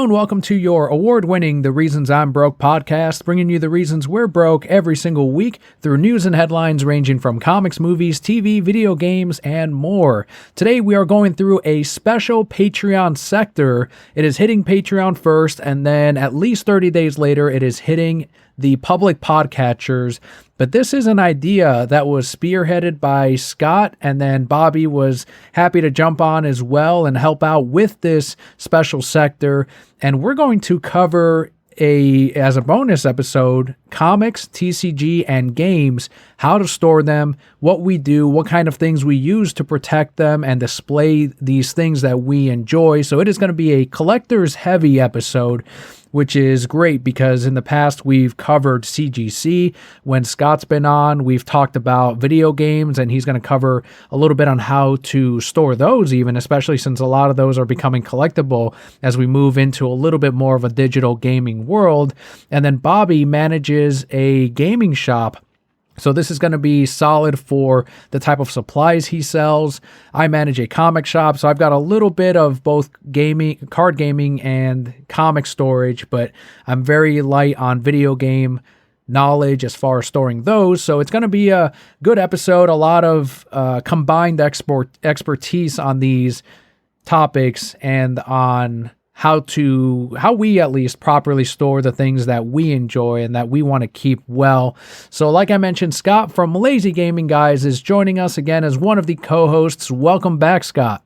and welcome to your award-winning The Reasons I'm Broke podcast, bringing you the reasons we're broke every single week through news and headlines ranging from comics, movies, TV, video games, and more. Today we are going through a special Patreon sector. It is hitting Patreon first, and then at least 30 days later, it is hitting the public podcatchers. But this is an idea that was spearheaded by Scott, and then Bobby was happy to jump on as well and help out with this special sector. And we're going to cover as a bonus episode, comics, TCG, and games, how to store them, what we do, what kind of things we use to protect them and display these things that we enjoy. So it is going to be a collector's heavy episode, which is great because in the past we've covered CGC. When Scott's been on, we've talked about video games, and he's going to cover a little bit on how to store those even, especially since a lot of those are becoming collectible as we move into a little bit more of a digital gaming world. And then Bobby manages a gaming shop. So this is going to be solid for the type of supplies he sells. I manage a comic shop, so I've got a little bit of both gaming, card gaming, and comic storage, but I'm very light on video game knowledge as far as storing those. So it's going to be a good episode, a lot of combined expertise on these topics and on how we at least properly store the things that we enjoy and that we want to keep well. So like I mentioned, Scott from Lazy Gaming Guys is joining us again as one of the co-hosts. Welcome back, Scott.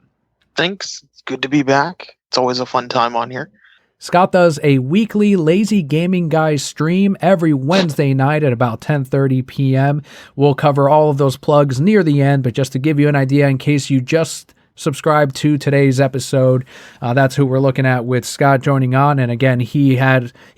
Thanks. It's good to be back. It's always a fun time on here. Scott does a weekly Lazy Gaming Guys stream every Wednesday night at about 10:30 p.m. We'll cover all of those plugs near the end, but just to give you an idea in case you just subscribe to today's episode, that's who we're looking at with Scott joining on. And again, he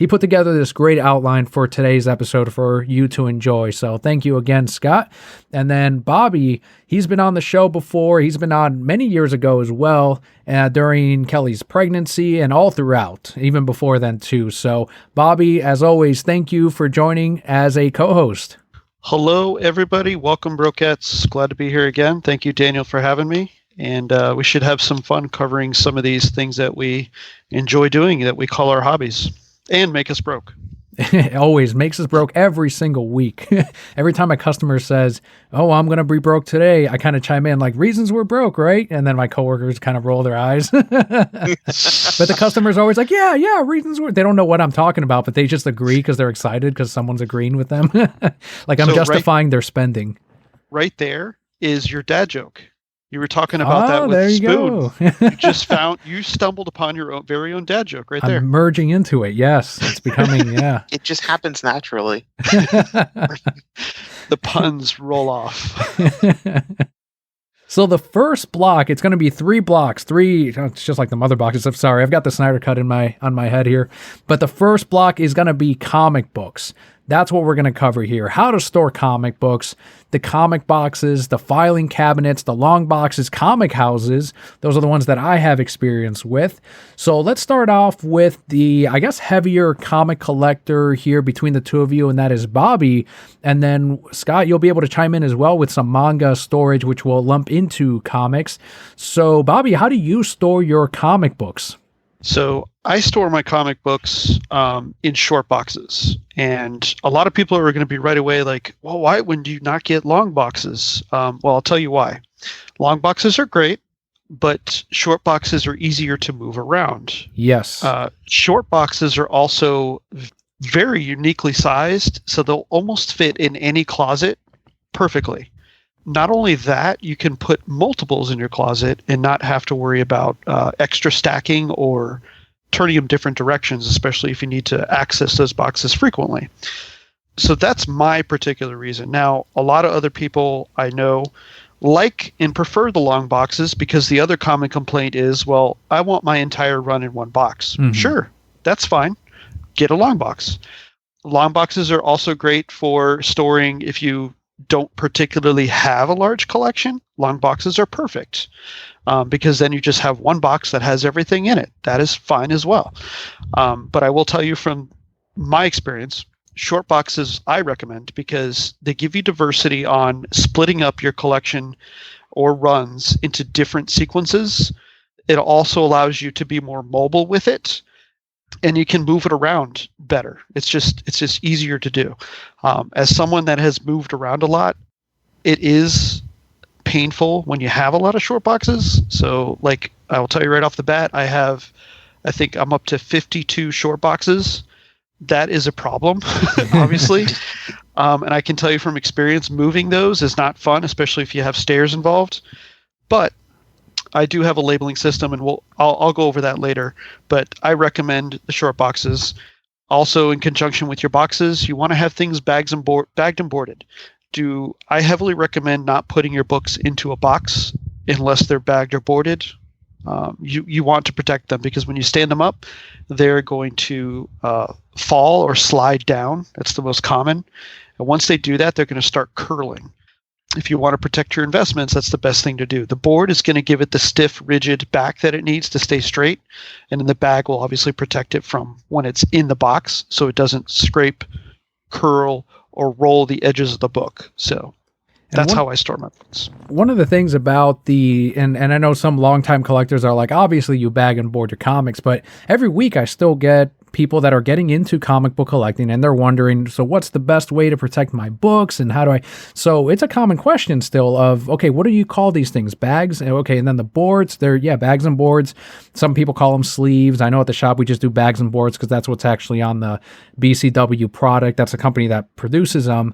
put together this great outline for today's episode for you to enjoy. So thank you again, Scott. And then Bobby, he's been on the show before. He's been on many years ago as well, during Kelly's pregnancy and all throughout, even before then too. So Bobby, as always, thank you for joining as a co-host. Hello, everybody. Welcome, Brokettes. Glad to be here again. Thank you, Daniel, for having me. And we should have some fun covering some of these things that we enjoy doing that we call our hobbies and make us broke. It always makes us broke every single week. Every time a customer says, "Oh, I'm going to be broke today," I kind of chime in like, "Reasons we're broke, right?" And then my coworkers kind of roll their eyes. But the customer's always like, yeah, reasons we're... They don't know what I'm talking about, but they just agree because they're excited because someone's agreeing with them. Like I'm justifying their spending. Right there is your dad joke. You were talking about that with there you Spoon. Go. You stumbled upon your very own dad joke right there. I'm merging into it. Yes, it's becoming, yeah. It just happens naturally. The puns roll off. So the first block, it's going to be 3 blocks. It's just like the mother boxes. I'm sorry, I've got the Snyder cut on my head here. But the first block is going to be comic books. That's what we're going to cover here. How to store comic books, the comic boxes, the filing cabinets, the long boxes, comic houses. Those are the ones that I have experience with. So let's start off with the, I guess, heavier comic collector here between the two of you, and that is Bobby. And then, Scott, you'll be able to chime in as well with some manga storage, which will lump into comics. So, Bobby, how do you store your comic books? So I store my comic books in short boxes, and a lot of people are going to be right away like, well, why wouldn't you not get long boxes? Well, I'll tell you why. Long boxes are great, but short boxes are easier to move around. Yes. Short boxes are also very uniquely sized, so they'll almost fit in any closet perfectly. Not only that, you can put multiples in your closet and not have to worry about extra stacking or turning them different directions, especially if you need to access those boxes frequently. So that's my particular reason. Now, a lot of other people I know like and prefer the long boxes because the other common complaint is, well, I want my entire run in one box. Mm-hmm. Sure, that's fine. Get a long box. Long boxes are also great for storing if you don't particularly have a large collection. Long boxes are perfect because then you just have one box that has everything in it. That is fine as well. But I will tell you from my experience, short boxes I recommend because they give you diversity on splitting up your collection or runs into different sequences. It also allows you to be more mobile with it. and you can move it around better. It's just easier to do. As someone that has moved around a lot, it is painful when you have a lot of short boxes. So like I will tell you right off the bat, I think I'm up to 52 short boxes. That is a problem, obviously. And I can tell you from experience, moving those is not fun, especially if you have stairs involved. But I do have a labeling system, and I'll go over that later. But I recommend the short boxes. Also, in conjunction with your boxes, you want to have things bagged and boarded. I heavily recommend not putting your books into a box unless they're bagged or boarded. You want to protect them because when you stand them up, they're going to fall or slide down. That's the most common. And once they do that, they're going to start curling. If you want to protect your investments, that's the best thing to do. The board is going to give it the stiff, rigid back that it needs to stay straight. And then the bag will obviously protect it from when it's in the box so it doesn't scrape, curl, or roll the edges of the book. So that's how I store my books. One of the things about and I know some longtime collectors are like, obviously you bag and board your comics, but every week I still get people that are getting into comic book collecting and they're wondering, so what's the best way to protect my books and how do I? So it's a common question still of, okay, what do you call these things? Bags? Okay, and then the boards, bags and boards. Some people call them sleeves. I know at the shop we just do bags and boards because that's what's actually on the BCW product. That's a company that produces them.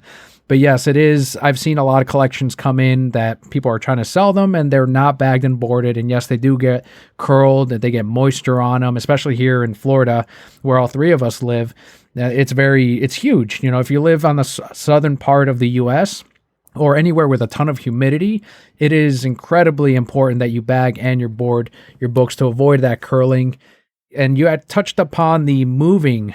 But yes, it is. I've seen a lot of collections come in that people are trying to sell them and they're not bagged and boarded. And yes, they do get curled, they get moisture on them, especially here in Florida where all three of us live. It's huge. You know, if you live on the southern part of the U.S., or anywhere with a ton of humidity, it is incredibly important that you bag and you board your books to avoid that curling. And you had touched upon the moving.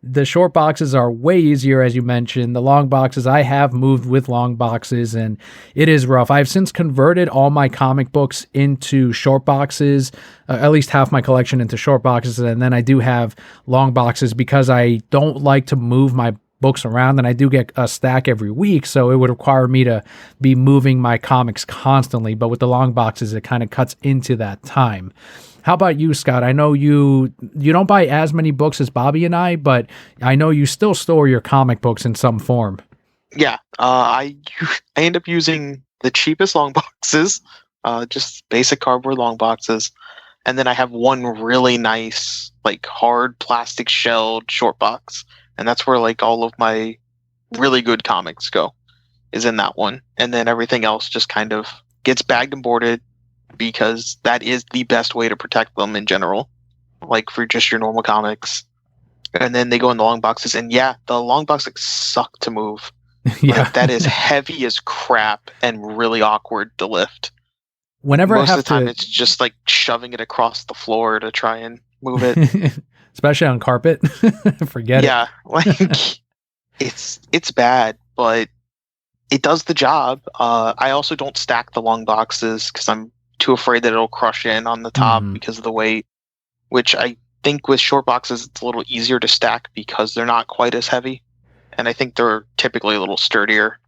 The short boxes are way easier, as you mentioned. The long boxes, I have moved with long boxes, and it is rough. I've since converted all my comic books into short boxes, at least half my collection into short boxes, and then I do have long boxes because I don't like to move my books around, and I do get a stack every week, so it would require me to be moving my comics constantly. But with the long boxes, it kind of cuts into that time. How about you, Scott? I know you don't buy as many books as Bobby and I, but I know you still store your comic books in some form. Yeah, I end up using the cheapest long boxes, just basic cardboard long boxes, and then I have one really nice, like hard plastic shelled short box, and that's where like all of my really good comics go, is in that one, and then everything else just kind of gets bagged and boarded, because that is the best way to protect them in general, like for just your normal comics. And then they go in the long boxes, and yeah, the long boxes suck to move. Yeah, like, that is heavy as crap and really awkward to lift. Whenever most I have of the time, it's just like shoving it across the floor to try and move it, especially on carpet. Forget it. Yeah, like it's bad, but it does the job. I also don't stack the long boxes because I'm too afraid that it'll crush in on the top because of the weight, which I think with short boxes it's a little easier to stack because they're not quite as heavy, and I think they're typically a little sturdier.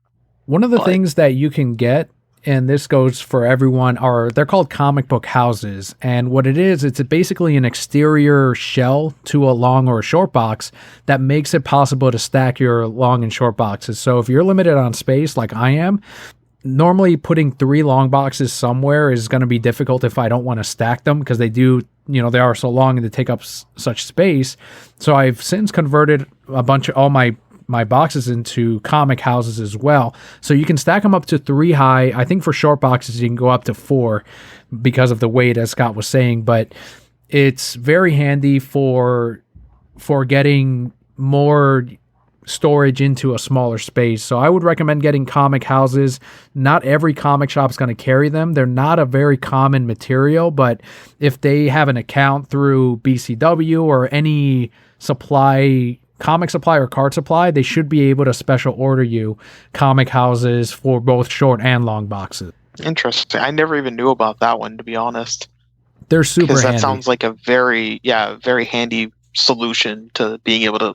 One of the things that you can get, and this goes for everyone, they're called comic book houses, and what it is, it's basically an exterior shell to a long or a short box that makes it possible to stack your long and short boxes. So if you're limited on space like I am, normally putting 3 long boxes somewhere is going to be difficult if I don't want to stack them, because they are so long and they take up such space. So I've since converted a bunch of all my boxes into comic houses as well. So you can stack them up to 3 high. I think for short boxes, you can go up to 4 because of the weight, as Scott was saying, but it's very handy for getting more storage into a smaller space. So I would recommend getting comic houses. Not every comic shop is going to carry them. They're not a very common material, but if they have an account through BCW or any comic supply or card supply, they should be able to special order you comic houses for both short and long boxes. Interesting. I never even knew about that one, to be honest. They're super handy. Because that sounds like a very handy solution to being able to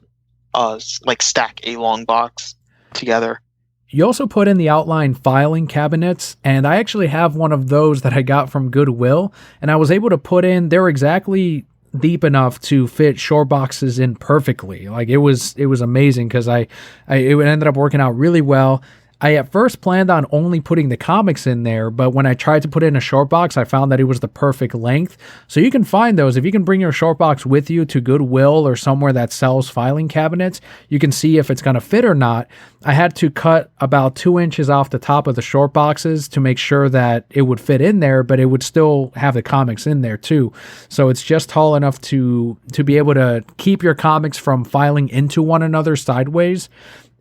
stack a long box together. You also put in the outline filing cabinets, and I actually have one of those that I got from Goodwill, and I was able to put in, they're exactly deep enough to fit short boxes in perfectly. Like it was amazing because it ended up working out really well. I at first planned on only putting the comics in there, but when I tried to put in a short box, I found that it was the perfect length. So you can find those. If you can bring your short box with you to Goodwill or somewhere that sells filing cabinets, you can see if it's going to fit or not. I had to cut about 2 inches off the top of the short boxes to make sure that it would fit in there, but it would still have the comics in there too. So it's just tall enough to be able to keep your comics from filing into one another sideways.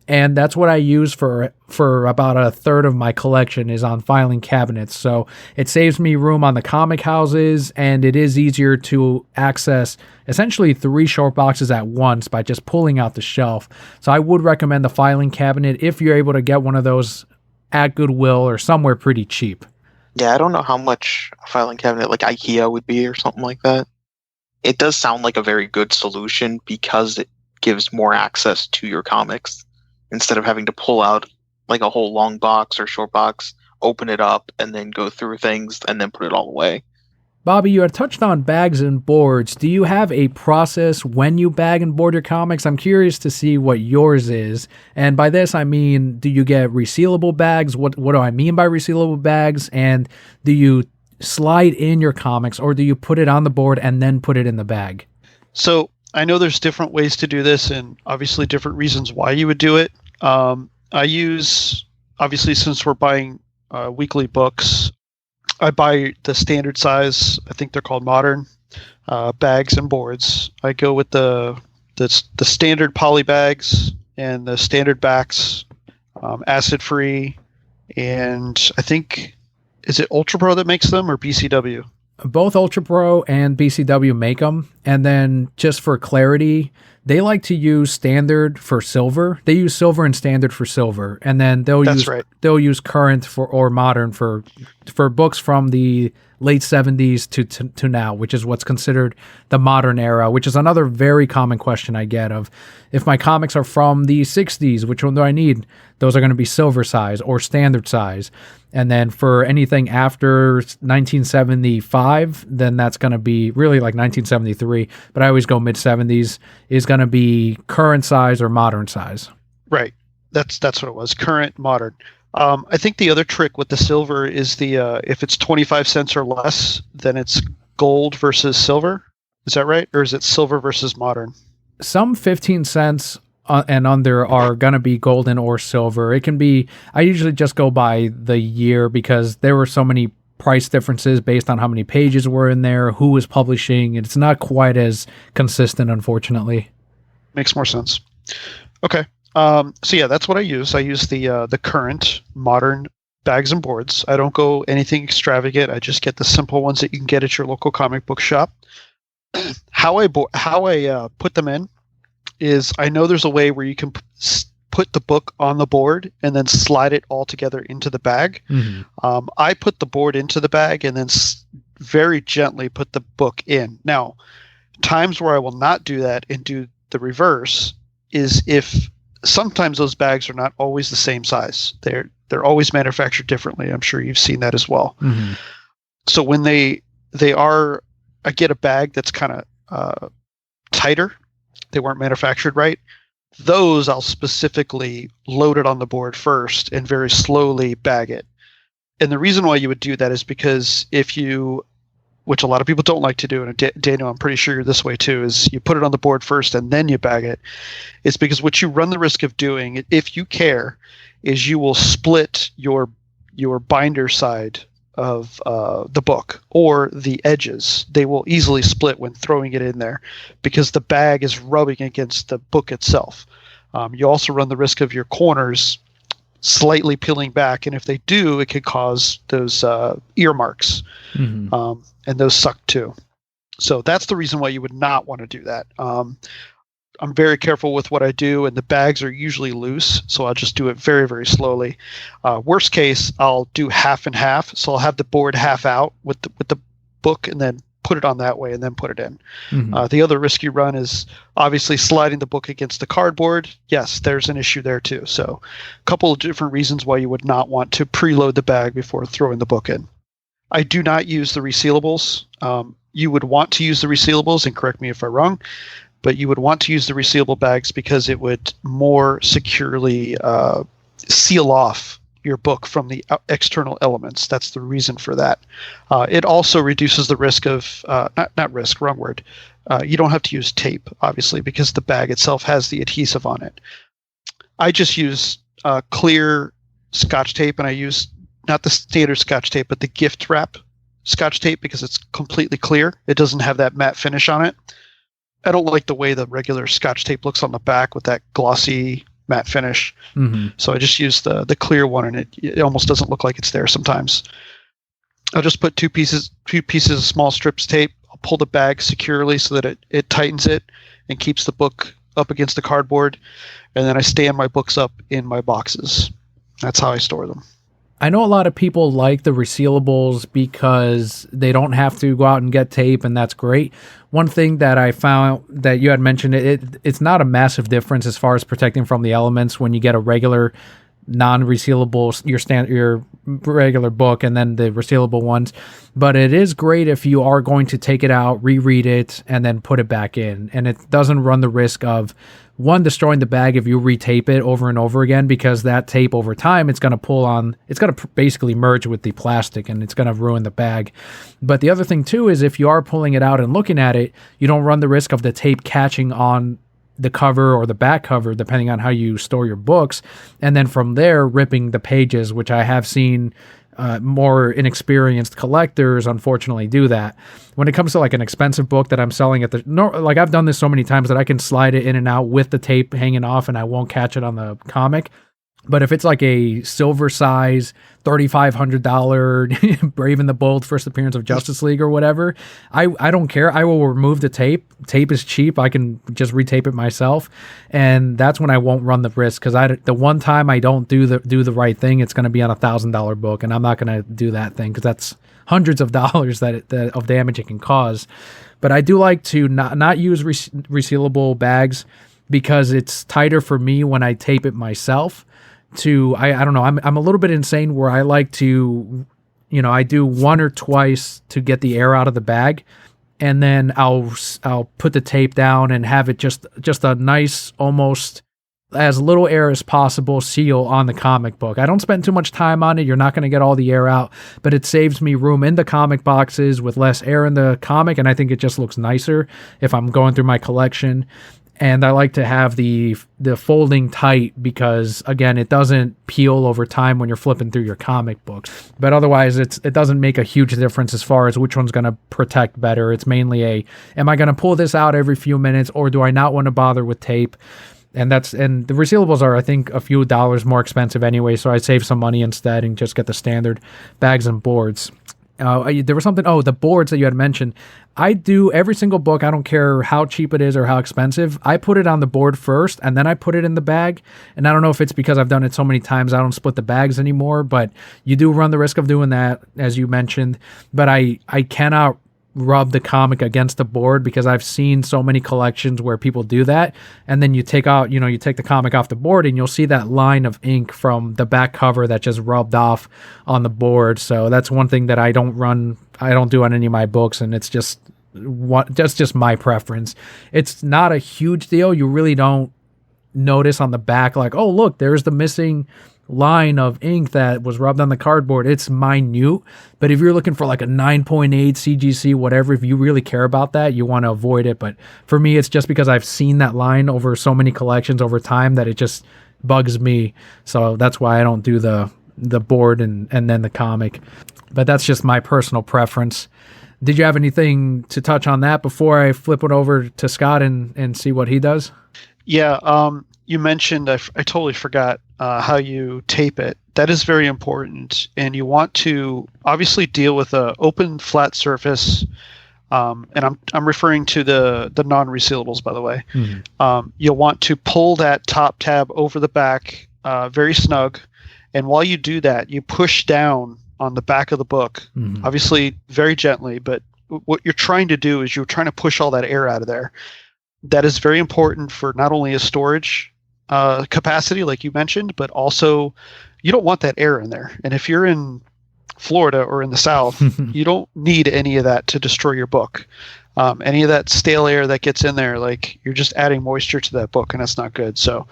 And that's what I use for about a third of my collection is on filing cabinets. So it saves me room on the comic houses, and it is easier to access essentially 3 short boxes at once by just pulling out the shelf. So I would recommend the filing cabinet if you're able to get one of those at Goodwill or somewhere pretty cheap. Yeah, I don't know how much a filing cabinet like IKEA would be or something like that. It does sound like a very good solution because it gives more access to your comics instead of having to pull out like a whole long box or short box, open it up, and then go through things and then put it all away. Bobby, you had touched on bags and boards. Do you have a process when you bag and board your comics? I'm curious to see what yours is. And by this, I mean, do you get resealable bags? What do I mean by resealable bags? And do you slide in your comics, or do you put it on the board and then put it in the bag? So I know there's different ways to do this and obviously different reasons why you would do it. I use, obviously, since we're buying weekly books, I buy the standard size, I think they're called modern, bags and boards. I go with the standard poly bags and the standard backs, acid-free, and I think, is it Ultra Pro that makes them or BCW? Both Ultra Pro and BCW make them. And then just for clarity, they like to use standard for silver. They use silver and standard for silver. And then they'll use current or modern for books from the late 70s to now, which is what's considered the modern era, which is another very common question I get of, if my comics are from the 60s, which one do I need? Those are going to be silver size or standard size. And then for anything after 1975, then that's going to be really like 1973, but I always go mid-70s, is going to be current size or modern size. Right. That's what it was, current, modern. I think the other trick with the silver is if it's 25 cents or less, then it's gold versus silver. Is that right? Or is it silver versus modern? Some 15 cents and under are going to be golden or silver. It can be, I usually just go by the year because there were so many price differences based on how many pages were in there, who was publishing. It's not quite as consistent, unfortunately. Makes more sense. Okay. So yeah, that's what I use. I use the current modern bags and boards. I don't go anything extravagant. I just get the simple ones that you can get at your local comic book shop. How I put them in is, I know there's a way where you can put the book on the board and then slide it all together into the bag. Mm-hmm. I put the board into the bag and then very gently put the book in. Now, times where I will not do that and do the reverse is if sometimes those bags are not always the same size. They're always manufactured differently. I'm sure you've seen that as well. Mm-hmm. So when they are, I get a bag that's kind of tighter. They weren't manufactured right. Those I'll specifically load it on the board first and very slowly bag it. And the reason why you would do that is because if you, which a lot of people don't like to do, and Daniel, I'm pretty sure you're this way too, is you put it on the board first and then you bag it. It's because what you run the risk of doing, if you care, is you will split your binder side of the book, or the edges. They will easily split when throwing it in there because the bag is rubbing against the book itself. You also run the risk of your corners slightly peeling back, and if they do, it could cause those earmarks. Mm-hmm. And those suck too. So that's the reason why you would not want to do that. I'm very careful with what I do, and the bags are usually loose, so I'll just do it very, very slowly. Worst case, I'll do half and half, so I'll have the board half out with the book, and then put it on that way, and then put it in. Mm-hmm. The other risk you run is obviously sliding the book against the cardboard. Yes, there's an issue there too. So a couple of different reasons why you would not want to preload the bag before throwing the book in. I do not use the resealables. you would want to use the resealables, and correct me if I'm wrong, but you would want to use the resealable bags because it would more securely seal off your book from the external elements. That's the reason for that. It also reduces the risk of, not risk, wrong word. You don't have to use tape, obviously, because the bag itself has the adhesive on it. I just use clear Scotch tape, and I use not the standard Scotch tape, but the gift wrap Scotch tape because it's completely clear. It doesn't have that matte finish on it. I don't like the way the regular Scotch tape looks on the back with that glossy matte finish. Mm-hmm. So I just use the clear one, and it almost doesn't look like it's there sometimes. I'll just put two pieces of small strips tape. I'll pull the bag securely so that it tightens it and keeps the book up against the cardboard. And then I stand my books up in my boxes. That's how I store them. I know a lot of people like the resealables because they don't have to go out and get tape, and that's great. One thing that I found that you had mentioned, it's not a massive difference as far as protecting from the elements when you get a regular non-resealable, your regular book, and then the resealable ones. But it is great if you are going to take it out, reread it, and then put it back in. And it doesn't run the risk of, one, destroying the bag if you retape it over and over again, because that tape over time, it's going to basically merge with the plastic, and it's going to ruin the bag. But the other thing too is if you are pulling it out and looking at it, you don't run the risk of the tape catching on the cover or the back cover, depending on how you store your books, and then from there ripping the pages, which I have seen more inexperienced collectors unfortunately do that. When it comes to like an expensive book that I'm selling like I've done this so many times that I can slide it in and out with the tape hanging off and I won't catch it on the comic. But if it's like a silver size $3,500 Brave and the Bold first appearance of Justice League or whatever, I don't care. I will remove the tape. Tape is cheap. I can just retape it myself, and that's when I won't run the risk, because the one time I don't do the right thing, it's going to be on $1,000 book, and I'm not going to do that thing because that's hundreds of dollars of damage it can cause. But I do like to not use resealable bags because it's tighter for me when I tape it myself. I don't know, I'm a little bit insane where I like to, I do one or twice to get the air out of the bag, and then I'll put the tape down and have it just a nice, almost as little air as possible seal on the comic book. I don't spend too much time on it. You're not going to get all the air out, but it saves me room in the comic boxes with less air in the comic, and I think it just looks nicer if I'm going through my collection. And I like to have the folding tight because, again, it doesn't peel over time when you're flipping through your comic books. But otherwise, it doesn't make a huge difference as far as which one's going to protect better. It's mainly am I going to pull this out every few minutes, or do I not want to bother with tape? And the resealables are, I think, a few dollars more expensive anyway, so I save some money instead and just get the standard bags and boards. There was something, the boards that you had mentioned. I do every single book, I don't care how cheap it is or how expensive, I put it on the board first and then I put it in the bag. And I don't know if it's because I've done it so many times I don't split the bags anymore, but you do run the risk of doing that, as you mentioned. But I cannot rub the comic against the board because I've seen so many collections where people do that, and then you take the comic off the board and you'll see that line of ink from the back cover that just rubbed off on the board. So that's one thing that I don't do on any of my books, and it's just my preference. It's not a huge deal. You really don't notice on the back like, oh look, there's the missing line of ink that was rubbed on the cardboard. It's minute, but if you're looking for like a 9.8 CGC, whatever, if you really care about that, you want to avoid it. But for me, it's just because I've seen that line over so many collections over time that it just bugs me. So that's why I don't do the board and then the comic. But that's just my personal preference. Did you have anything to touch on that before I flip it over to Scott and see what he does? Yeah, you mentioned, I totally forgot how you tape it. That is very important, and you want to obviously deal with an open, flat surface. And I'm referring to the non-resealables, by the way. Mm-hmm. You'll want to pull that top tab over the back very snug, and while you do that, you push down on the back of the book, mm-hmm. obviously very gently, but what you're trying to do is you're trying to push all that air out of there. That is very important for not only a storage capacity, like you mentioned, but also you don't want that air in there. And if you're in Florida or in the South, you don't need any of that to destroy your book. Any of that stale air that gets in there, like you're just adding moisture to that book, and that's not good. So,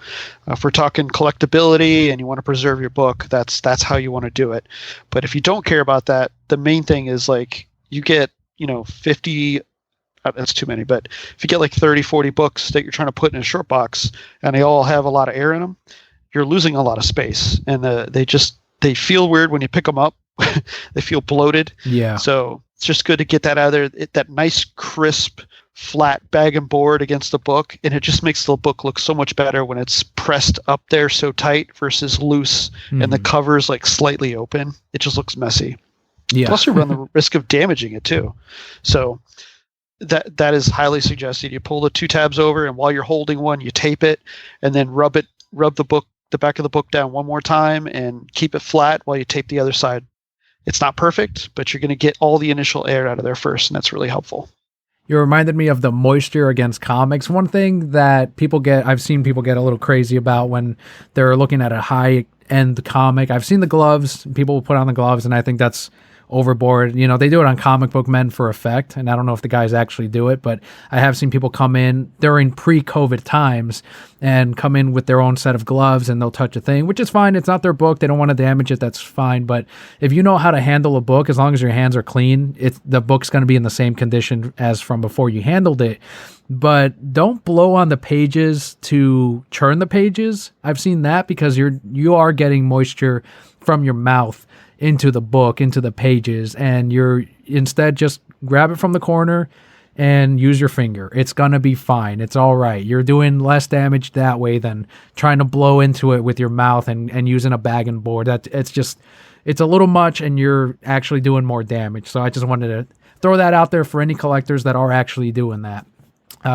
if we're talking collectability and you want to preserve your book, that's how you want to do it. But if you don't care about that, the main thing is like you get 50. That's too many, but if you get like 30, 40 books that you're trying to put in a short box, and they all have a lot of air in them, you're losing a lot of space, and they feel weird when you pick them up. They feel bloated. Yeah. So it's just good to get that out of there. That nice, crisp, flat bag and board against the book, and it just makes the book look so much better when it's pressed up there so tight versus loose, and the cover's like slightly open. It just looks messy. Yeah. Plus, you run the risk of damaging it too. So that is highly suggested. You pull the 2 tabs over, and while you're holding one, you tape it, and then rub the back of the book down one more time, and keep it flat while you tape the other side. It's not perfect, but you're going to get all the initial air out of there first, and that's really helpful. You reminded me of the moisture against comics. One thing that I've seen people get a little crazy about when they're looking at a high-end comic. I've seen the gloves. People will put on the gloves, and I think that's overboard. They do it on Comic Book Men for effect, and I don't know if the guys actually do it, but I have seen people come in during pre-COVID times and come in with their own set of gloves, and they'll touch a thing, which is fine. It's not their book. They don't want to damage it. That's fine. But if you know how to handle a book, as long as your hands are clean, the book's going to be in the same condition as from before you handled it. But don't blow on the pages to churn the pages. I've seen that because you are getting moisture from your mouth into the book, into the pages, and you're instead just grab it from the corner and use your finger. It's going to be fine. It's all right. You're doing less damage that way than trying to blow into it with your mouth and using a bag and board. It's a little much, and you're actually doing more damage. So I just wanted to throw that out there for any collectors that are actually doing that.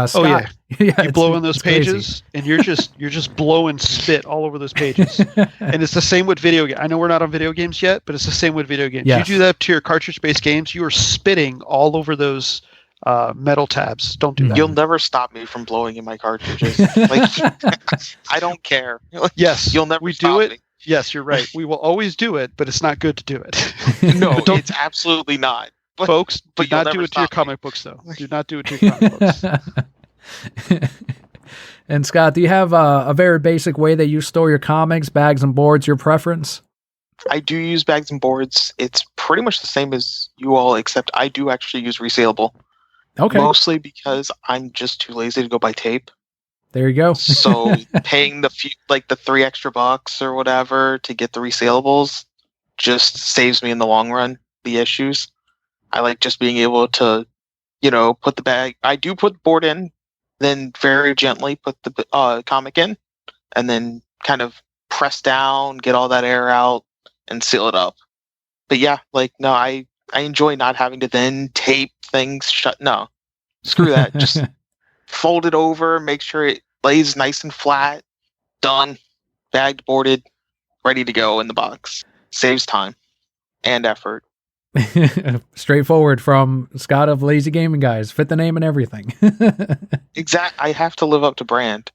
Scott, yeah, you blow on those pages, and you're just blowing spit all over those pages. And it's the same with video games. I know we're not on video games yet, but it's the same with video games. Yes. You do that to your cartridge-based games, you are spitting all over those metal tabs. Don't do that. You'll never stop me from blowing in my cartridges. Like, I don't care. Yes, you'll never. We stop do it. Me. Yes, you're right. We will always do it, but it's not good to do it. No, it's absolutely not. Folks, do not do it to your comic books, though. Do not do it to your comic books. And Scott, do you have a very basic way that you store your comics, bags and boards, your preference? I do use bags and boards. It's pretty much the same as you all, except I do actually use resaleable. Okay. Mostly because I'm just too lazy to go buy tape. There you go. So paying the 3 extra bucks or whatever to get the resaleables just saves me in the long run the issues. I like just being able to, put the bag. I do put the board in, then very gently put the comic in, and then kind of press down, get all that air out, and seal it up. But yeah, no, I enjoy not having to then tape things shut. No, screw that. Just fold it over, make sure it lays nice and flat. Done, bagged, boarded, ready to go in the box. Saves time and effort. Straightforward from Scott of Lazy Gaming Guys. Fit the name and everything. Exactly. I have to live up to brand.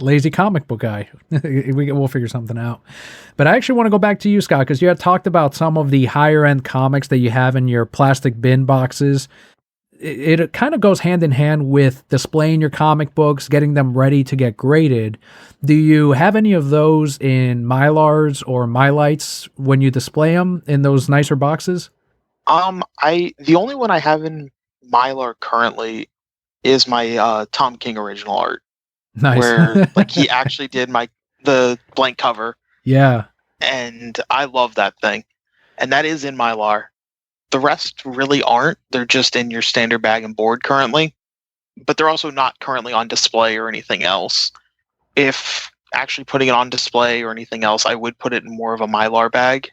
Lazy comic book guy. We'll figure something out. But I actually want to go back to you, Scott, because you had talked about some of the higher end comics that you have in your plastic bin boxes. It kind of goes hand in hand with displaying your comic books, getting them ready to get graded. Do you have any of those in Mylars or Mylites when you display them in those nicer boxes? The only one I have in Mylar currently is my Tom King original art. Nice. Where he actually did the blank cover. Yeah. And I love that thing. And that is in Mylar. The rest really aren't. They're just in your standard bag and board currently. But they're also not currently on display or anything else. If actually putting it on display or anything else, I would put it in more of a Mylar bag.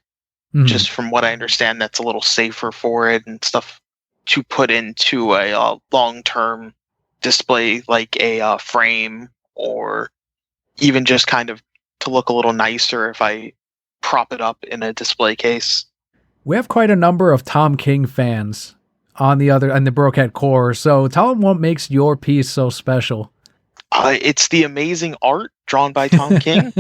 Mm-hmm. Just from what I understand, that's a little safer for it and stuff to put into a long-term display, like a frame, or even just kind of to look a little nicer if I prop it up in a display case. We have quite a number of Tom King fans on the Brokehead Core, so tell them what makes your piece so special. It's the amazing art drawn by Tom King.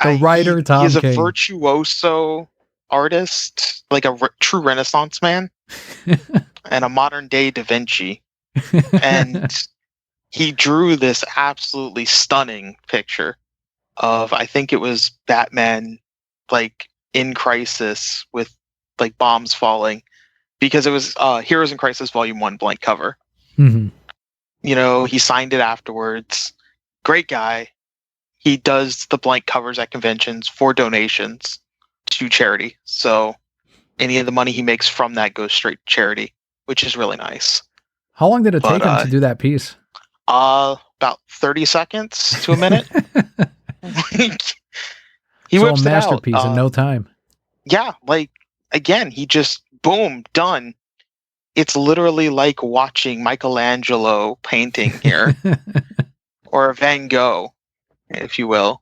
The writer, Tom He's a King. virtuoso artist, like a true Renaissance man, and a modern day Da Vinci. And he drew this absolutely stunning picture of, I think it was Batman, like in crisis with like bombs falling, because it was Heroes in Crisis Volume 1 blank cover. Mm-hmm. You know, he signed it afterwards. Great guy. He does the blank covers at conventions for donations to charity. So any of the money he makes from that goes straight to charity, which is really nice. How long did it take him to do that piece? About 30 seconds to a minute. He so whips a masterpiece it out in no time. Yeah, like again, he just boom, done. It's literally like watching Michelangelo painting here, or Van Gogh, if you will.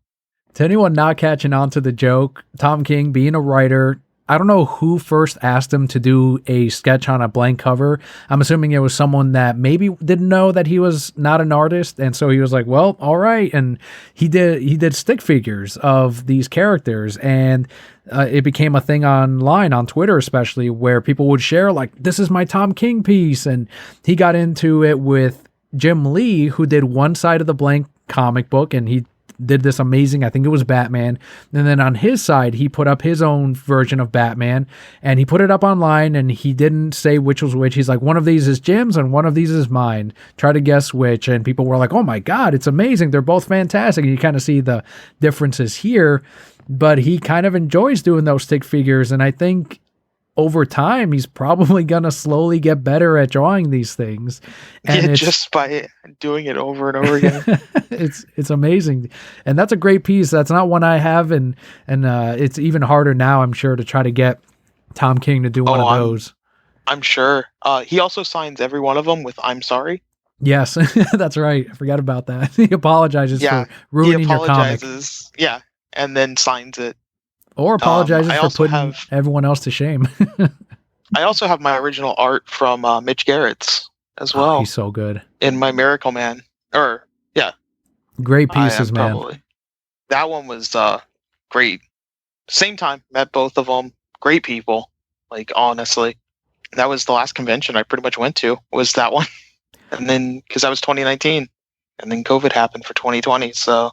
To anyone not catching on to the joke, Tom King being a writer, I don't know who first asked him to do a sketch on a blank cover. I'm assuming it was someone that maybe didn't know that he was not an artist, and so he was like, well, all right. And he did stick figures of these characters, and it became a thing online, on Twitter especially, where people would share like, this is my Tom King piece. And he got into it with Jim Lee, who did one side of the blank comic book, and he did this amazing, I think it was Batman. And then on his side, he put up his own version of Batman, and he put it up online, and he didn't say which was which. He's like, one of these is Jim's and one of these is mine. Try to guess which. And people were like, oh my God, it's amazing. They're both fantastic. And you kind of see the differences here, but he kind of enjoys doing those stick figures. And I think over time, he's probably going to slowly get better at drawing these things. And just by doing it over and over again. it's amazing. And that's a great piece. That's not one I have. And it's even harder now, I'm sure, to try to get Tom King to do one of those. I'm sure. He also signs every one of them with "I'm sorry." Yes, that's right. I forgot about that. He apologizes for ruining your comic. Yeah, and then signs it. Or apologizes for putting everyone else to shame. I also have my original art from Mitch Garrett's as well. He's so good. In my Miracle Man. Great pieces, man. Probably. That one was great. Same time, met both of them. Great people. Like, honestly. That was the last convention I pretty much went to, was that one. And then, because that was 2019. And then COVID happened for 2020, so...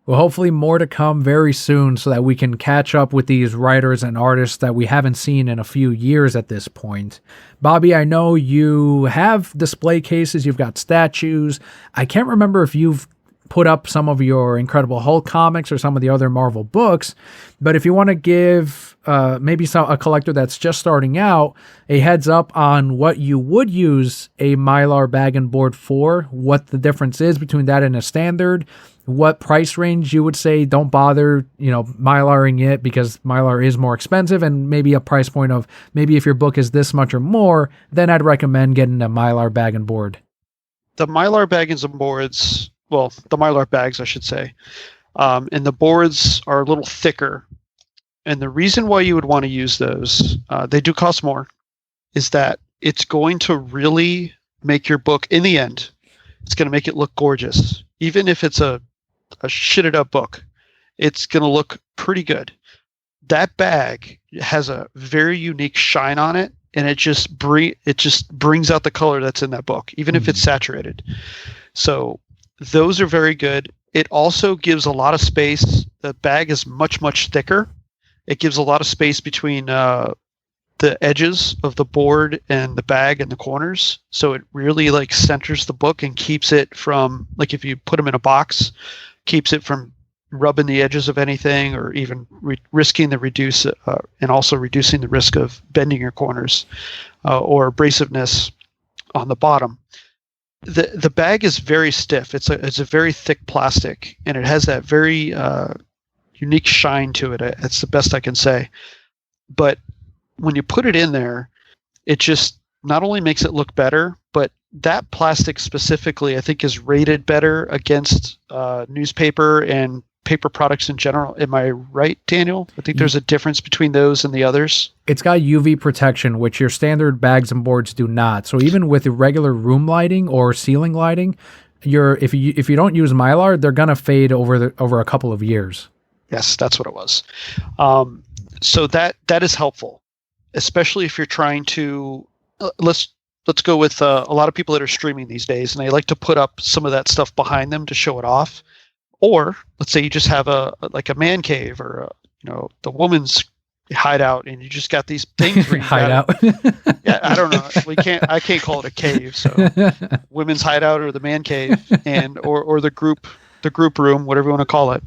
Well, hopefully more to come very soon so that we can catch up with these writers and artists that we haven't seen in a few years at this point. Bobby, I know you have display cases, you've got statues. I can't remember if you've put up some of your Incredible Hulk comics or some of the other Marvel books, but if you want to give maybe a collector that's just starting out a heads up on what you would use a Mylar bag and board for, what the difference is between that and a standard, what price range you would say don't bother, Mylaring it because Mylar is more expensive, and maybe a price point of maybe if your book is this much or more, then I'd recommend getting a Mylar bag and board. The Mylar bags and boards, well, the Mylar bags, I should say, and the boards are a little thicker. And the reason why you would want to use those, they do cost more, is that it's going to really make your book, in the end, it's going to make it look gorgeous. Even if it's a shitted up book, it's going to look pretty good. That bag has a very unique shine on it, and it just brings out the color that's in that book, even if it's saturated. So those are very good. It also gives a lot of space. The bag is much, much thicker. It gives a lot of space between the edges of the board and the bag and the corners. So it really like centers the book and keeps it from, like if you put them in a box, keeps it from rubbing the edges of anything, or even risking the reduce and also reducing the risk of bending your corners or abrasiveness on the bottom. The bag is very stiff. It's a very thick plastic, and it has that very unique shine to it. It's the best I can say. But when you put it in there, it just not only makes it look better, but that plastic specifically, I think, is rated better against newspaper and paper products in general. Am I right, Daniel? I think there's a difference between those and the others. It's got UV protection, which your standard bags and boards do not. So even with regular room lighting or ceiling lighting, if you don't use Mylar, they're gonna fade over a couple of years. Yes, that's what it was. So that is helpful, especially if you're trying to let's go with a lot of people that are streaming these days, and they like to put up some of that stuff behind them to show it off. Or let's say you just have a man cave or the woman's hideout, and you just got these things where you hideout. Yeah, I don't know. I can't call it a cave. So women's hideout or the man cave, and or the group room, whatever you want to call it,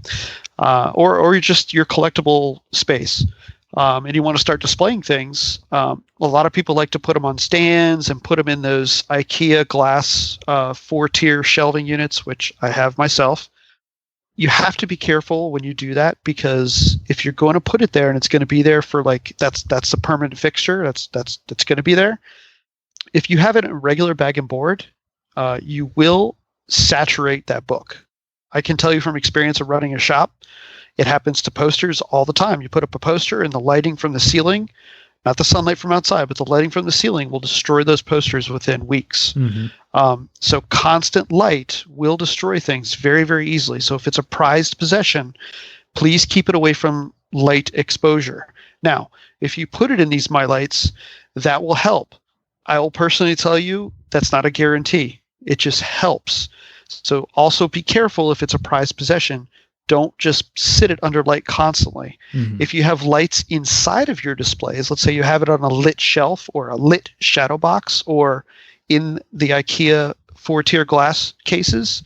or just your collectible space. And you want to start displaying things. A lot of people like to put them on stands and put them in those IKEA glass 4-tier shelving units, which I have myself. You have to be careful when you do that, because if you're going to put it there and it's going to be there for that's the permanent fixture, that's going to be there. If you have it in a regular bag and board, you will saturate that book. I can tell you from experience of running a shop, it happens to posters all the time. You put up a poster and the lighting from the ceiling, not the sunlight from outside, but the lighting from the ceiling will destroy those posters within weeks. Mm-hmm. So constant light will destroy things very, very easily. So if it's a prized possession, please keep it away from light exposure. Now, if you put it in these My Lights, that will help. I will personally tell you that's not a guarantee. It just helps. So also be careful if it's a prized possession. Don't just sit it under light constantly. Mm-hmm. If you have lights inside of your displays, let's say you have it on a lit shelf or a lit shadow box or in the IKEA 4-tier glass cases,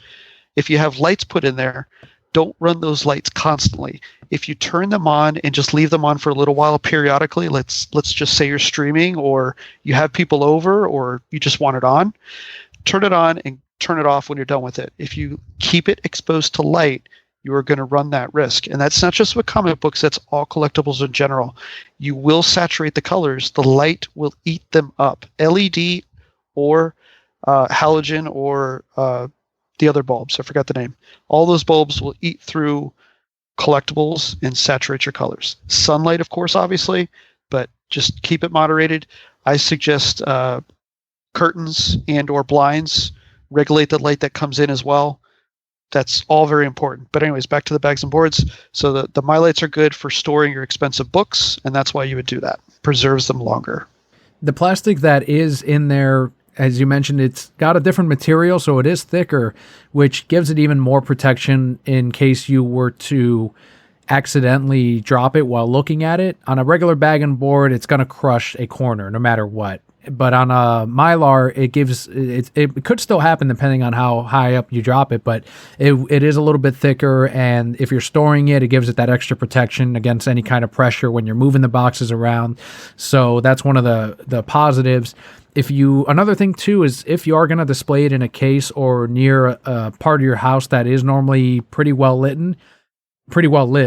if you have lights put in there, don't run those lights constantly. If you turn them on and just leave them on for a little while periodically, let's just say you're streaming or you have people over or you just want it on, turn it on and turn it off when you're done with it. If you keep it exposed to light, you are going to run that risk. And that's not just with comic books, that's all collectibles in general. You will saturate the colors. The light will eat them up. LED or halogen or the other bulbs, I forgot the name. All those bulbs will eat through collectibles and saturate your colors. Sunlight, of course, obviously, but just keep it moderated. I suggest curtains and or blinds. Regulate the light that comes in as well. That's all very important. But anyways, back to the bags and boards. So the My Lights are good for storing your expensive books, and that's why you would do that. Preserves them longer. The plastic that is in there, as you mentioned, it's got a different material, so it is thicker, which gives it even more protection in case you were to accidentally drop it while looking at it. On a regular bag and board, it's going to crush a corner no matter what. But on a Mylar, it could still happen depending on how high up you drop it, but it is a little bit thicker, and if you're storing it, it gives it that extra protection against any kind of pressure when you're moving the boxes around. So that's one of the positives. Another thing too is if you are going to display it in a case or near a part of your house that is normally pretty well lit,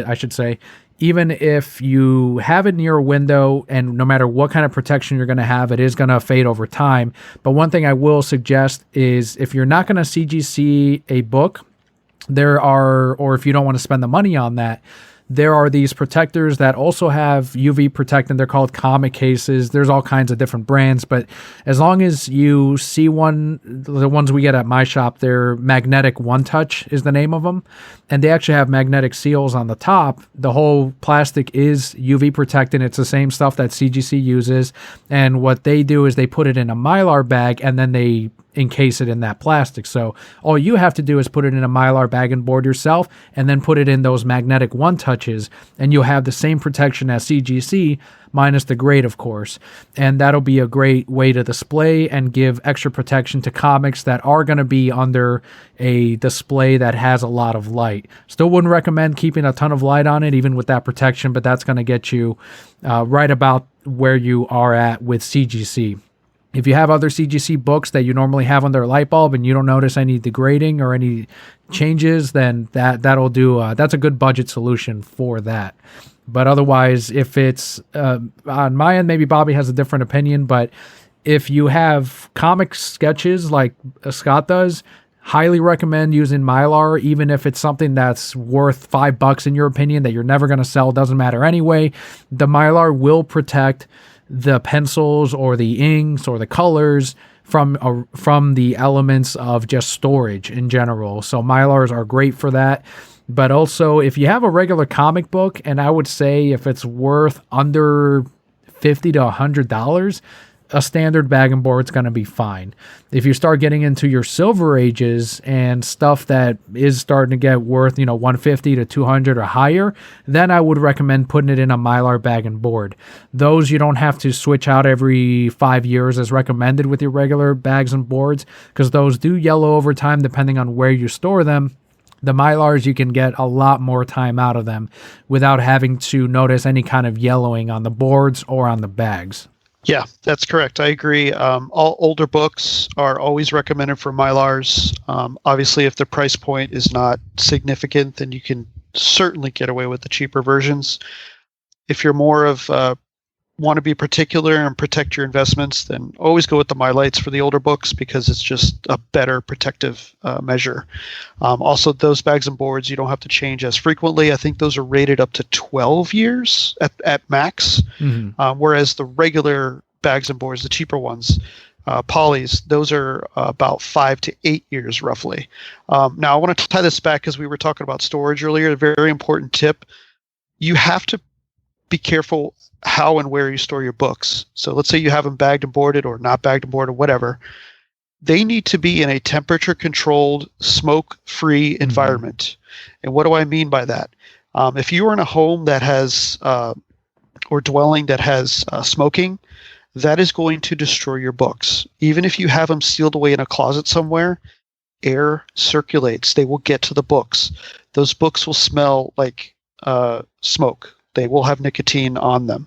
I should say, even if you have it near a window, and no matter what kind of protection you're going to have, it is going to fade over time. But one thing I will suggest is if you're not going to CGC a book, or if you don't want to spend the money on that, there are these protectors that also have UV protectant. They're called comic cases. There's all kinds of different brands, but as long as you see the ones we get at my shop, they're Magnetic One Touch is the name of them. And they actually have magnetic seals on the top. The whole plastic is UV protectant. It's the same stuff that CGC uses. And what they do is they put it in a Mylar bag and then they encase it in that plastic. So all you have to do is put it in a Mylar bag and board yourself and then put it in those Magnetic One Touches, and you'll have the same protection as CGC minus the grade, of course. And that'll be a great way to display and give extra protection to comics that are going to be under a display that has a lot of light. Still wouldn't recommend keeping a ton of light on it, even with that protection, but that's going to get you right about where you are at with CGC. If you have other CGC books that you normally have under a light bulb and you don't notice any degrading or any changes, then that'll do. That's a good budget solution for that. But otherwise, if it's on my end, maybe Bobby has a different opinion, but if you have comic sketches like Scott does, highly recommend using Mylar, even if it's something that's worth $5 in your opinion that you're never going to sell, doesn't matter anyway. The Mylar will protect the pencils or the inks or the colors from the elements of just storage in general. So Mylars are great for that. But also, if you have a regular comic book, and I would say if it's worth under $50 to $100, a standard bag and board's going to be fine. If you start getting into your silver ages and stuff that is starting to get worth, 150 to 200 or higher, then I would recommend putting it in a Mylar bag and board. Those you don't have to switch out every 5 years as recommended with your regular bags and boards, because those do yellow over time depending on where you store them. The Mylars, you can get a lot more time out of them without having to notice any kind of yellowing on the boards or on the bags. Yeah, that's correct. I agree. All older books are always recommended for Mylars. Obviously, if the price point is not significant, then you can certainly get away with the cheaper versions. If you're more of want to be particular and protect your investments, then always go with the MyLights for the older books because it's just a better protective measure. Also, those bags and boards, you don't have to change as frequently. I think those are rated up to 12 years at max, whereas the regular bags and boards, the cheaper ones, polys, those are about 5 to 8 years roughly. Now, I want to tie this back because we were talking about storage earlier. A very important tip. You have to be careful how and where you store your books. So let's say you have them bagged and boarded or not bagged and boarded, whatever. They need to be in a temperature-controlled, smoke-free environment. And what do I mean by that? If you are in a home that has, or dwelling that has smoking, that is going to destroy your books. Even if you have them sealed away in a closet somewhere, air circulates. They will get to the books. Those books will smell like smoke. They will have nicotine on them.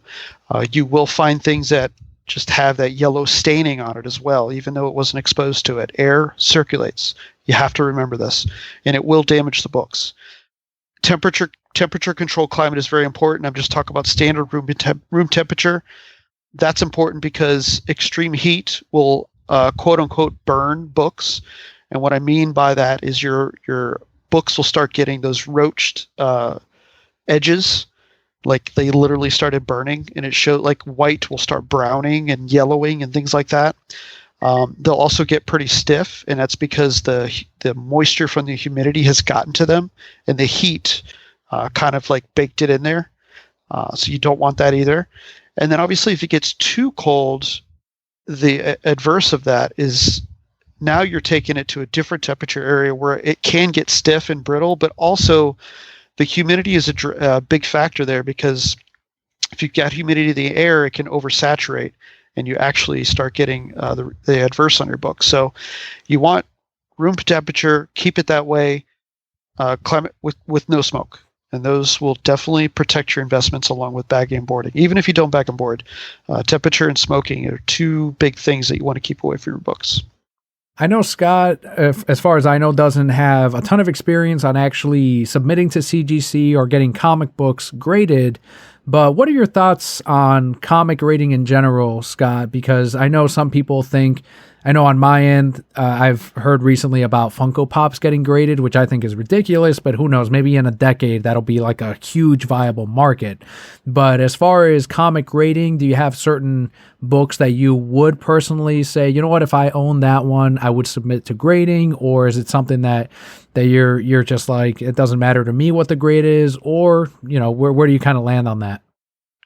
You will find things that just have that yellow staining on it as well, even though it wasn't exposed to it. Air circulates. You have to remember this, and it will damage the books. Temperature control climate is very important. I'm just talking about standard room temperature. That's important because extreme heat will quote unquote burn books, and what I mean by that is your books will start getting those roached edges. Like they literally started burning, and it showed like white will start browning and yellowing and things like that. They'll also get pretty stiff, and that's because the moisture from the humidity has gotten to them, and the heat kind of like baked it in there. So you don't want that either. And then obviously, if it gets too cold, the adverse of that is now you're taking it to a different temperature area where it can get stiff and brittle, but also the humidity is a big factor there, because if you've got humidity in the air, it can oversaturate, and you actually start getting the adverse on your book. So you want room temperature, keep it that way, climate with no smoke. And those will definitely protect your investments along with bagging and boarding. Even if you don't bag and board, temperature and smoking are two big things that you want to keep away from your books. I know Scott, as far as I know, doesn't have a ton of experience on actually submitting to CGC or getting comic books graded, but what are your thoughts on comic grading in general, Scott? Because I know some people think, I know on my end, I've heard recently about Funko Pops getting graded, which I think is ridiculous, but who knows, maybe in a decade that'll be like a huge viable market. But as far as comic grading, do you have certain books that you would personally say, you know what, if I own that one, I would submit to grading? Or is it something that you're just like, it doesn't matter to me what the grade is? Or, where do you kind of land on that?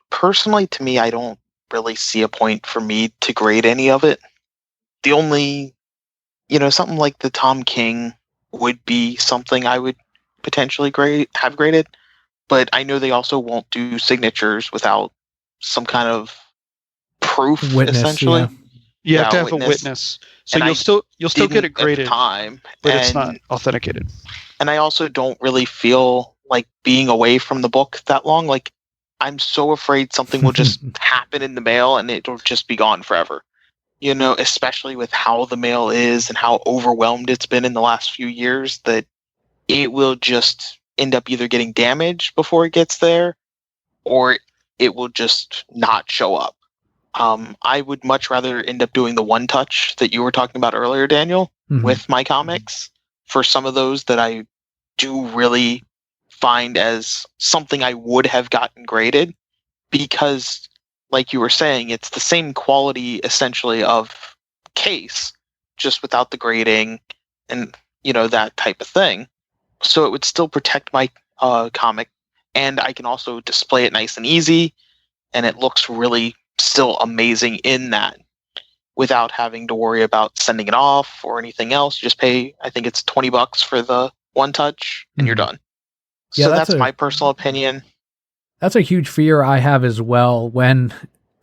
Personally, to me, I don't really see a point for me to grade any of it. The only, something like the Tom King would be something I would potentially have graded, but I know they also won't do signatures without some kind of proof, Witness, essentially. yeah. You have to have a witness, so and you'll still get it graded, but it's not authenticated. And I also don't really feel like being away from the book that long. Like, I'm so afraid something will just happen in the mail and it'll just be gone forever. Especially with how the mail is and how overwhelmed it's been in the last few years, that it will just end up either getting damaged before it gets there, or it will just not show up. I would much rather end up doing the one touch that you were talking about earlier, Daniel, with my comics, for some of those that I do really find as something I would have gotten graded, because like you were saying, it's the same quality essentially of case, just without the grading and, that type of thing. so it would still protect my comic, and I can also display it nice and easy, and it looks really still amazing in that, without having to worry about sending it off or anything else. You just pay, I think it's $20 for the one touch, and you're done. Yeah, So that's my personal opinion. That's a huge fear I have as well when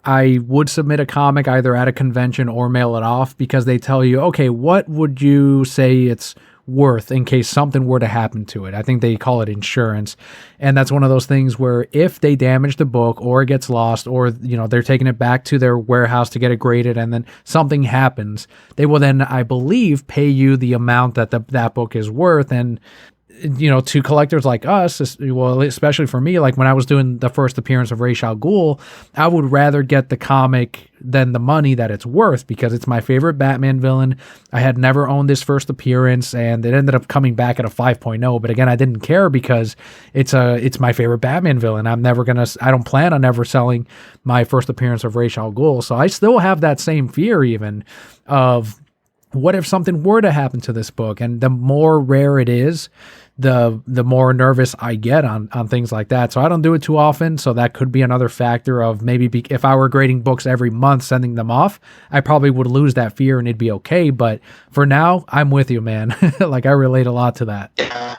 I would submit a comic either at a convention or mail it off, because they tell you, okay, what would you say it's worth in case something were to happen to it? I think they call it insurance. And that's one of those things where if they damage the book or it gets lost, or they're taking it back to their warehouse to get it graded and then something happens, they will then, I believe, pay you the amount that that book is worth. And to collectors like us, well, especially for me, like when I was doing the first appearance of Ra's al Ghul, I would rather get the comic than the money that it's worth, because it's my favorite Batman villain. I had never owned this first appearance, and it ended up coming back at a 5.0. But again, I didn't care because it's my favorite Batman villain. I don't plan on ever selling my first appearance of Ra's al Ghul. So I still have that same fear even of, what if something were to happen to this book? And the more rare it is, the more nervous I get on things like that. So I don't do it too often. So that could be another factor of maybe if I were grading books every month, sending them off, I probably would lose that fear and it'd be okay. But for now, I'm with you, man. Like, I relate a lot to that. Yeah.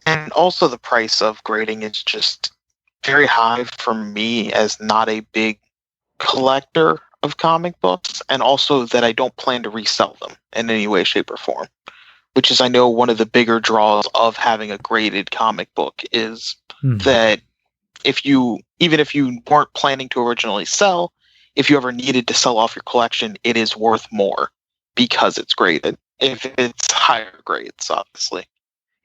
And also the price of grading is just very high for me as not a big collector of comic books, and also that I don't plan to resell them in any way, shape, or form, which is, I know, one of the bigger draws of having a graded comic book is that even if you weren't planning to originally sell, if you ever needed to sell off your collection, it is worth more because it's graded. If it's higher grades, obviously.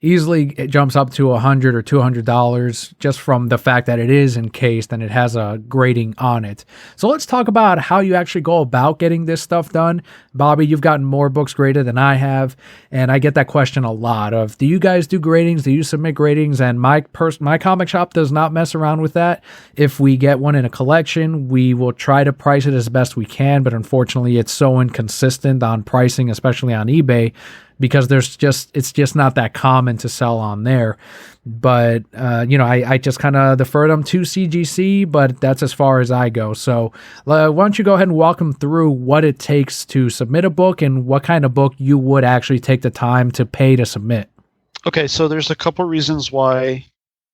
Easily it jumps up to $100 or $200 just from the fact that it is encased and it has a grading on it. So let's talk about how you actually go about getting this stuff done. Bobby, you've gotten more books graded than I have, and I get that question a lot of, do you guys do gradings? Do you submit gradings? And my comic shop does not mess around with that. If we get one in a collection, we will try to price it as best we can, but unfortunately it's so inconsistent on pricing, especially on eBay, because it's just not that common to sell on there. But, I just kind of defer them to CGC, but that's as far as I go. So why don't you go ahead and walk them through what it takes to submit a book and what kind of book you would actually take the time to pay to submit. Okay, so there's a couple reasons why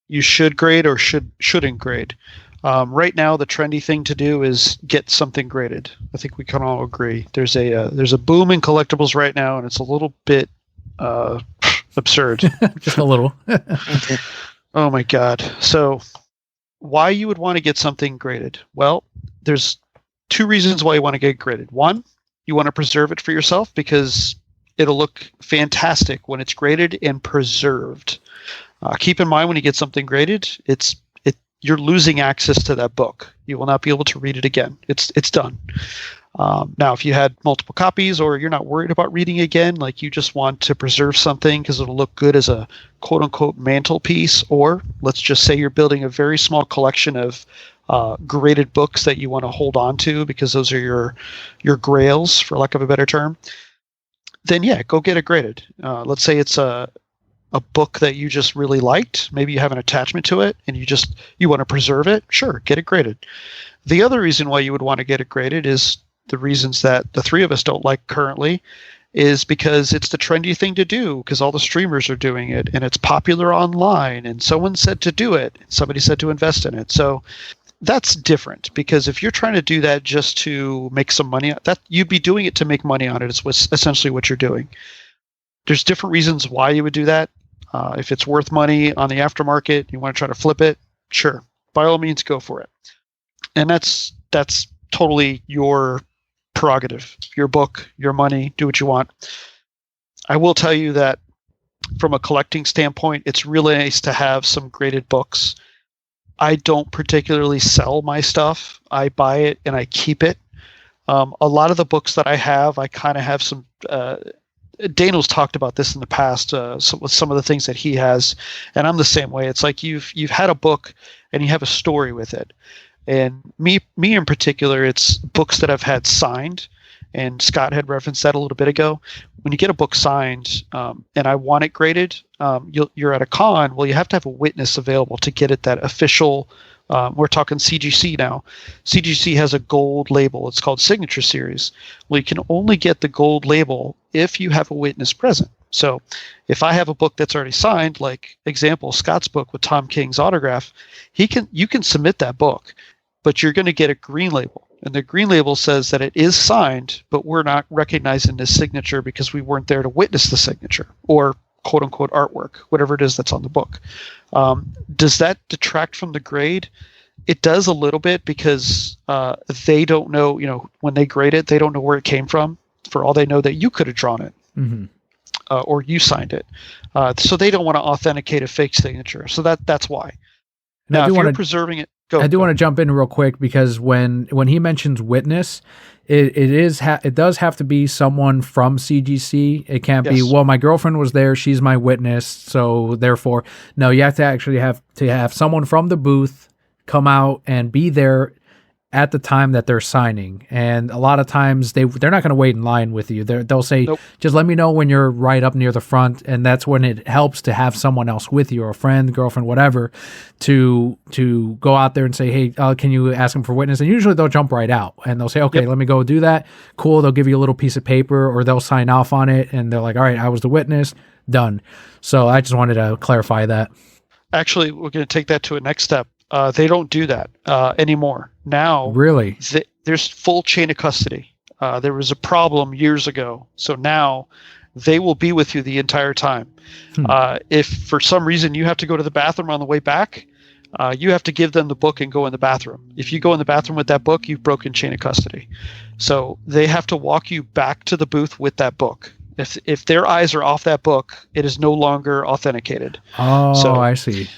you should grade or shouldn't grade. Right now, the trendy thing to do is get something graded. I think we can all agree. There's a boom in collectibles right now, and it's a little bit absurd. Just a little. Oh my God! So, why you would want to get something graded? Well, there's two reasons why you want to get graded. One, you want to preserve it for yourself because it'll look fantastic when it's graded and preserved. Keep in mind when you get something graded, you're losing access to that book. You will not be able to read it again. It's done. Now, if you had multiple copies or you're not worried about reading again, like you just want to preserve something because it'll look good as a quote-unquote mantelpiece, or let's just say you're building a very small collection of graded books that you want to hold on to because those are your grails, for lack of a better term, then yeah, go get it graded. Let's say it's a book that you just really liked, maybe you have an attachment to it and you want to preserve it, sure, get it graded. The other reason why you would want to get it graded is the reasons that the three of us don't like currently, is because it's the trendy thing to do because all the streamers are doing it and it's popular online and someone said to do it, somebody said to invest in it. So that's different, because if you're trying to do that just to make some money, that you'd be doing it to make money on it. It's essentially what you're doing. There's different reasons why you would do that. If it's worth money on the aftermarket, you want to try to flip it, sure, by all means, go for it. And that's totally your prerogative, your book, your money, do what you want. I will tell you that from a collecting standpoint, it's really nice to have some graded books. I don't particularly sell my stuff. I buy it and I keep it. A lot of the books that I have, I kind of have some Daniel's talked about this in the past with some of the things that he has, and I'm the same way. It's like you've had a book and you have a story with it. And me in particular, it's books that I've had signed, and Scott had referenced that a little bit ago. When you get a book signed, and I want it graded, you're at a con. Well, you have to have a witness available to get it that official. We're talking CGC now. CGC has a gold label. It's called Signature Series. Well, you can only get the gold label if you have a witness present. So if I have a book that's already signed, like example, Scott's book with Tom King's autograph, you can submit that book, but you're going to get a green label. And the green label says that it is signed, but we're not recognizing the signature because we weren't there to witness the signature or quote unquote artwork, whatever it is that's on the book. Does that detract from the grade? It does a little bit because they don't know, when they grade it, they don't know where it came from. For all they know that you could have drawn it. Mm-hmm. Or you signed it. So they don't want to authenticate a fake signature. So that's why. Now, if you're preserving it, I do want to jump in real quick because when he mentions witness, it does have to be someone from CGC. It can't be, well, my girlfriend was there, she's my witness, so therefore, no, you have to actually have someone from the booth come out and be there at the time that they're signing. And a lot of times they're not going to wait in line with you. They'll say, nope, just let me know when you're right up near the front. And that's when it helps to have someone else with you, or a friend, girlfriend, whatever, to go out there and say, hey, can you ask them for witness? And usually they'll jump right out and they'll say, okay, let me go do that. Cool. They'll give you a little piece of paper or they'll sign off on it. And they're like, all right, I was the witness, done. So I just wanted to clarify that. Actually, we're going to take that to a next step. They don't do that anymore. Now, really, there's full chain of custody. There was a problem years ago. So now they will be with you the entire time. If for some reason you have to go to the bathroom on the way back, you have to give them the book and go in the bathroom. If you go in the bathroom with that book, you've broken chain of custody. So they have to walk you back to the booth with that book. If their eyes are off that book, it is no longer authenticated. Oh, so, I see.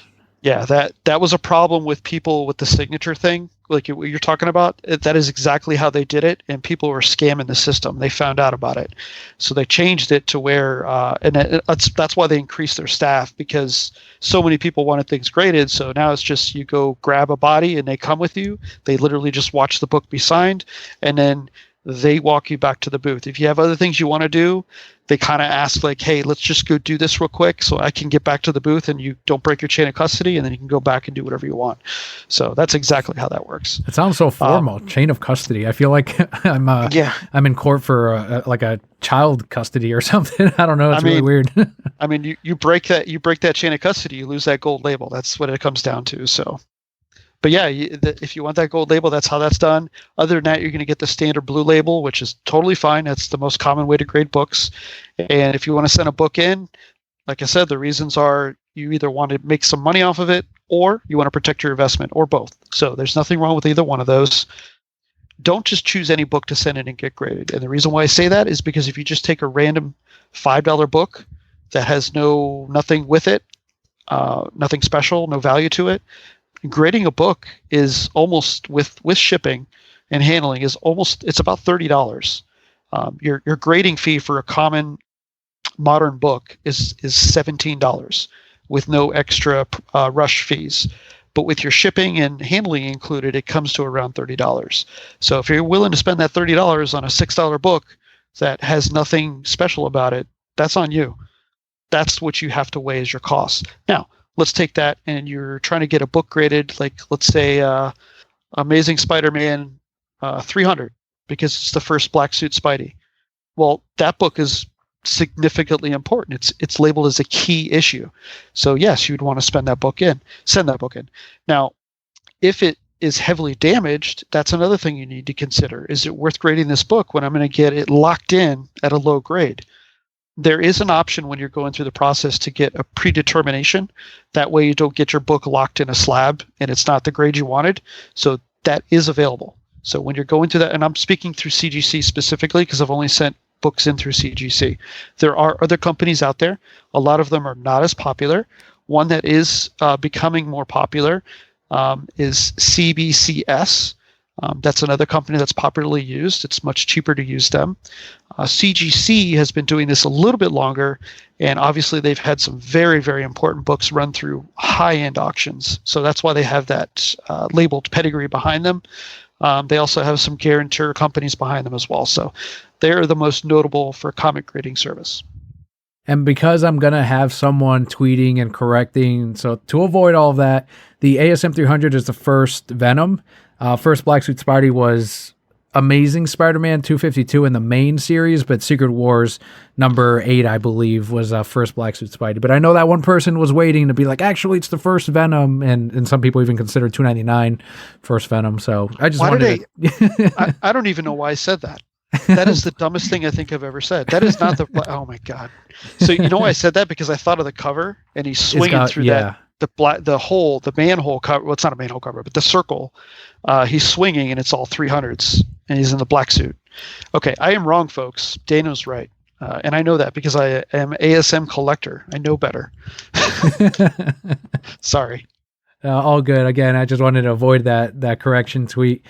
Yeah, that was a problem with people with the signature thing, like what you're talking about. That is exactly how they did it, and people were scamming the system. They found out about it, so they changed it to where, and that's why they increased their staff, because so many people wanted things graded. So now it's just you go grab a body and they come with you. They literally just watch the book be signed, and then they walk you back to the booth. If you have other things you want to do, they kind of ask like, hey, let's just go do this real quick so I can get back to the booth and you don't break your chain of custody, and then you can go back and do whatever you want. So that's exactly how that works. It sounds so formal, chain of custody. I feel like I'm in court for a child custody or something. I don't know. It's really weird. I mean, you break that chain of custody, you lose that gold label. That's what it comes down to. So. But yeah, if you want that gold label, that's how that's done. Other than that, you're going to get the standard blue label, which is totally fine. That's the most common way to grade books. And if you want to send a book in, like I said, the reasons are you either want to make some money off of it or you want to protect your investment, or both. So there's nothing wrong with either one of those. Don't just choose any book to send in and get graded. And the reason why I say that is because if you just take a random $5 book that has nothing with it, nothing special, no value to it, grading a book is almost with shipping and handling it's about $30. Your grading fee for a common modern book is $17 with no extra rush fees. But with your shipping and handling included, it comes to around $30. So if you're willing to spend that $30 on a $6 book that has nothing special about it, that's on you. That's what you have to weigh as your costs. Now, let's take that and you're trying to get a book graded, like let's say Amazing Spider-Man 300, because it's the first black suit Spidey. Well, that book is significantly important. It's labeled as a key issue. So yes, you'd want to send that book in. Now, if it is heavily damaged, that's another thing you need to consider. Is it worth grading this book when I'm going to get it locked in at a low grade? There is an option when you're going through the process to get a predetermination. That way you don't get your book locked in a slab and it's not the grade you wanted. So that is available. So when you're going through that, and I'm speaking through CGC specifically because I've only sent books in through CGC. There are other companies out there. A lot of them are not as popular. One that is becoming more popular is CBCS. That's another company that's popularly used. It's much cheaper to use them. CGC has been doing this a little bit longer, and obviously they've had some very, very important books run through high-end auctions. So that's why they have that labeled pedigree behind them. They also have some guarantor companies behind them as well. So they're the most notable for comic grading service. And because I'm going to have someone tweeting and correcting, so to avoid all of that, the ASM 300 is the first Venom. First Black Suit Spidey was Amazing Spider-Man 252 in the main series, but Secret Wars number 8, I believe, was first Black Suit Spidey. But I know that one person was waiting to be like, actually, it's the first Venom, and some people even consider 299 first Venom. So I just wanted to... I don't even know why I said that. That is the dumbest thing I think I've ever said. That is not the... Oh, my God. So you know why I said that? Because I thought of the cover, and he's swinging through that... the manhole cover. Well, it's not a manhole cover, but the circle. He's swinging, and it's all 300s, and he's in the black suit. Okay, I am wrong, folks. Dano's right, and I know that because I am ASM collector. I know better. Sorry. All good. Again, I just wanted to avoid that correction tweet.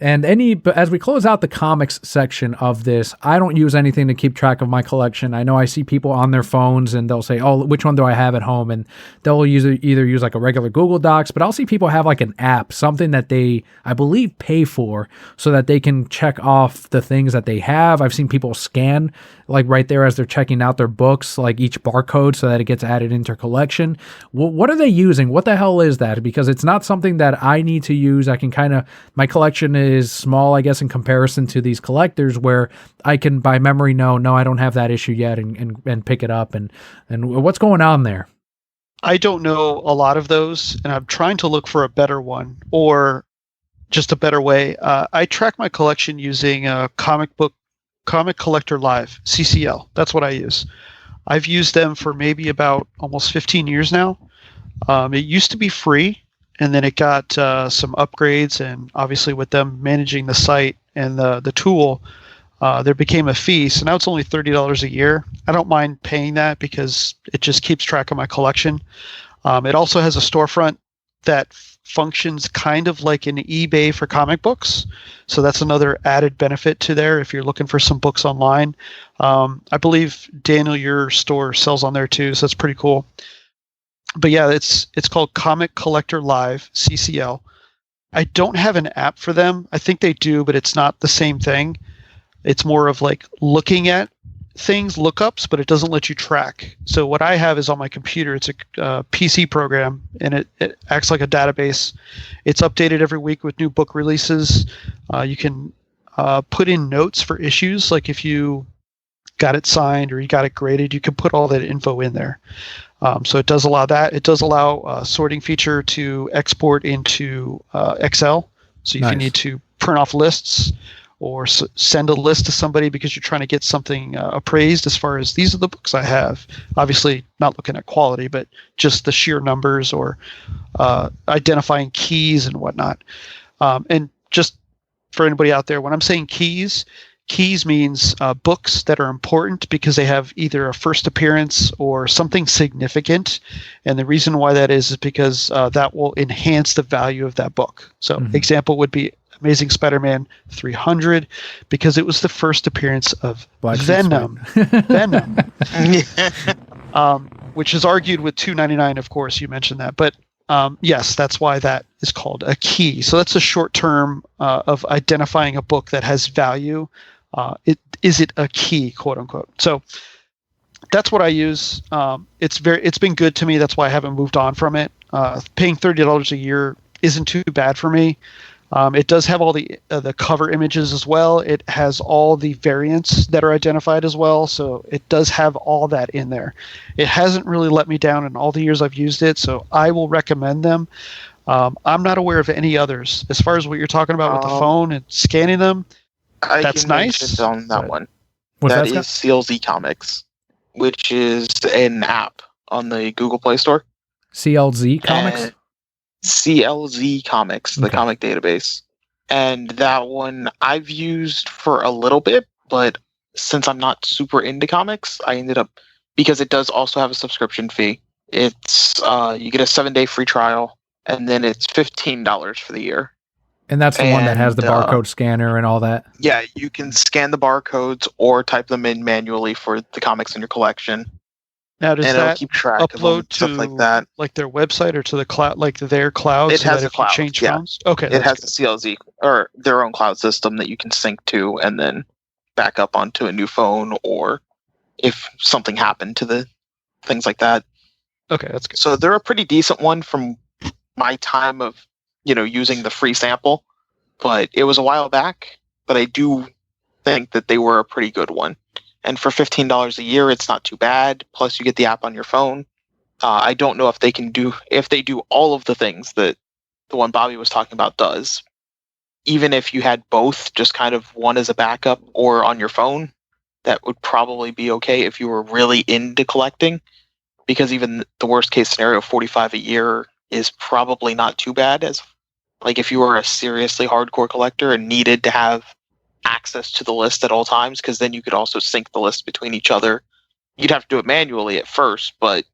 And as we close out the comics section of this, I don't use anything to keep track of my collection. I know I see people on their phones and they'll say, oh, which one do I have at home? And they'll either use like a regular Google Docs, but I'll see people have like an app, something that they, I believe, pay for so that they can check off the things that they have. I've seen people scan like right there as they're checking out their books, like each barcode so that it gets added into collection. What are they using? What the hell is that? Because it's not something that I need to use. I can my collection is small, I guess, in comparison to these collectors where I can by memory know, no, I don't have that issue yet and pick it up. And what's going on there? I don't know a lot of those, and I'm trying to look for a better one or just a better way. I track my collection using Comic Collector Live, CCL. That's what I use. I've used them for maybe about almost 15 years now. It used to be free, and then it got some upgrades, and obviously with them managing the site and the tool, there became a fee. So now it's only $30 a year. I don't mind paying that because it just keeps track of my collection. It also has a storefront that functions kind of like an eBay for comic books. So that's another added benefit to there if you're looking for some books online. I believe, Daniel, your store sells on there too, so that's pretty cool. But yeah, it's called Comic Collector Live, CCL. I don't have an app for them. I think they do, but it's not the same thing. It's more of like looking at things, lookups, but it doesn't let you track. So what I have is on my computer. It's a PC program, and it acts like a database. It's updated every week with new book releases. You can put in notes for issues, like if you got it signed or you got it graded, you can put all that info in there. So it does allow that. It does allow a sorting feature to export into Excel. So if you need to print off lists or send a list to somebody because you're trying to get something appraised as far as these are the books I have. Obviously not looking at quality, but just the sheer numbers or identifying keys and whatnot. And just for anybody out there, when I'm saying keys means books that are important because they have either a first appearance or something significant. And the reason why that is because that will enhance the value of that book. So example would be Amazing Spider-Man 300 because it was the first appearance of Venom. Venom. Which is argued with 299, of course, you mentioned that. But yes, that's why that is called a key. So that's a short term of identifying a book that has value. Is it a key, quote unquote? So that's what I use. It's been good to me. That's why I haven't moved on from it. Paying $30 a year isn't too bad for me. It does have all the cover images as well. It has all the variants that are identified as well. So it does have all that in there. It hasn't really let me down in all the years I've used it. So I will recommend them. I'm not aware of any others. As far as what you're talking about with the phone and scanning them, that's nice. On that one. What's that is CLZ Comics, which is an app on the Google Play Store. CLZ Comics? And CLZ Comics, the comic database. And that one I've used for a little bit, but since I'm not super into comics, I ended up, because it does also have a subscription fee. It's you get a 7-day free trial, and then it's $15 for the year. And that's the one that has the barcode scanner and all that? Yeah, you can scan the barcodes or type them in manually for the comics in your collection. Now, does and it'll that keep track of them upload and stuff like to that. like their website or to the cloud, like their cloud, It so has that a if you cloud, change yeah. phones? Okay, It that's has good. a CLZ or their own cloud system that you can sync to and then back up onto a new phone, or if something happened to the things like that. Okay, that's good. So they're a pretty decent one from my time of, using the free sample, but it was a while back. But I do think that they were a pretty good one. And for $15 a year, it's not too bad. Plus, you get the app on your phone. I don't know if they do all of the things that the one Bobby was talking about does. Even if you had both, just kind of one as a backup or on your phone, that would probably be okay if you were really into collecting. Because even the worst case scenario, 45 a year is probably not too bad. As like if you were a seriously hardcore collector and needed to have access to the list at all times, because then you could also sync the list between each other. You'd have to do it manually at first, but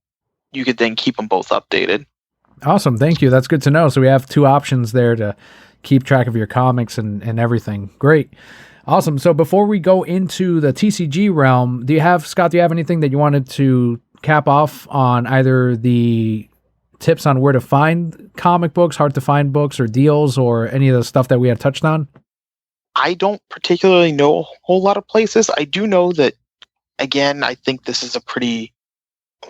you could then keep them both updated. Awesome. Thank you. That's good to know. So we have two options there to keep track of your comics and everything. Great. Awesome. So before we go into the TCG realm, Scott, do you have anything that you wanted to cap off on, either the tips on where to find comic books, hard to find books or deals, or any of the stuff that we had touched on? I don't particularly know a whole lot of places. I do know that, again, I think this is a pretty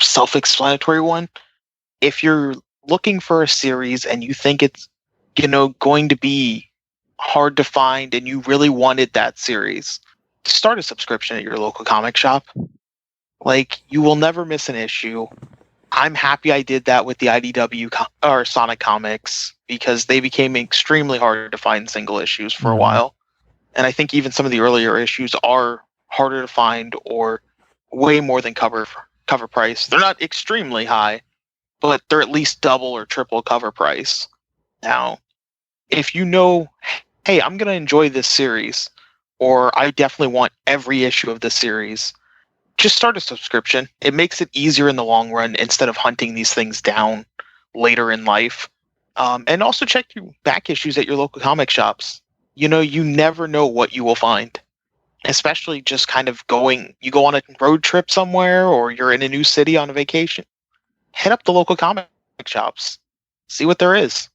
self-explanatory one. If you're looking for a series and you think it's, going to be hard to find and you really wanted that series, start a subscription at your local comic shop. Like, you will never miss an issue. I'm happy I did that with the IDW or Sonic comics, because they became extremely hard to find single issues for a while. And I think even some of the earlier issues are harder to find, or way more than cover price. They're not extremely high, but they're at least double or triple cover price. Now, if you know, hey, I'm going to enjoy this series, or I definitely want every issue of the series, just start a subscription. It makes it easier in the long run instead of hunting these things down later in life. And also check your back issues at your local comic shops. You never know what you will find, especially just kind of you go on a road trip somewhere, or you're in a new city on a vacation. Head up the local comic shops, see what there is.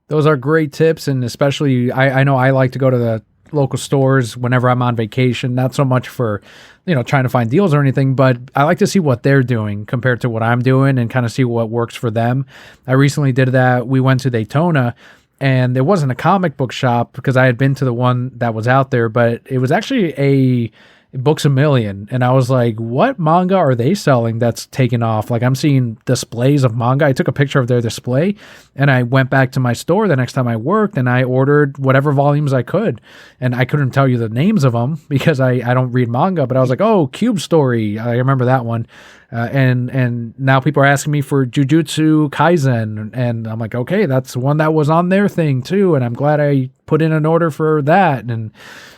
Those are great tips, and especially I know I like to go to the local stores whenever I'm on vacation, not so much for, trying to find deals or anything, but I like to see what they're doing compared to what I'm doing and kind of see what works for them. I recently did that. We went to Daytona, and there wasn't a comic book shop because I had been to the one that was out there, but it was actually a Books A Million. And I was like, what manga are they selling that's taken off? Like, I'm seeing displays of manga. I took a picture of their display, and I went back to my store the next time I worked, and I ordered whatever volumes I could. And I couldn't tell you the names of them because I don't read manga, but I was like, oh, Cube Story. I remember that one. And now people are asking me for Jujutsu Kaisen, and I'm like, okay, that's one that was on their thing too, and I'm glad I put in an order for that. And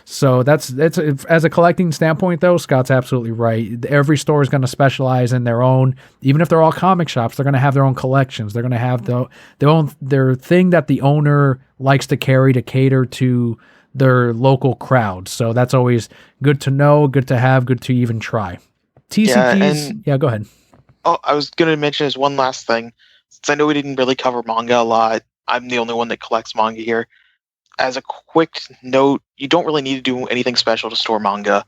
so that's as a collecting standpoint, though, Scott's absolutely right. Every store is going to specialize in their own. Even if they're all comic shops, they're going to have their own collections. They're going to have their thing that the owner likes to carry to cater to their local crowd. So that's always good to know, good to have, good to even try. TCGs. Yeah, go ahead. Oh, I was going to mention as one last thing, since I know we didn't really cover manga a lot. I'm the only one that collects manga here. As a quick note, you don't really need to do anything special to store manga.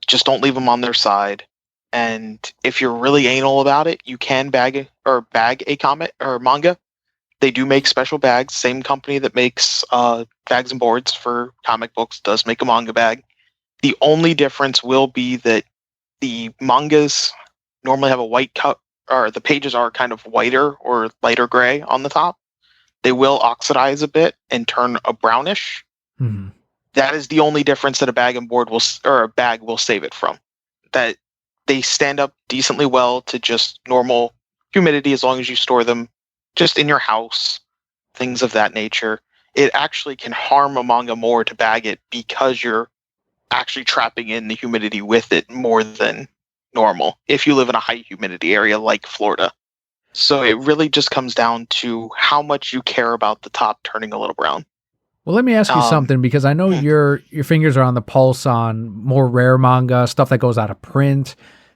Just don't leave them on their side. And if you're really anal about it, you can bag a comic or manga. They do make special bags. Same company that makes bags and boards for comic books does make a manga bag. The only difference will be that the mangas normally have a white cut, or the pages are kind of whiter or lighter gray on the top. They will oxidize a bit and turn a brownish. Mm-hmm. That is the only difference that a bag will save it from. That they stand up decently well to just normal humidity as long as you store them just in your house, things of that nature. It actually can harm a manga more to bag it because you're actually trapping in the humidity with it more than normal if you live in a high humidity area like Florida. So it really just comes down to how much you care about the top turning a little brown. Well, let me ask you something, because I know your fingers are on the pulse on more rare manga, stuff that goes out of print.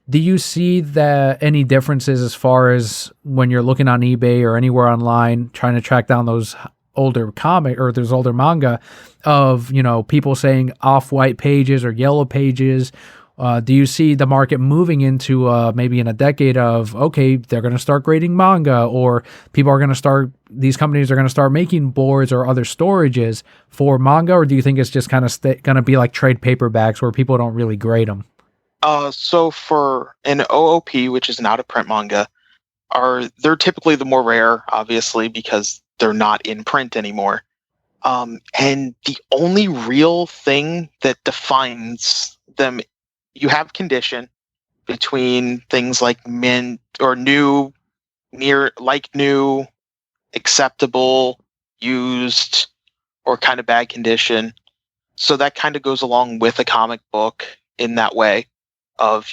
Do you see that any differences as far as when you're looking on eBay or anywhere online trying to track down those older comic or those older manga of, people saying off-white pages or yellow pages? Do you see the market moving into maybe in a decade of, okay, they're going to start grading manga, or these companies are going to start making boards or other storages for manga? Or do you think it's just kind of going to be like trade paperbacks where people don't really grade them? So for an OOP, which is an out-of-print manga, they're typically the more rare, obviously, because they're not in print anymore. And the only real thing that defines them, you have condition between things like mint or new, new, acceptable, used, or kind of bad condition. So that kind of goes along with a comic book in that way of,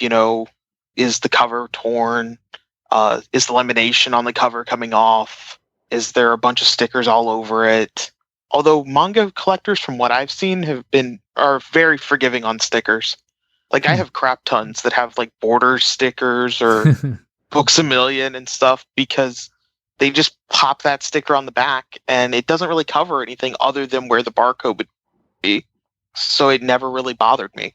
is the cover torn? Is the lamination on the cover coming off? Is there a bunch of stickers all over it? Although manga collectors, from what I've seen, are very forgiving on stickers. Like I have crap tons that have like border stickers or Books A Million and stuff because they just pop that sticker on the back and it doesn't really cover anything other than where the barcode would be. So it never really bothered me.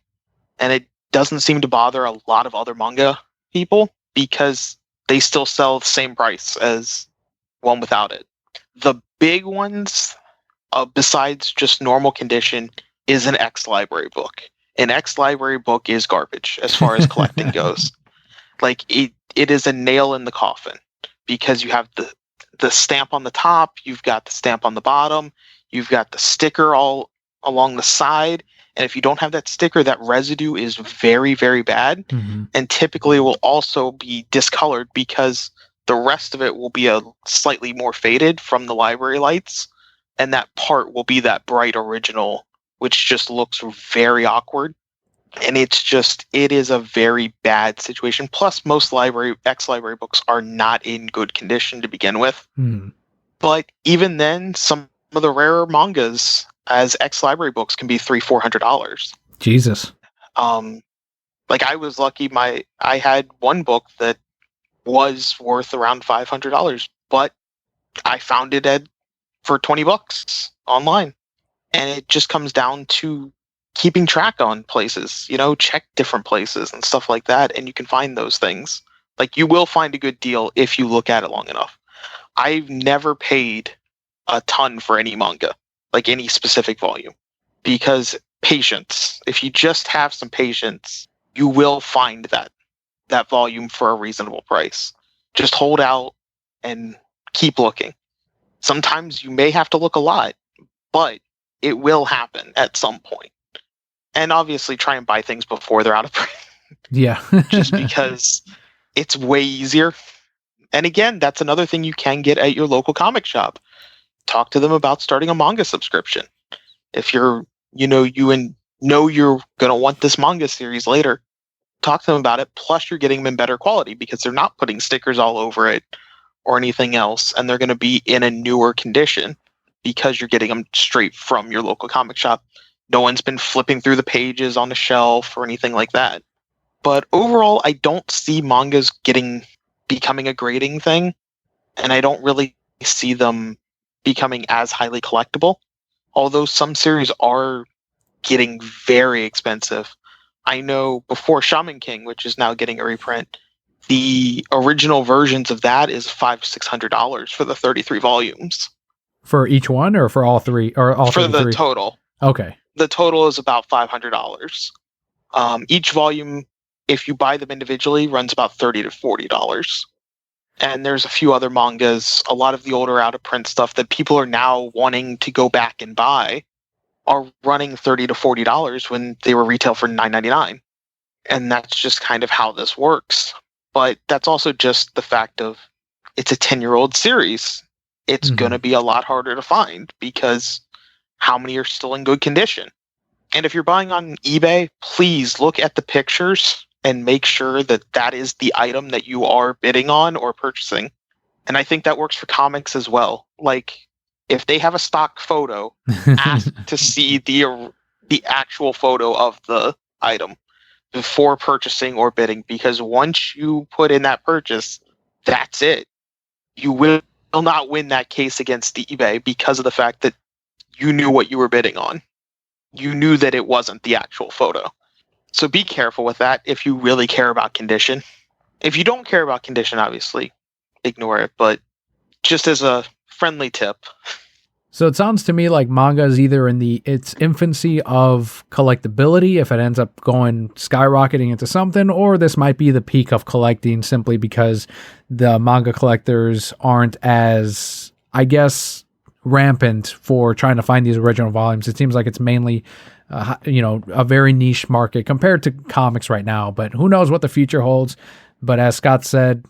And it doesn't seem to bother a lot of other manga people because they still sell the same price as one without it. The big ones, besides just normal condition, is an X library book. An X library book is garbage as far as collecting goes. Like it is a nail in the coffin because you have the stamp on the top, you've got the stamp on the bottom, you've got the sticker all along the side. And if you don't have that sticker, that residue is very, very bad. Mm-hmm. And typically will also be discolored because the rest of it will be a slightly more faded from the library lights. And that part will be that bright original, which just looks very awkward. And it is a very bad situation. Plus, most X library books are not in good condition to begin with. Mm. But even then, some of the rarer mangas as X library books can be $300-$400. Jesus. Like I was lucky. I had one book that was worth around $500, but I found it for $20 online, and it just comes down to keeping track on places. Check different places and stuff like that, and you can find those things. Like you will find a good deal if you look at it long enough. I've never paid a ton for any manga, like any specific volume, because patience. If you just have some patience, you will find that volume for a reasonable price. Just hold out and keep looking. Sometimes you may have to look a lot, but it will happen at some point. And obviously try and buy things before they're out of print. Yeah. Just because it's way easier. And again, that's another thing you can get at your local comic shop. Talk to them about starting a manga subscription. If you're, know you're going to want this manga series later, talk to them about it. Plus you're getting them in better quality because they're not putting stickers all over it or anything else. And they're going to be in a newer condition because you're getting them straight from your local comic shop. No one's been flipping through the pages on the shelf or anything like that. But overall, I don't see mangas becoming a grading thing. And I don't really see them becoming as highly collectible. Although some series are getting very expensive. I know before Shaman King, which is now getting a reprint, the original versions of that is $500-$600 for the 33 volumes. For each one, or for all three, or all for 33? The total? Okay. The total is about $500. Each volume, if you buy them individually, runs about $30 to $40. And there's a few other mangas, a lot of the older out-of-print stuff that people are now wanting to go back and buy are running $30 to $40 when they were retail for $9.99. And that's just kind of how this works. But that's also just the fact of it's a 10-year-old series. It's going to be a lot harder to find because how many are still in good condition? And if you're buying on eBay, please look at the pictures and make sure that is the item that you are bidding on or purchasing. And I think that works for comics as well. Like, if they have a stock photo, ask to see the actual photo of the item. before purchasing or bidding, because once you put in that purchase, that's it. You will not win that case against eBay because of the fact that you knew what you were bidding on. You knew that it wasn't the actual photo. So be careful with that if you really care about condition. If you don't care about condition, obviously, ignore it. But just as a friendly tip. So it sounds to me like manga is either in its infancy of collectability, if it ends up going skyrocketing into something, or this might be the peak of collecting simply because the manga collectors aren't as, I guess, rampant for trying to find these original volumes. It seems like it's mainly, a very niche market compared to comics right now, but who knows what the future holds. But as Scott said,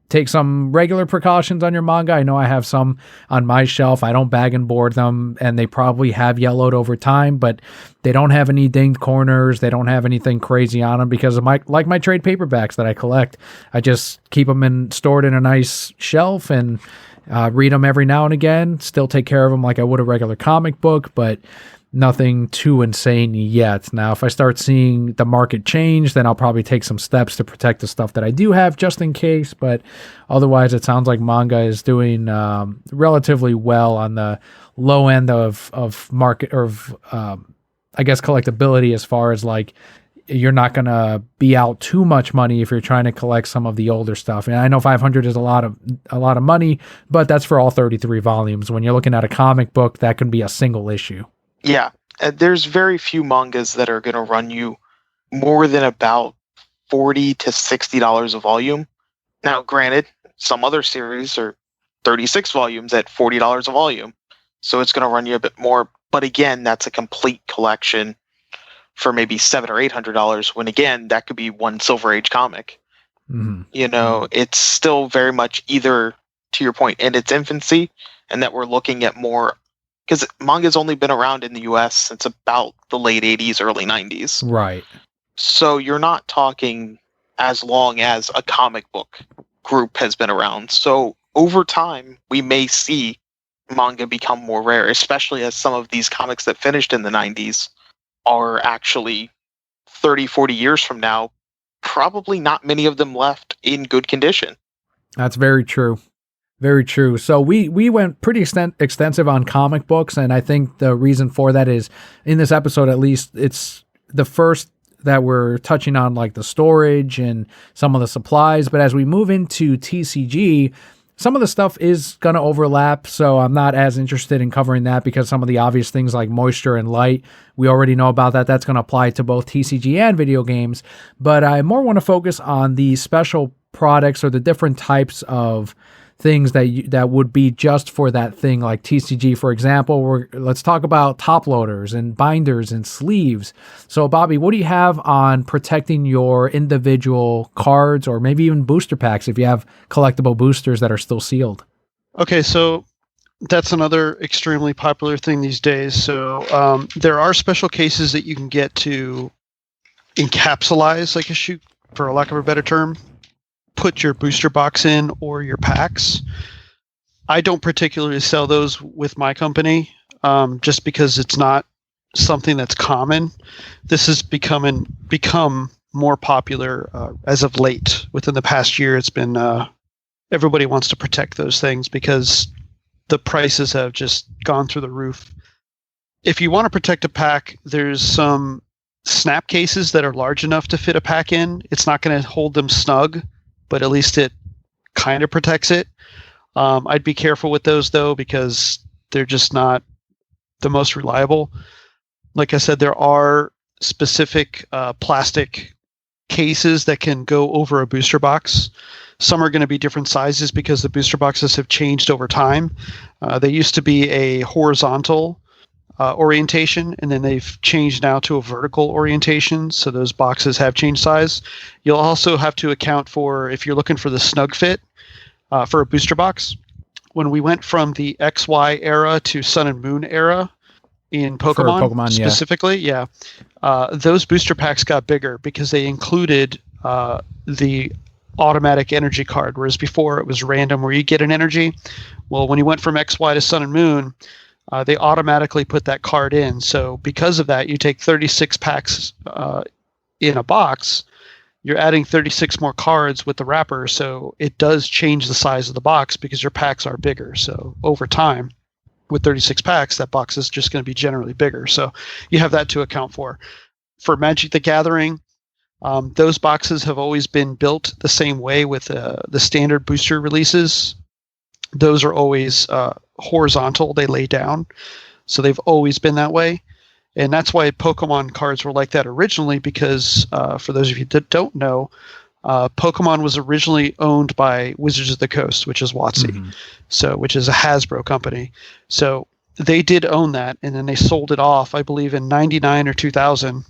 take some regular precautions on your manga. I know I have some on my shelf. I don't bag and board them, and they probably have yellowed over time, but they don't have any dinged corners. They don't have anything crazy on them because of my trade paperbacks that I collect. I just keep them stored in a nice shelf and read them every now and again. Still take care of them like I would a regular comic book, but nothing too insane yet. Now, if I start seeing the market change, then I'll probably take some steps to protect the stuff that I do have just in case. But otherwise, it sounds like manga is doing relatively well on the low end of market or I guess collectability, as far as like you're not going to be out too much money if you're trying to collect some of the older stuff. And I know 500 is a lot of money, but that's for all 33 volumes. When you're looking at a comic book, that can be a single issue. Yeah, there's very few mangas that are going to run you more than about $40 to $60 a volume. Now, granted, some other series are 36 volumes at $40 a volume, so it's going to run you a bit more. But again, that's a complete collection for maybe $700 or $800. When again, that could be one Silver Age comic. Mm-hmm. It's still very much either, to your point, in its infancy, and that we're looking at more. Because manga's only been around in the US since about the late 80s, early 90s. Right. So you're not talking as long as a comic book group has been around. So over time, we may see manga become more rare, especially as some of these comics that finished in the 90s are actually 30, 40 years from now, probably not many of them left in good condition. That's very true. Very true. So we went pretty extensive on comic books, and I think the reason for that is, in this episode at least, it's the first that we're touching on like the storage and some of the supplies. But as we move into TCG, some of the stuff is going to overlap, so I'm not as interested in covering that because some of the obvious things like moisture and light, we already know about that. That's going to apply to both TCG and video games. But I more want to focus on the special products or the different types of things that would be just for that thing, like TCG, for example. Let's talk about top loaders and binders and sleeves. So, Bobby, what do you have on protecting your individual cards or maybe even booster packs if you have collectible boosters that are still sealed? Okay, so that's another extremely popular thing these days. So there are special cases that you can get to encapsulize, I guess, for lack of a better term, put your booster box in or your packs. I don't particularly sell those with my company, just because it's not something that's common. This has become more popular as of late. Within the past year, it's been everybody wants to protect those things because the prices have just gone through the roof. If you want to protect a pack, there's some snap cases that are large enough to fit a pack in. It's not going to hold them snug, but at least it kind of protects it. I'd be careful with those, though, because they're just not the most reliable. Like I said, there are specific plastic cases that can go over a booster box. Some are going to be different sizes because the booster boxes have changed over time. They used to be a horizontal orientation, and then they've changed now to a vertical orientation, so those boxes have changed size. You'll also have to account for, if you're looking for the snug fit for a booster box, when we went from the XY era to Sun and Moon era in Pokemon specifically, those booster packs got bigger because they included the automatic energy card, whereas before it was random where you get an energy. Well, when you went from XY to Sun and Moon, they automatically put that card in. So because of that, you take 36 packs in a box, you're adding 36 more cards with the wrapper, so it does change the size of the box because your packs are bigger. So over time, with 36 packs, that box is just going to be generally bigger. So you have that to account for. For Magic the Gathering, those boxes have always been built the same way with the standard booster releases. Those are always horizontal. They lay down. So they've always been that way. And that's why Pokemon cards were like that originally, because for those of you that don't know, Pokemon was originally owned by Wizards of the Coast, which is WotC, which is a Hasbro company. So they did own that, and then they sold it off, I believe, in 99 or 2000.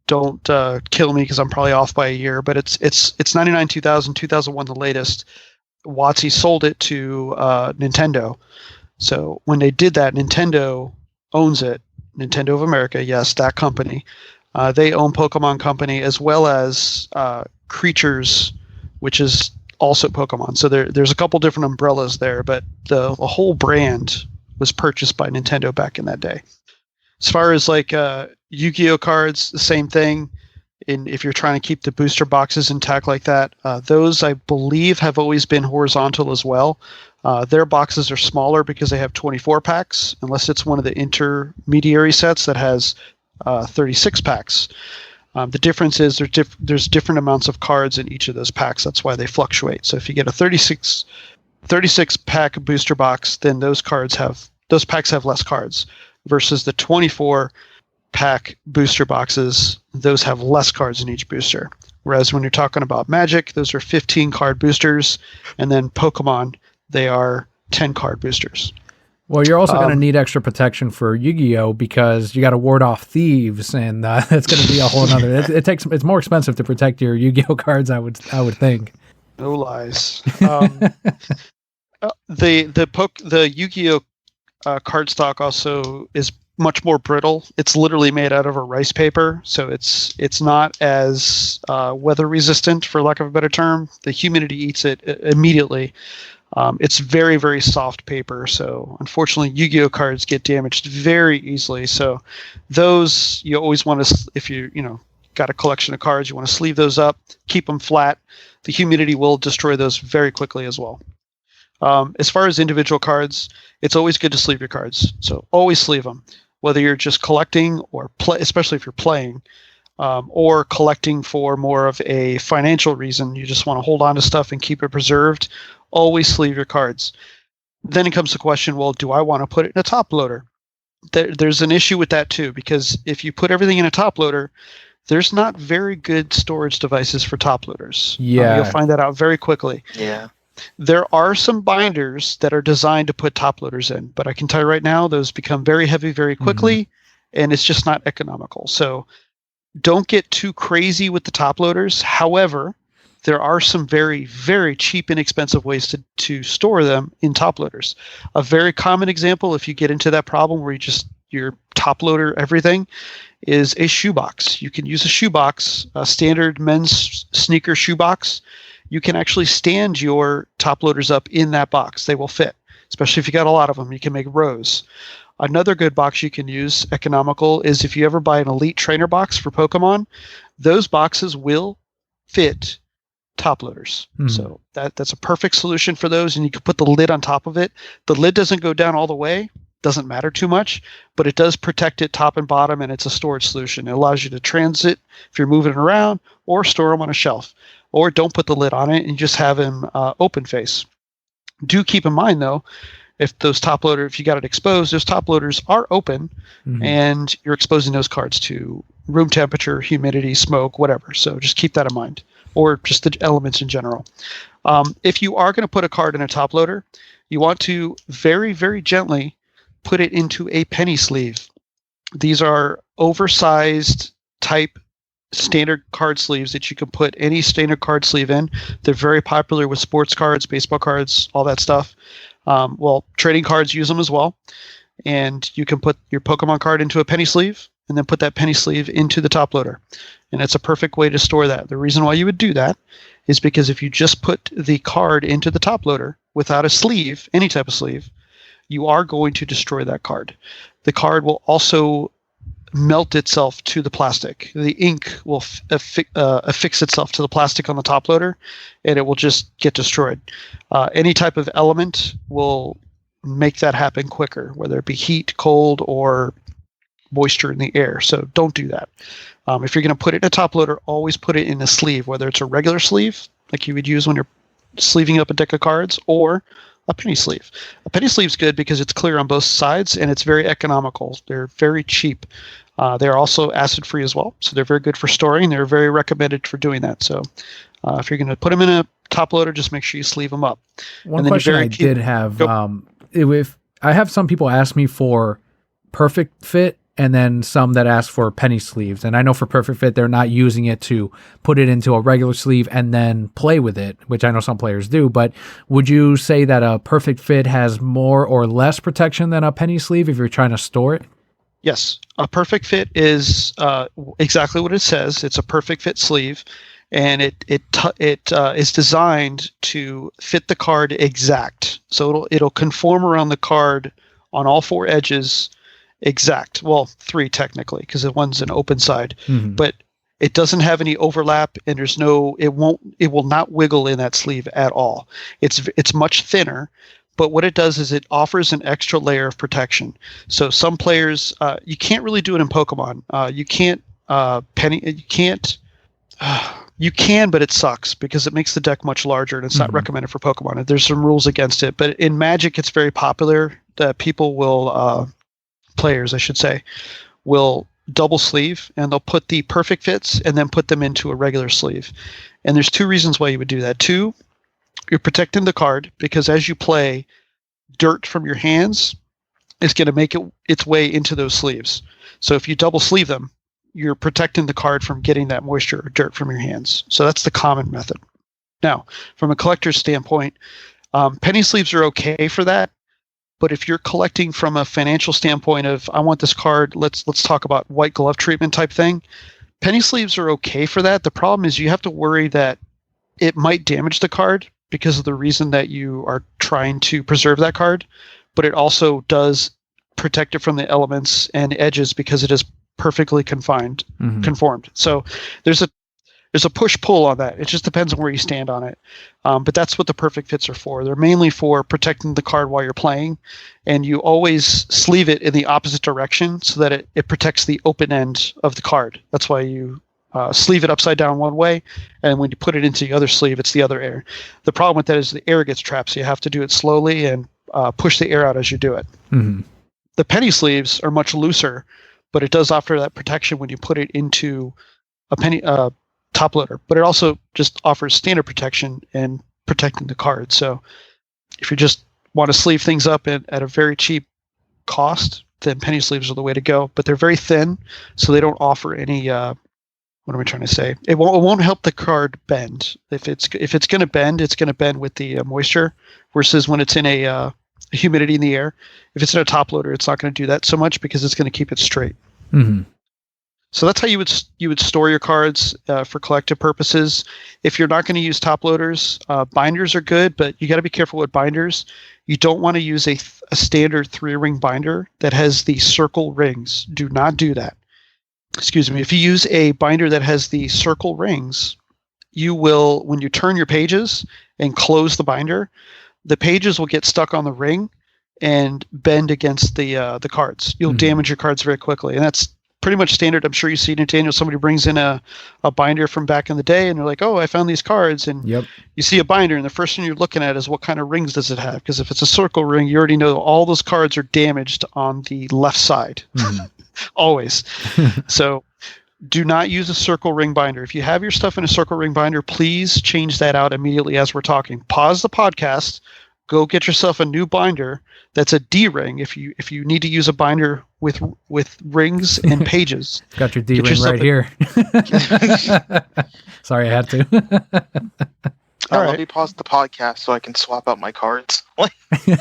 Don't kill me because I'm probably off by a year, but it's 99, 2000, 2001 the latest. WotC sold it to Nintendo. So when they did that, Nintendo owns it. Nintendo of America, yes, that company. They own Pokemon Company as well as Creatures, which is also Pokemon. So there's a couple different umbrellas there, but the whole brand was purchased by Nintendo back in that day. As far as like Yu-Gi-Oh cards, the same thing. If you're trying to keep the booster boxes intact like that, those I believe have always been horizontal as well. Their boxes are smaller because they have 24 packs, unless it's one of the intermediary sets that has 36 packs. The difference is there's different amounts of cards in each of those packs. That's why they fluctuate. So if you get a 36 pack booster box, then those packs have less cards, versus the 24 pack booster boxes, those have less cards in each booster. Whereas when you're talking about Magic, those are 15 card boosters, and then Pokemon, they are 10 card boosters. Well, you're also going to need extra protection for Yu-Gi-Oh because you got to ward off thieves, and it's going to be a whole other. It's more expensive to protect your Yu-Gi-Oh cards, I would think. No lies. The Yu-Gi-Oh cardstock also is much more brittle. It's literally made out of a rice paper, so it's not as weather resistant, for lack of a better term. The humidity eats it immediately. It's very, very soft paper, so unfortunately Yu-Gi-Oh cards get damaged very easily. So those you always want to, if you got a collection of cards, you want to sleeve those up, keep them flat. The humidity will destroy those very quickly as well. As far as individual cards, it's always good to sleeve your cards. So always sleeve them, whether you're just collecting or especially if you're playing, or collecting for more of a financial reason. You just want to hold on to stuff and keep it preserved. Always sleeve your cards. Then it comes to the question, well, do I want to put it in a top loader? There's an issue with that too, because if you put everything in a top loader, there's not very good storage devices for top loaders. Yeah. You'll find that out very quickly. Yeah. There are some binders that are designed to put top loaders in, but I can tell you right now, those become very heavy very quickly, and it's just not economical. So don't get too crazy with the top loaders. However, there are some very, very cheap, inexpensive ways to store them in top loaders. A very common example, if you get into that problem where your top loader everything, is a shoebox. You can use a shoebox, a standard men's sneaker shoebox. You can actually stand your top loaders up in that box. They will fit, especially if you got a lot of them. You can make rows. Another good box you can use, economical, is if you ever buy an Elite Trainer box for Pokemon, those boxes will fit top loaders. So that's a perfect solution for those, and you can put the lid on top of it. The lid doesn't go down all the way, doesn't matter too much, but it does protect it top and bottom, and it's a storage solution. It allows you to transit if you're moving it around, or store them on a shelf. Or don't put the lid on it and just have them open face. Do keep in mind though, if you got it exposed, those top loaders are open, and you're exposing those cards to room temperature, humidity, smoke, whatever. So just keep that in mind, or just the elements in general. If you are going to put a card in a top loader, you want to very, very gently put it into a penny sleeve. These are oversized type standard card sleeves that you can put any standard card sleeve in. They're very popular with sports cards, baseball cards, all that stuff. Trading cards use them as well. And you can put your Pokemon card into a penny sleeve and then put that penny sleeve into the top loader. And it's a perfect way to store that. The reason why you would do that is because if you just put the card into the top loader without a sleeve, any type of sleeve, you are going to destroy that card. The card will also melt itself to the plastic. The ink will affix itself to the plastic on the top loader, and it will just get destroyed. Any type of element will make that happen quicker, whether it be heat, cold, or moisture in the air. So don't do that. If you're going to put it in a top loader, always put it in a sleeve, whether it's a regular sleeve, like you would use when you're sleeving up a deck of cards, or a penny sleeve. A penny sleeve is good because it's clear on both sides and it's very economical. They're very cheap. They're also acid-free as well, so they're very good for storing. They're very recommended for doing that. So if you're going to put them in a top loader, just make sure you sleeve them up. One question I did have, if I have some people ask me for perfect fit, and then some that ask for penny sleeves. And I know for perfect fit, they're not using it to put it into a regular sleeve and then play with it, which I know some players do. But would you say that a perfect fit has more or less protection than a penny sleeve if you're trying to store it? Yes. A perfect fit is exactly what it says. It's a perfect fit sleeve. And it is designed to fit the card exact. So it'll conform around the card on all four edges exact. Well, three technically, because the one's an open side. Mm-hmm. But it doesn't have any overlap, and it will not wiggle in that sleeve at all. It's much thinner, but what it does is it offers an extra layer of protection. So some players, you can't really do it in Pokemon. You can, but it sucks because it makes the deck much larger, and it's not recommended for Pokemon. There's some rules against it, but in Magic, it's very popular that people will, players, I should say, will double sleeve, and they'll put the perfect fits and then put them into a regular sleeve. And there's two reasons why you would do that. Two, you're protecting the card because as you play, dirt from your hands is going to make its way into those sleeves. So if you double sleeve them, you're protecting the card from getting that moisture or dirt from your hands. So that's the common method. Now, from a collector's standpoint, penny sleeves are okay for that. But if you're collecting from a financial standpoint of, I want this card, let's talk about white glove treatment type thing, penny sleeves are okay for that. The problem is you have to worry that it might damage the card because of the reason that you are trying to preserve that card, but it also does protect it from the elements and edges because it is perfectly conformed. So there's a push-pull on that. It just depends on where you stand on it. But that's what the perfect fits are for. They're mainly for protecting the card while you're playing, and you always sleeve it in the opposite direction so that it protects the open end of the card. That's why you sleeve it upside down one way, and when you put it into the other sleeve, it's the other air. The problem with that is the air gets trapped, so you have to do it slowly and push the air out as you do it. Mm-hmm. The penny sleeves are much looser, but it does offer that protection when you put it into a penny top loader, but it also just offers standard protection and protecting the card. So if you just want to sleeve things up at a very cheap cost, then penny sleeves are the way to go. But they're very thin, so they don't offer any. What am I trying to say? It won't help the card bend. If it's going to bend, it's going to bend with the moisture. Versus when it's in a humidity in the air. If it's in a top loader, it's not going to do that so much because it's going to keep it straight. Mm-hmm. So that's how you would store your cards for collective purposes. If you're not going to use top loaders, binders are good, but you got to be careful with binders. You don't want to use a standard 3-ring binder that has the circle rings. Do not do that. Excuse me. If you use a binder that has the circle rings, you will, when you turn your pages and close the binder, the pages will get stuck on the ring and bend against the cards. You'll damage your cards very quickly, and that's pretty much standard. I'm sure you see it, Daniel. Somebody brings in a binder from back in the day, and they're like, "Oh, I found these cards." And you see a binder, and the first thing you're looking at is what kind of rings does it have? Because if it's a circle ring, you already know all those cards are damaged on the left side, always. So do not use a circle ring binder. If you have your stuff in a circle ring binder, please change that out immediately as we're talking. Pause the podcast. Go get yourself a new binder that's a D ring. If you need to use a binder with rings and pages, got your D ring right here. Sorry, I had to. All right. Let me pause the podcast so I can swap out my cards. You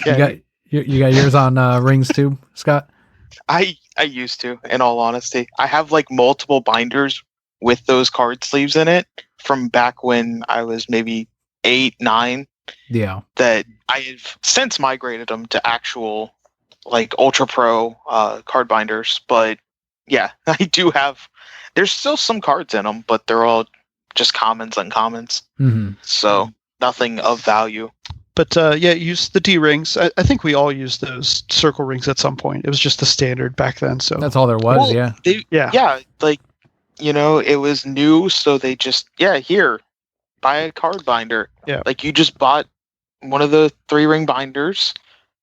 got yours on rings too, Scott? I used to, in all honesty. I have like multiple binders with those card sleeves in it from back when I was maybe 8, 9. Yeah. That I have since migrated them to actual like Ultra Pro card binders, but yeah, I do have. There's still some cards in them, but they're all just commons, uncommons. Mm-hmm. So nothing of value. But yeah, use the D rings. I think we all used those circle rings at some point. It was just the standard back then. So That's all there was. Well, Yeah. Yeah, like it was new, so they just here, buy a card binder. Yeah. Like you just bought one of the 3-ring binders,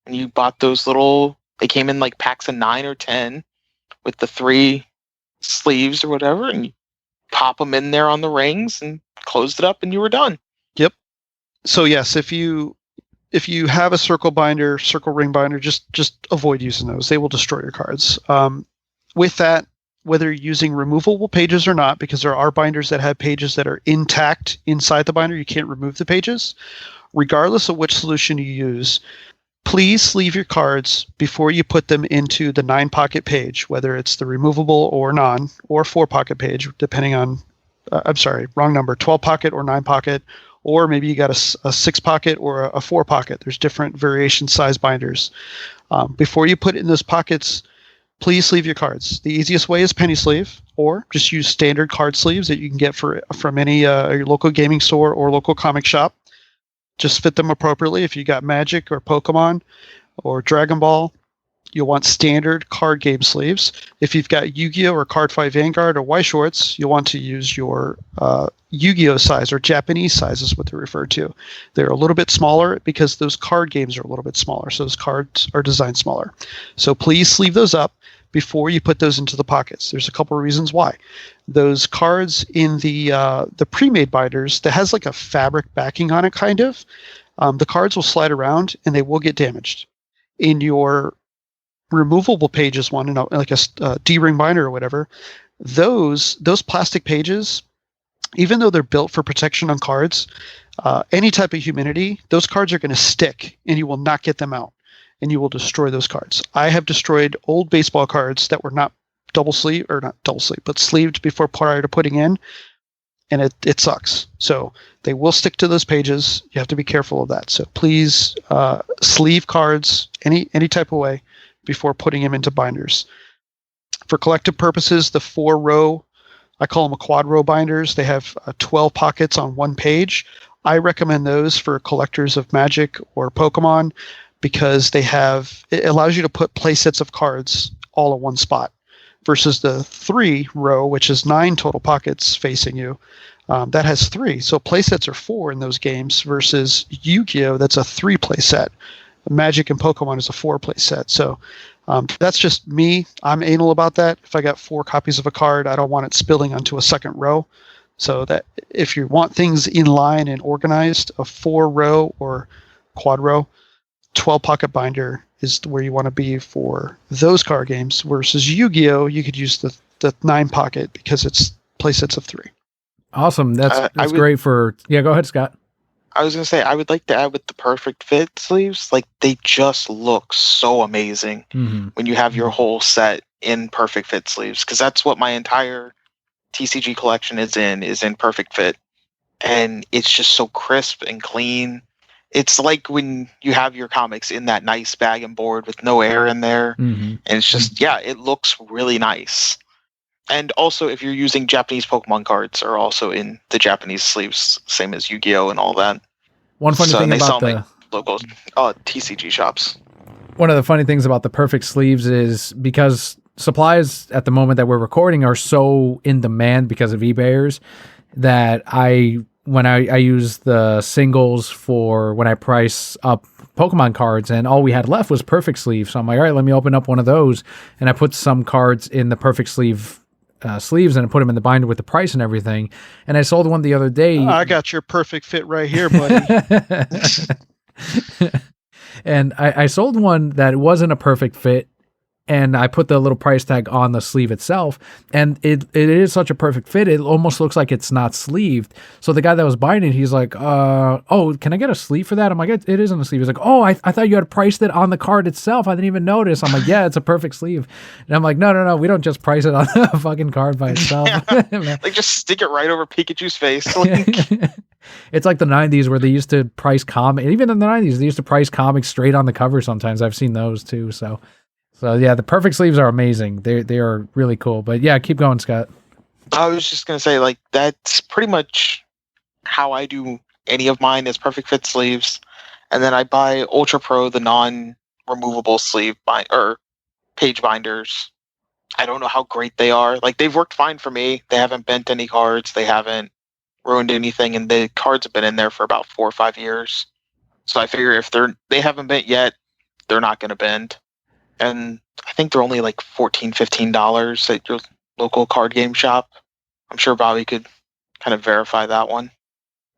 and you bought those little. They came in like packs of 9 or 10 with the 3 sleeves or whatever, and you pop them in there on the rings and closed it up, and you were done. Yep. So yes, if you have a circle ring binder, just avoid using those. They will destroy your cards. With that, whether you're using removable pages or not, because there are binders that have pages that are intact inside the binder, you can't remove the pages. Regardless of which solution you use, please sleeve your cards before you put them into the 9-pocket page, whether it's the removable or non, or 4-pocket page, depending on, 12-pocket or 9-pocket, or maybe you got a 6-pocket or a 4-pocket. There's different variation size binders. Before you put it in those pockets, please sleeve your cards. The easiest way is penny sleeve, or just use standard card sleeves that you can get from any your local gaming store or local comic shop. Just fit them appropriately. If you got Magic or Pokemon or Dragon Ball, you'll want standard card game sleeves. If you've got Yu-Gi-Oh! Or Card Fight Vanguard or White Shorts, you'll want to use your Yu-Gi-Oh! Size or Japanese size is what they're referred to. They're a little bit smaller because those card games are a little bit smaller, so those cards are designed smaller. So please sleeve those up before you put those into the pockets. There's a couple of reasons why. Those cards in the pre-made binders that has like a fabric backing on it, kind of, the cards will slide around and they will get damaged. In your removable pages one, like a D-ring binder or whatever, those plastic pages, even though they're built for protection on cards, any type of humidity, those cards are going to stick and you will not get them out. And you will destroy those cards. I have destroyed old baseball cards that were not but sleeved prior to putting in, and it sucks. So they will stick to those pages. You have to be careful of that. So please sleeve cards any type of way before putting them into binders. For collective purposes, the 4-row, I call them a quad row binders. They have 12 pockets on one page. I recommend those for collectors of Magic or Pokemon, because it allows you to put play sets of cards all at one spot, versus the 3-row, which is 9 total pockets facing you. That has 3. So play sets are 4 in those games, versus Yu-Gi-Oh! That's a 3 play set. Magic and Pokemon is a 4 play set. So that's just me. I'm anal about that. If I got 4 copies of a card, I don't want it spilling onto a second row. So that if you want things in line and organized, a 4-row or quad row 12-pocket binder is where you want to be for those card games, versus Yu-Gi-Oh! You could use the 9-pocket because it's playsets of 3. Awesome. That's great for... Yeah, go ahead, Scott. I was going to say, I would like to add with the perfect fit sleeves, like they just look so amazing when you have your whole set in perfect fit sleeves, because that's what my entire TCG collection is in perfect fit. And it's just so crisp and clean. It's like when you have your comics in that nice bag and board with no air in there. And it's just, it looks really nice. And also, if you're using Japanese Pokemon cards, are also in the Japanese sleeves, same as Yu-Gi-Oh! And all that. One funny thing about the local TCG shops. One of the funny things about the perfect sleeves is because supplies at the moment that we're recording are so in demand because of eBayers, that when I use the singles for when I price up Pokemon cards, and all we had left was perfect sleeve. So I'm like, all right, let me open up one of those. And I put some cards in the perfect sleeve sleeves and I put them in the binder with the price and everything. And I sold one the other day. I got your perfect fit right here, buddy. And I sold one that wasn't a perfect fit. and I put the little price tag on the sleeve itself, and it is such a perfect fit. It almost looks like it's not sleeved. So the guy that was buying it, he's like, oh, can I get a sleeve for that? I'm like, it isn't a sleeve. He's like, oh, I thought you had priced it on the card itself. I didn't even notice. I'm like, yeah, it's a perfect sleeve. And I'm like, no, we don't just price it on the fucking card by itself. Yeah. Like, just stick it right over Pikachu's face. Like, it's like the 90s where they used to price comics. Even in the 90s, they used to price comics straight on the cover sometimes. I've seen those too. So yeah, the perfect sleeves are amazing. They are really cool. But yeah, keep going, Scott. I was just going to say, like, that's pretty much how I do any of mine is perfect fit sleeves. And then I buy Ultra Pro, the non-removable sleeve or page binders. I don't know how great they are. Like, they've worked fine for me. They haven't bent any cards. They haven't ruined anything. And the cards have been in there for about 4 or 5 years. So I figure if they haven't bent yet, they're not going to bend. And I think they're only like $14, $15 at your local card game shop. I'm sure Bobby could kind of verify that one.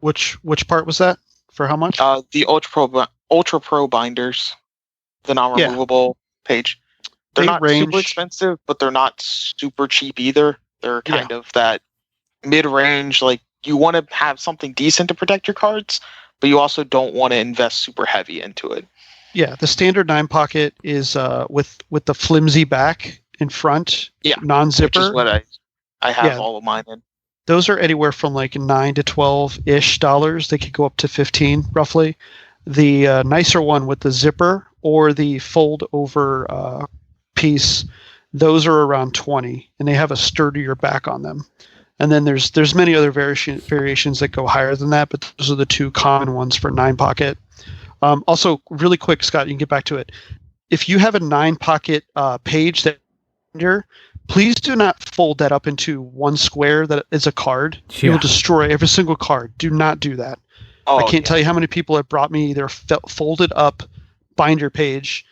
Which part was that? For how much? The Ultra Pro binders, the non-removable page. They're not super expensive, but they're not super cheap either. They're kind of that mid-range. Like, you want to have something decent to protect your cards, but you also don't want to invest super heavy into it. Yeah, the standard 9-pocket is with the flimsy back in front, non-zipper. Which is what I have all of mine in. Those are anywhere from like $9 to $12-ish dollars. They could go up to 15 roughly. The nicer one with the zipper or the fold-over piece, those are around 20, and they have a sturdier back on them. And then there's many other variations that go higher than that, but those are the two common ones for 9-pocket. Also, really quick, Scott, you can get back to it. If you have a 9-pocket page that please do not fold that up into one square that is a card. Yeah. You'll destroy every single card. Do not do that. I can't tell you how many people have brought me their folded up binder page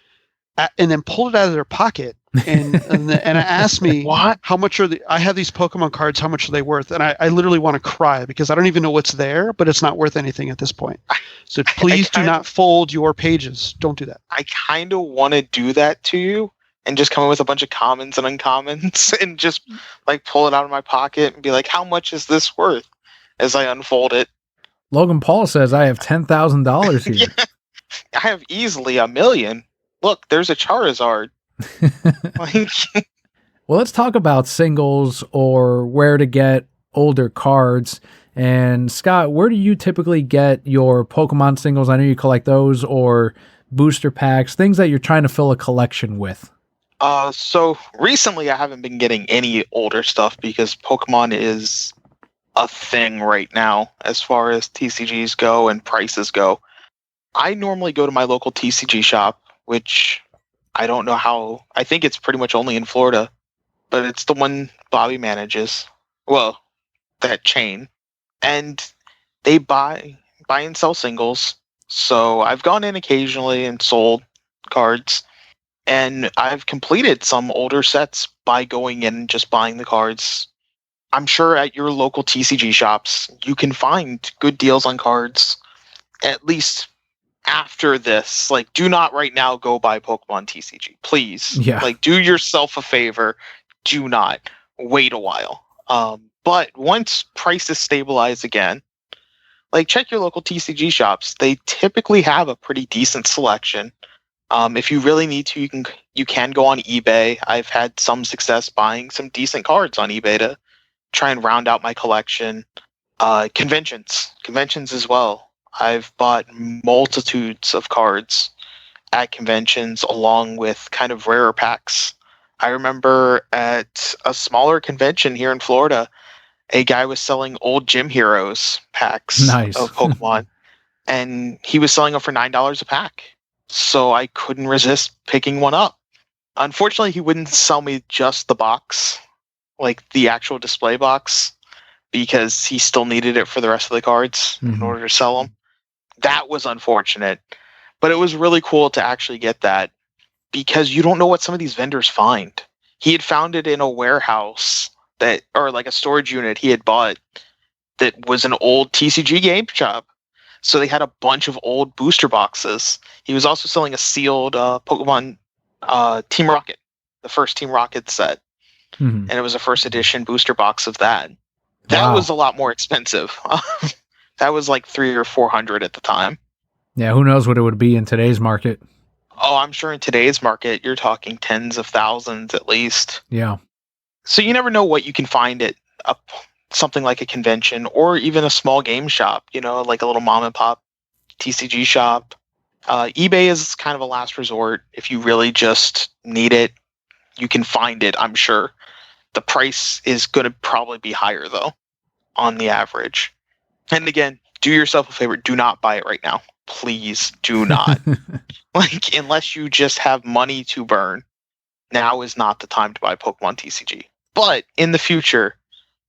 and then pulled it out of their pocket and asked me how much I have these Pokemon cards, how much are they worth? And I literally want to cry because I don't even know what's there, but it's not worth anything at this point. So please do not fold your pages. Don't do that. I kind of want to do that to you and just come in with a bunch of commons and uncommons and just like pull it out of my pocket and be like, how much is this worth as I unfold it? Logan Paul says I have $10,000 here. Yeah, I have easily $1 million. Look, there's a Charizard. Well, let's talk about singles or where to get older cards. And Scott, where do you typically get your Pokemon singles? I know you collect those, or booster packs, things that you're trying to fill a collection with. So recently I haven't been getting any older stuff because Pokemon is a thing right now as far as TCGs go and prices go. I normally go to my local TCG shop, which I don't know how. I think it's pretty much only in Florida, but it's the one Bobby manages. Well, that chain. And they buy and sell singles. So I've gone in occasionally and sold cards. And I've completed some older sets by going in and just buying the cards. I'm sure at your local TCG shops, you can find good deals on cards, at least after this. Like, do not right now go buy Pokemon TCG, please. Yeah. Like, do yourself a favor. Do not wait a while. But once prices stabilize again, like, check your local TCG shops. They typically have a pretty decent selection. If you really need to, you can go on eBay. I've had some success buying some decent cards on eBay to try and round out my collection. Conventions as well. I've bought multitudes of cards at conventions along with kind of rarer packs. I remember at a smaller convention here in Florida, a guy was selling old Gym Heroes packs of Pokemon, and he was selling them for $9 a pack. So I couldn't resist picking one up. Unfortunately, he wouldn't sell me just the box, like the actual display box, because he still needed it for the rest of the cards in order to sell them. That was unfortunate. But it was really cool to actually get that, because you don't know what some of these vendors find. He had found it in a warehouse or like a storage unit he had bought that was an old TCG game shop. So they had a bunch of old booster boxes. He was also selling a sealed Pokemon Team Rocket the first Team Rocket set, Mhm. and it was a first edition booster box of that. That Wow. was a lot more expensive. That was like 300 or 400 at the time. Yeah, who knows what it would be in today's market. Oh, I'm sure in today's market, you're talking tens of thousands at least. Yeah. So you never know what you can find at something like a convention or even a small game shop, like a little mom and pop TCG shop. eBay is kind of a last resort. If you really just need it, you can find it, I'm sure. The price is going to probably be higher, though, on the average. And again, do yourself a favor. Do not buy it right now. Please do not. Like, unless you just have money to burn, now is not the time to buy Pokemon TCG. But in the future,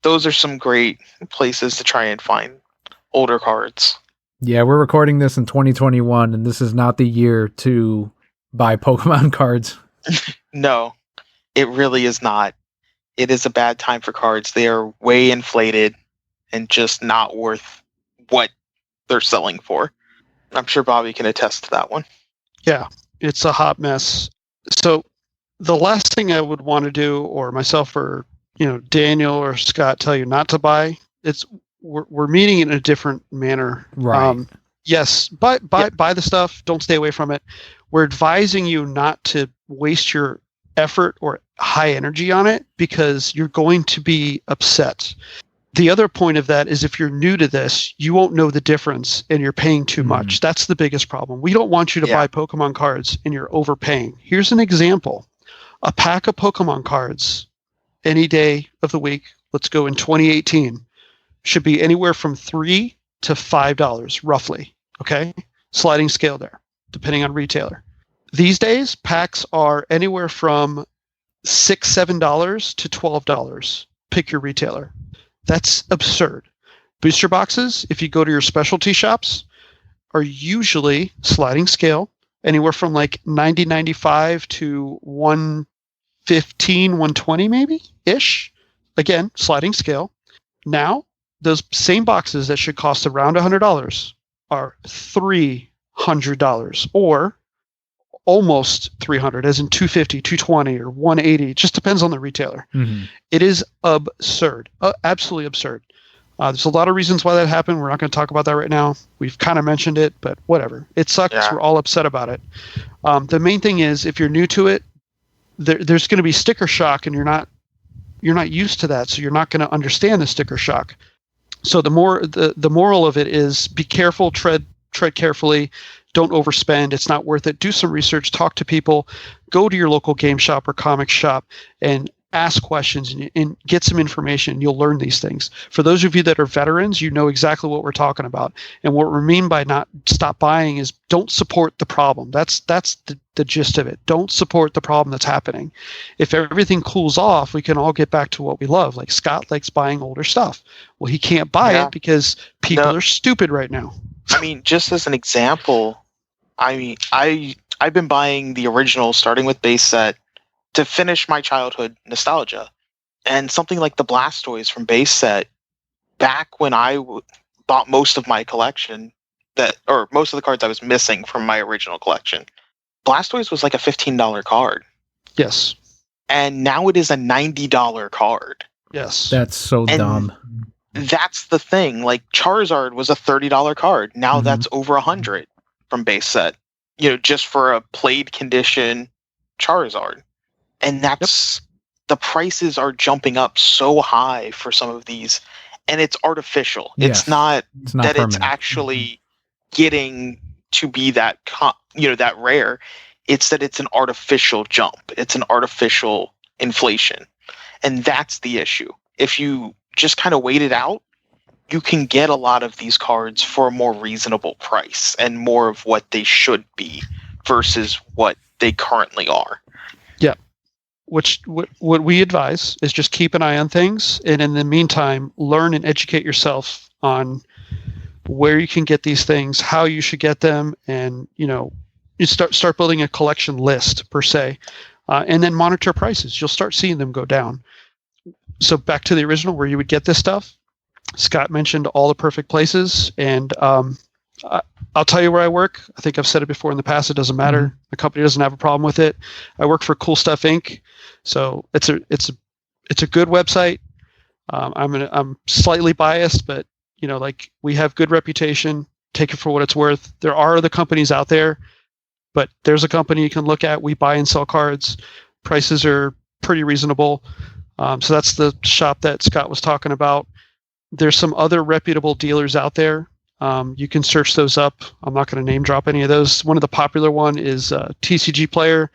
those are some great places to try and find older cards. Yeah, we're recording this in 2021, and this is not the year to buy Pokemon cards. No, it really is not. It is a bad time for cards. They are way inflated and just not worth what they're selling for. I'm sure Bobby can attest to that one. Yeah, it's a hot mess. So the last thing I would want to do, or myself or Daniel or Scott tell you not to buy, we're meeting in a different manner. Right. Yes, buy the stuff. Don't stay away from it. We're advising you not to waste your effort or high energy on it because you're going to be upset. The other point of that is if you're new to this, you won't know the difference and you're paying too much. That's the biggest problem. We don't want you to buy Pokemon cards and you're overpaying. Here's an example. A pack of Pokemon cards any day of the week, let's go in 2018, should be anywhere from $3 to $5 roughly. Okay? Sliding scale there, depending on retailer. These days, packs are anywhere from $6, $7 to $12. Pick your retailer. That's absurd. Booster boxes, if you go to your specialty shops, are usually sliding scale, anywhere from like $90.95 to $115, $120 maybe ish. Again, sliding scale. Now, those same boxes that should cost around $100 are $300 or almost $300, as in $250, $220, or $180. It just depends on the retailer. Mm-hmm. It is absurd, absolutely absurd. There's a lot of reasons why that happened. We're not going to talk about that right now. We've kind of mentioned it, but whatever. It sucks. Yeah. We're all upset about it. The main thing is, if you're new to it, there's going to be sticker shock, and you're not used to that, so you're not going to understand the sticker shock. So the moral of it is be careful, tread carefully. Don't overspend. It's not worth it. Do some research. Talk to people. Go to your local game shop or comic shop and ask questions and get some information. You'll learn these things. For those of you that are veterans, you know exactly what we're talking about. And what we mean by not stop buying is don't support the problem. That's the gist of it. Don't support the problem that's happening. If everything cools off, we can all get back to what we love. Like Scott likes buying older stuff. Well, he can't buy it because people are stupid right now. I mean, just as an example, I've been buying the original, starting with base set, to finish my childhood nostalgia. And something like the Blastoise from base set, back when I bought most of my collection, or most of the cards I was missing from my original collection, Blastoise was like a $15 card. Yes. And now it is a $90 card. Yes. That's so dumb. That's the thing. Like, Charizard was a $30 card. Now that's over $100 from base set. Just for a played condition Charizard. And that's the prices are jumping up so high for some of these, and it's artificial. Yes. It's not that permanent. It's actually getting to be that that rare. It's that it's an artificial jump. It's an artificial inflation, and that's the issue. If you just kind of wait it out, you can get a lot of these cards for a more reasonable price and more of what they should be versus what they currently are. Yeah. What we advise is just keep an eye on things, and in the meantime, learn and educate yourself on where you can get these things, how you should get them, and you start building a collection list per se, and then monitor prices. You'll start seeing them go down. So back to the original, where you would get this stuff. Scott mentioned all the perfect places, and I'll tell you where I work. I think I've said it before in the past. It doesn't matter. Mm-hmm. The company doesn't have a problem with it. I work for Cool Stuff Inc. So it's a good website. I'm slightly biased, but like we have good reputation. Take it for what it's worth. There are other companies out there, but there's a company you can look at. We buy and sell cards. Prices are pretty reasonable. So that's the shop that Scott was talking about. There's some other reputable dealers out there. You can search those up. I'm not going to name drop any of those. One of the popular one is TCG Player.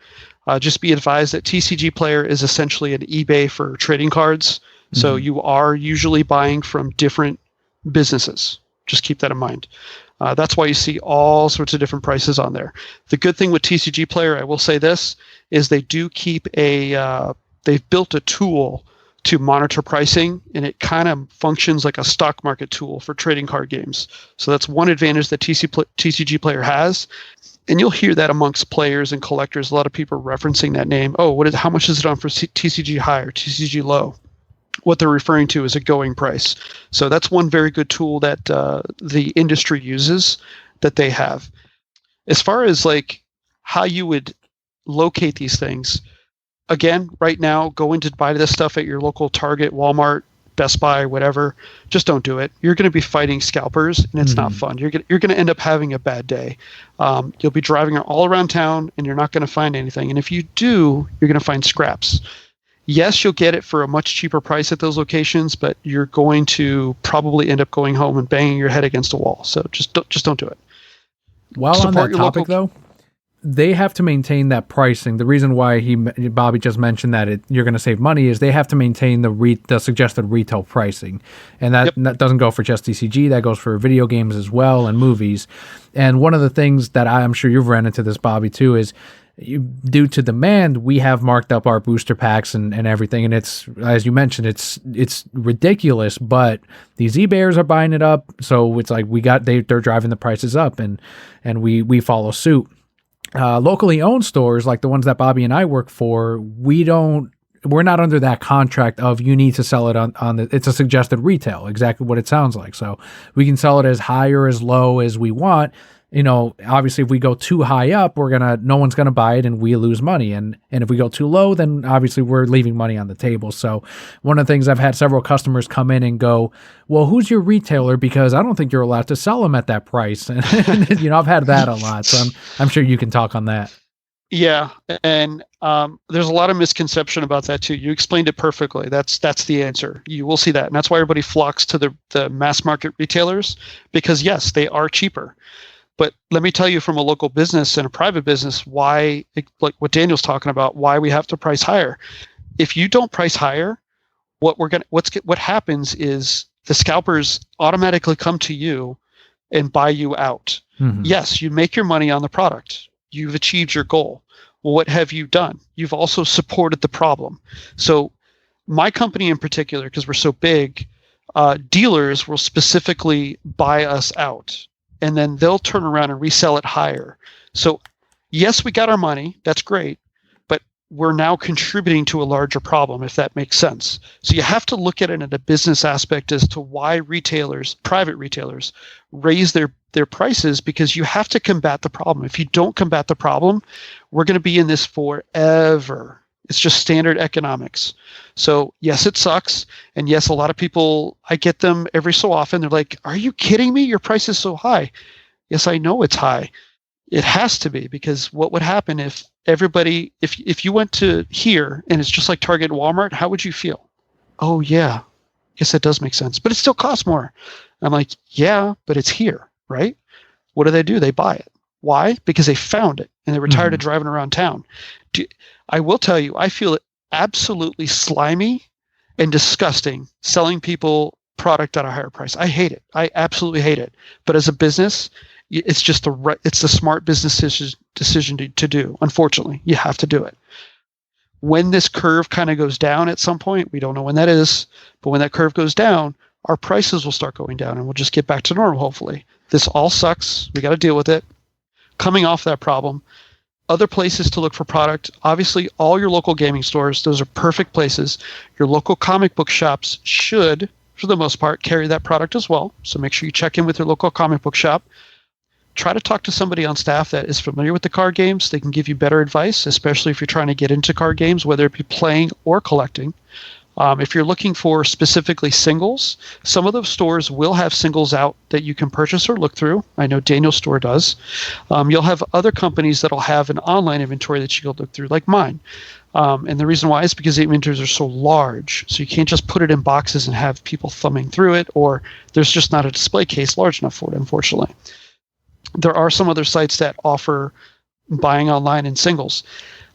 Just be advised that TCG Player is essentially an eBay for trading cards. Mm-hmm. So you are usually buying from different businesses. Just keep that in mind. That's why you see all sorts of different prices on there. The good thing with TCG Player, I will say this, is they do keep they've built a tool to monitor pricing, and it kind of functions like a stock market tool for trading card games. So that's one advantage that TCG Player has. And you'll hear that amongst players and collectors. A lot of people referencing that name. Oh, how much is it on for TCG high or TCG low? What they're referring to is a going price. So that's one very good tool that the industry uses that they have. As far as like how you would locate these things, again, right now, go in to buy this stuff at your local Target, Walmart, Best Buy, whatever. Just don't do it. You're going to be fighting scalpers, and it's not fun. You're going to end up having a bad day. You'll be driving all around town, and you're not going to find anything. And if you do, you're going to find scraps. Yes, you'll get it for a much cheaper price at those locations, but you're going to probably end up going home and banging your head against a wall. So just don't do it. While on that topic, though, they have to maintain that pricing. The reason why Bobby just mentioned that you're going to save money is they have to maintain the suggested retail pricing, and that doesn't go for just TCG. That goes for video games as well and movies. And one of the things that I'm sure you've run into this, Bobby, too, is due to demand, we have marked up our booster packs and everything. And it's, as you mentioned, it's ridiculous, but these eBayers are buying it up. So it's like they're driving the prices up, and we follow suit. Locally owned stores like the ones that Bobby and I work for, we're not under that contract of you need to sell it it's a suggested retail, exactly what it sounds like. So we can sell it as high or as low as we want. Obviously if we go too high up, no one's going to buy it and we lose money. And if we go too low, then obviously we're leaving money on the table. So one of the things I've had several customers come in and go, well, who's your retailer? Because I don't think you're allowed to sell them at that price. And I've had that a lot. So I'm sure you can talk on that. Yeah. And there's a lot of misconception about that too. You explained it perfectly. That's the answer. You will see that. And that's why everybody flocks to the mass market retailers, because yes, they are cheaper. But let me tell you from a local business and a private business why, like what Daniel's talking about, why we have to price higher. If you don't price higher, what happens is the scalpers automatically come to you and buy you out. Mm-hmm. Yes, you make your money on the product. You've achieved your goal. Well, what have you done? You've also supported the problem. So my company in particular, because we're so big, dealers will specifically buy us out. And then they'll turn around and resell it higher. So yes, we got our money. That's great. But we're now contributing to a larger problem, if that makes sense. So you have to look at it in a business aspect as to why retailers, private retailers, raise their prices, because you have to combat the problem. If you don't combat the problem, we're going to be in this forever. It's just standard economics. So yes, it sucks. And yes, a lot of people, I get them every so often. They're like, are you kidding me? Your price is so high. Yes, I know it's high. It has to be, because what would happen if if you went to here and it's just like Target and Walmart, how would you feel? Oh yeah, yes, that does make sense, but it still costs more. I'm like, yeah, but it's here, right? What do? They buy it. Why? Because they found it and they were tired of driving around town. I will tell you, I feel absolutely slimy and disgusting selling people product at a higher price. I hate it. I absolutely hate it. But as a business, it's just it's the smart business decision to do. Unfortunately, you have to do it. When this curve kind of goes down at some point, we don't know when that is, but when that curve goes down, our prices will start going down and we'll just get back to normal, hopefully. This all sucks. We got to deal with it. Coming off that problem, other places to look for product, obviously all your local gaming stores, those are perfect places. Your local comic book shops should, for the most part, carry that product as well. So make sure you check in with your local comic book shop. try to talk to somebody on staff that is familiar with the card games. They can give you better advice, especially if you're trying to get into card games, whether it be playing or collecting. If you're looking for specifically singles, some of those stores will have singles out that you can purchase or look through. I know Daniel's store does. You'll have other companies that'll have an online inventory that you can look through, like mine. And the reason why is because the inventories are so large. So you can't just put it in boxes and have people thumbing through it, or there's just not a display case large enough for it, unfortunately. There are some other sites that offer buying online in singles.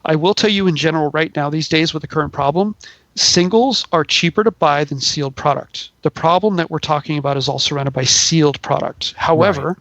I will tell you in general right now these days with the current problem, singles are cheaper to buy than sealed product. The problem that we're talking about is all surrounded by sealed product. However,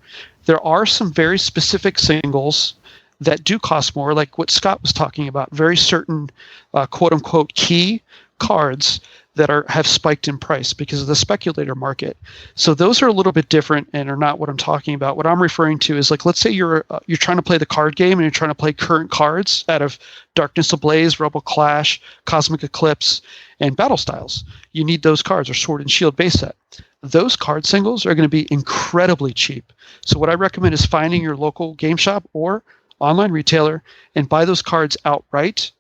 there are some very specific singles that do cost more, like what Scott was talking about, very certain quote-unquote key cards that have spiked in price because of the speculator market. So those are a little bit different and are not what I'm talking about. What I'm referring to is, like, let's say you're trying to play the card game and you're trying to play current cards out of Darkness Ablaze, Rebel Clash, Cosmic Eclipse, and Battle Styles. You need those cards, or Sword and Shield base set. Those card singles are going to be incredibly cheap. So what I recommend is finding your local game shop or online retailer and buy those cards outright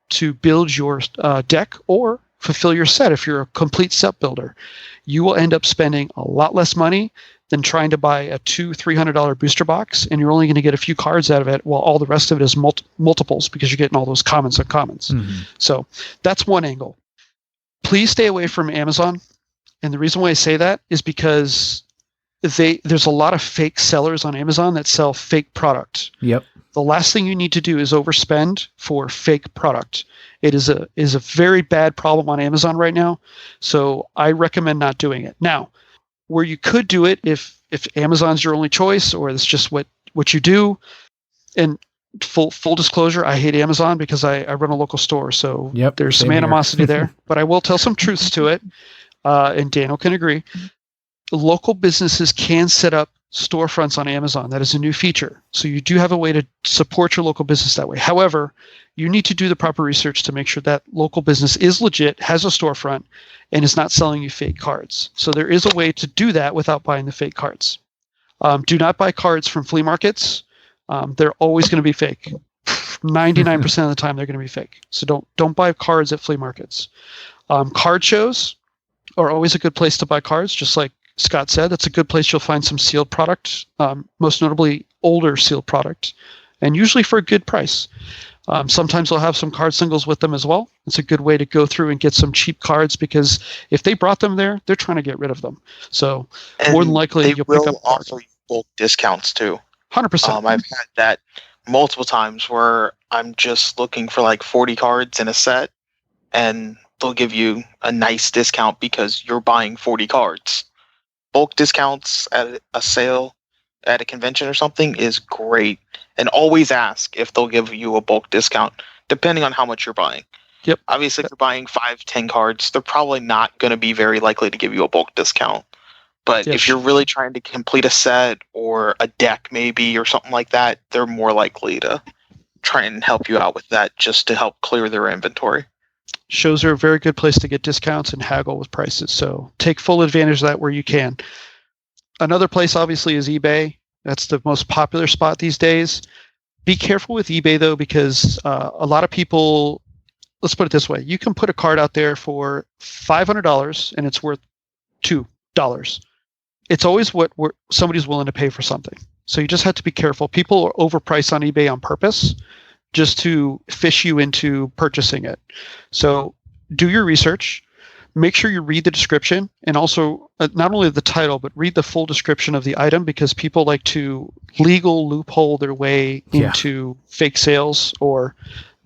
to build your deck or fulfill your set. If you're a complete set builder, you will end up spending a lot less money than trying to buy a $200-300 booster box, and you're only going to get a few cards out of it, while all the rest of it is multiples because you're getting all those commons and commons. Mm-hmm. So that's one angle. Please stay away from Amazon, and the reason why I say that is because there's a lot of fake sellers on Amazon that sell fake product. Yep. The last thing you need to do is overspend for fake product. It is a very bad problem on Amazon right now, so I recommend not doing it. Now, where you could do it if Amazon's your only choice, or it's just what you do, and full disclosure, I hate Amazon because I run a local store, so there's some animosity there. But I will tell some truths to it, and Daniel can agree. Local businesses can set up storefronts on Amazon. That is a new feature. So you do have a way to support your local business that way. However, you need to do the proper research to make sure that local business is legit, has a storefront, and is not selling you fake cards. So there is a way to do that without buying the fake cards. Do not buy cards from flea markets. They're always going to be fake. 99% of the time, they're going to be fake. So don't buy cards at flea markets. Card shows are always a good place to buy cards, just like Scott said. That's a good place you'll find some sealed product, most notably older sealed product, and usually for a good price. Sometimes they'll have some card singles with them as well. It's a good way to go through and get some cheap cards, because if they brought them there, they're trying to get rid of them. So more than likely, you'll pick up offer bulk discounts too. 100%. I've had that multiple times where I'm just looking for like 40 cards in a set, and they'll give you a nice discount because you're buying 40 cards. Bulk discounts at a sale at a convention or something is great, and always ask if they'll give you a bulk discount depending on how much you're buying. Yep. Obviously, if you're buying 5-10 cards, they're probably not going to be very likely to give you a bulk discount. But if you're really trying to complete a set or a deck maybe or something like that, they're more likely to try and help you out with that, just to help clear their inventory. Shows are a very good place to get discounts and haggle with prices. So take full advantage of that where you can. Another place, obviously, is eBay. That's the most popular spot these days. Be careful with eBay, though, because a lot of people, let's put it this way. You can put a card out there for $500 and it's worth $2. It's always what somebody's willing to pay for something. So you just have to be careful. People are overpriced on eBay on purpose, just to fish you into purchasing it. So do your research. Make sure you read the description, and also not only the title, but read the full description of the item, because people like to legal loophole their way into fake sales or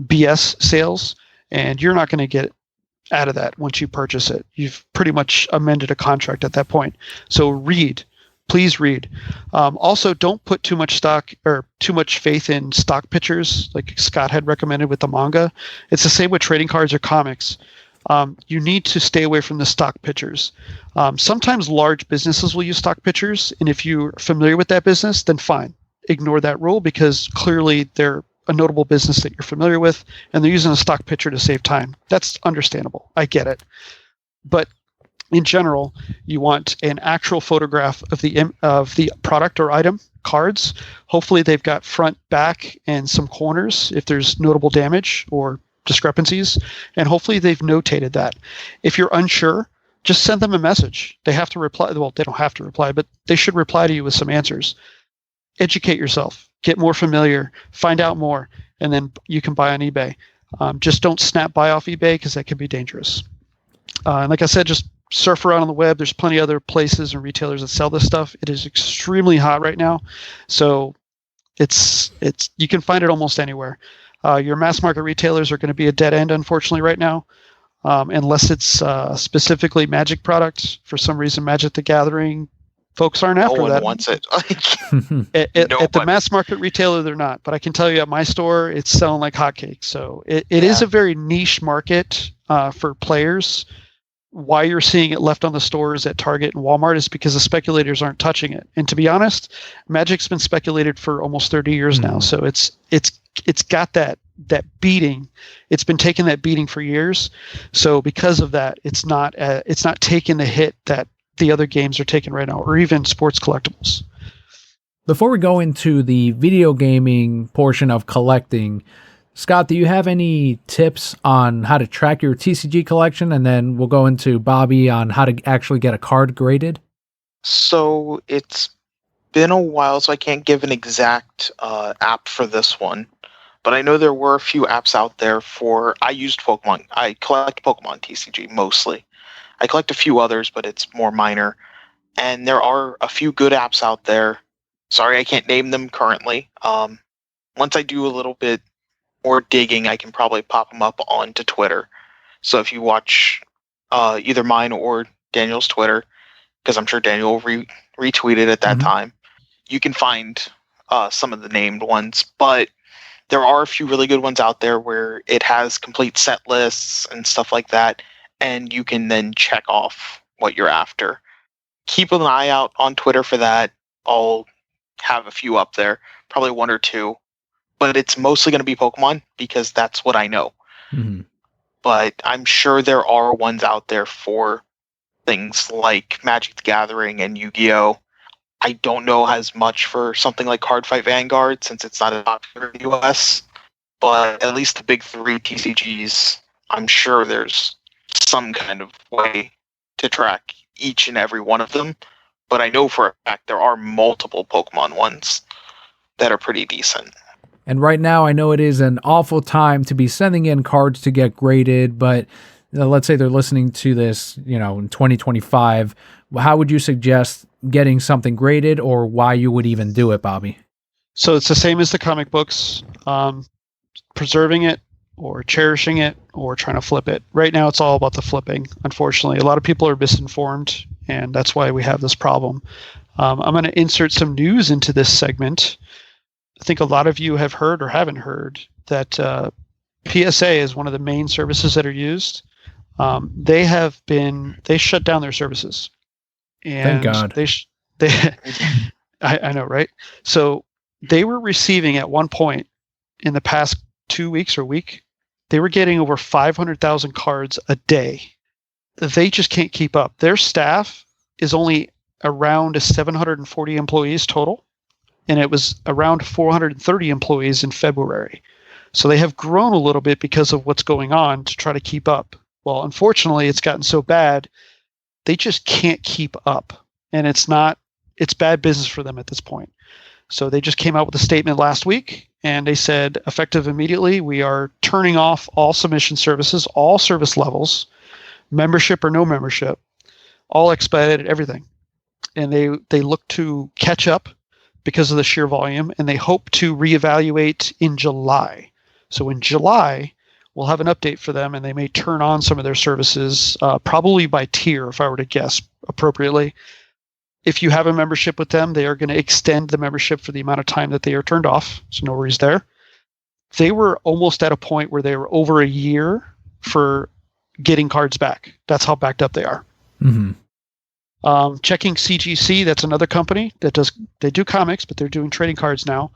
BS sales, and you're not going to get out of that once you purchase it. You've pretty much amended a contract at that point. So read. Please read. Also, don't put too much stock or too much faith in stock pictures, like Scott had recommended with the manga. It's the same with trading cards or comics. You need to stay away from the stock pictures. Sometimes large businesses will use stock pictures, and if you're familiar with that business, then fine. Ignore that rule, because clearly they're a notable business that you're familiar with, and they're using a stock picture to save time. That's understandable. I get it. But in general, you want an actual photograph of the product or item, cards. Hopefully they've got front, back, and some corners if there's notable damage or discrepancies, and hopefully they've notated that. If you're unsure, just send them a message. They have to reply. Well, they don't have to reply, but they should reply to you with some answers. Educate yourself, get more familiar, find out more, and then you can buy on eBay. Just don't snap buy off eBay because that can be dangerous. And like I said, just surf around on the web. There's plenty of other places and retailers that sell this stuff. It is extremely hot right now, so it's you can find it almost anywhere. Your mass market retailers are going to be a dead end, unfortunately, right now, unless it's specifically Magic products. For some reason, Magic the Gathering folks aren't after that. No one wants it. At the mass market retailer, they're not. But I can tell you at my store, it's selling like hotcakes. So it is a very niche market for players. Why you're seeing it left on the stores at Target and Walmart is because the speculators aren't touching it. And to be honest, Magic's been speculated for almost 30 years now. So it's got that beating. It's been taking that beating for years. So because of that, it's not taking the hit that the other games are taking right now, or even sports collectibles. Before we go into the video gaming portion of collecting, Scott, do you have any tips on how to track your TCG collection? And then we'll go into Bobby on how to actually get a card graded. So it's been a while, so I can't give an exact app for this one. But I know there were a few apps out there I used Pokemon. I collect Pokemon TCG mostly. I collect a few others, but it's more minor. And there are a few good apps out there. Sorry, I can't name them currently. Once I do a little bit more digging, I can probably pop them up onto Twitter. So if you watch either mine or Daniel's Twitter, because I'm sure Daniel will retweet it at that time, you can find some of the named ones. But there are a few really good ones out there where it has complete set lists and stuff like that, and you can then check off what you're after. Keep an eye out on Twitter for that. I'll have a few up there, probably one or two, but it's mostly going to be Pokemon because that's what I know. But I'm sure there are ones out there for things like Magic the Gathering and Yu-Gi-Oh! I don't know as much for something like Cardfight Vanguard since it's not as popular in the US, but at least the big three TCGs, I'm sure there's some kind of way to track each and every one of them. But I know for a fact there are multiple Pokemon ones that are pretty decent. And right now, I know it is an awful time to be sending in cards to get graded, but let's say they're listening to this, in 2025. How would you suggest getting something graded, or why you would even do it, Bobby? So it's the same as the comic books, preserving it or cherishing it or trying to flip it. Right now, it's all about the flipping. Unfortunately, a lot of people are misinformed, and that's why we have this problem. I'm going to insert some news into this segment. I think a lot of you have heard or haven't heard that PSA is one of the main services that are used. They shut down their services. And thank God. I know, right? So they were receiving at one point in the past 2 weeks or week, they were getting over 500,000 cards a day. They just can't keep up. Their staff is only around 740 employees total, and it was around 430 employees in February. So they have grown a little bit because of what's going on to try to keep up. Well, unfortunately, it's gotten so bad, they just can't keep up. And it's bad business for them at this point. So they just came out with a statement last week, and they said, effective immediately, we are turning off all submission services, all service levels, membership or no membership, all expedited, everything. And they look to catch up because of the sheer volume, and they hope to reevaluate in July. So in July, we'll have an update for them, and they may turn on some of their services, probably by tier, if I were to guess appropriately. If you have a membership with them, they are going to extend the membership for the amount of time that they are turned off. So no worries there. They were almost at a point where they were over a year for getting cards back. That's how backed up they are. Checking CGC, that's another company that they do comics, but they're doing trading cards now.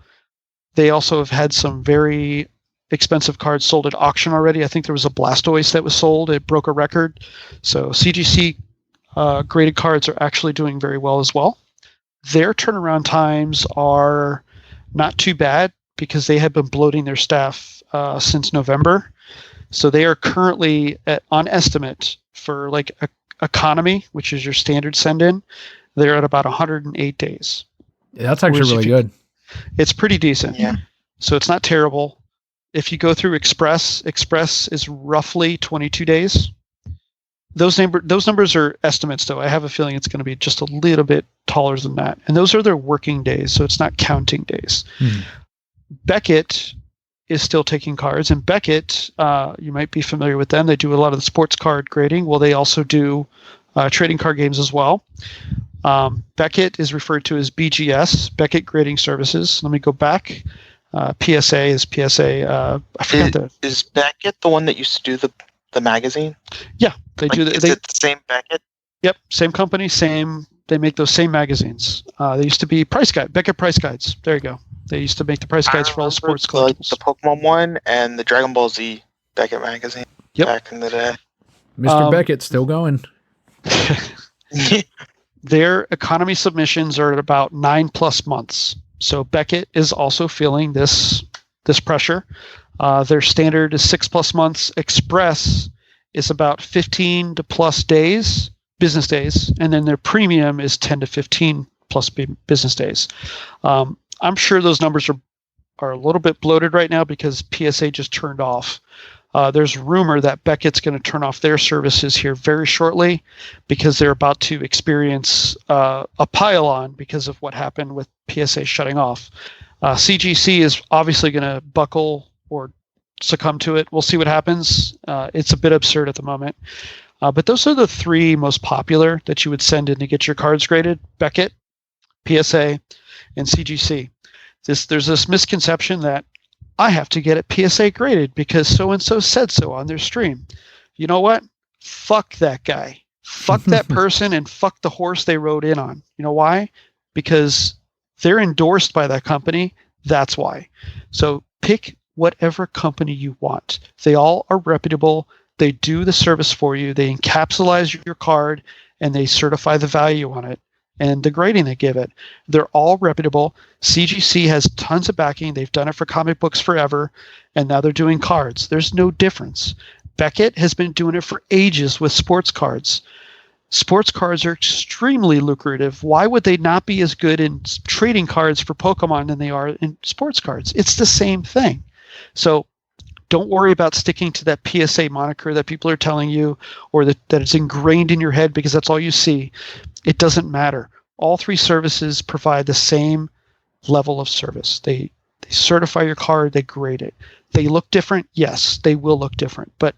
They also have had some very expensive cards sold at auction already. I think there was a Blastoise that was sold. It broke a record. So CGC graded cards are actually doing very well as well. Their turnaround times are not too bad because they have been bloating their staff since November. So they are currently on estimate for like economy, which is your standard send-in. They're at about 108 days. Yeah, that's actually really good. It's pretty decent. Yeah. So it's not terrible. If you go through Express is roughly 22 days. Those numbers are estimates, though. I have a feeling it's going to be just a little bit taller than that. And those are their working days, so it's not counting days. Beckett is still taking cards, and Beckett, you might be familiar with them. They do a lot of the sports card grading. Well, they also do trading card games as well. Beckett is referred to as BGS, Beckett Grading Services. Let me go back. PSA is PSA. I forgot Is Beckett the one that used to do the magazine? Yeah, they do. Is it the same Beckett? Yep, same company, same. They make those same magazines. They used to be Price Guide, Beckett Price Guides. There you go. They used to make the price guides for all the sports collectibles. The Pokemon one and the Dragon Ball Z Beckett magazine back in the day. Mr. Beckett still going. Their economy submissions are at about 9+ months. So Beckett is also feeling this pressure. Their standard is 6+ months. Express is about 15 to plus days, business days, and then their premium is 10 to 15 plus business days. I'm sure those numbers are a little bit bloated right now because PSA just turned off. There's rumor that Beckett's going to turn off their services here very shortly because they're about to experience a pile-on because of what happened with PSA shutting off. CGC is obviously going to buckle or succumb to it. We'll see what happens. It's a bit absurd at the moment. But those are the three most popular that you would send in to get your cards graded: Beckett, PSA, and CGC. There's this misconception that I have to get it PSA graded because so-and-so said so on their stream. You know what? Fuck that guy. Fuck that person and fuck the horse they rode in on. You know why? Because they're endorsed by that company. That's why. So pick whatever company you want. They all are reputable. They do the service for you. They encapsulate your card and they certify the value on it and the grading they give it. They're all reputable. CGC has tons of backing. They've done it for comic books forever, and now they're doing cards. There's no difference. Beckett has been doing it for ages with sports cards. Sports cards are extremely lucrative. Why would they not be as good in trading cards for Pokemon than they are in sports cards? It's the same thing. So don't worry about sticking to that PSA moniker that people are telling you or that it's ingrained in your head because that's all you see. It doesn't matter. All three services provide the same level of service. They certify your card, they grade it. They look different? Yes, they will look different. But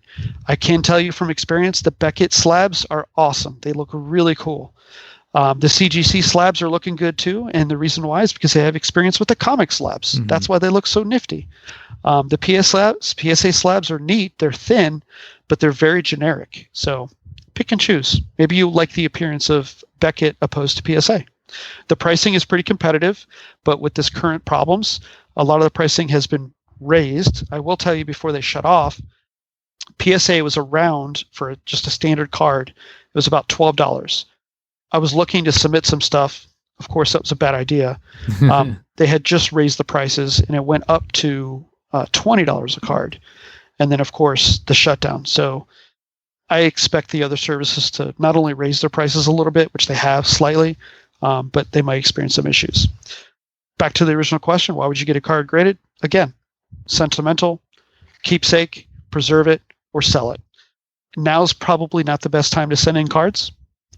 I can tell you from experience, the Beckett slabs are awesome. They look really cool. The CGC slabs are looking good too, and the reason why is because they have experience with the comic slabs. Mm-hmm. That's why they look so nifty. The PSA slabs are neat. They're thin, but they're very generic. So pick and choose. Maybe you like the appearance of Beckett opposed to PSA. The pricing is pretty competitive, but with this current problems, a lot of the pricing has been raised. I will tell you before they shut off, PSA was around for just a standard card. It was about $12. I was looking to submit some stuff. Of course, that was a bad idea. They had just raised the prices, and it went up to $20 a card. And then, of course, the shutdown. So I expect the other services to not only raise their prices a little bit, which they have slightly, but they might experience some issues. Back to the original question, why would you get a card graded? Again, sentimental, keepsake, preserve it, or sell it. Now's probably not the best time to send in cards.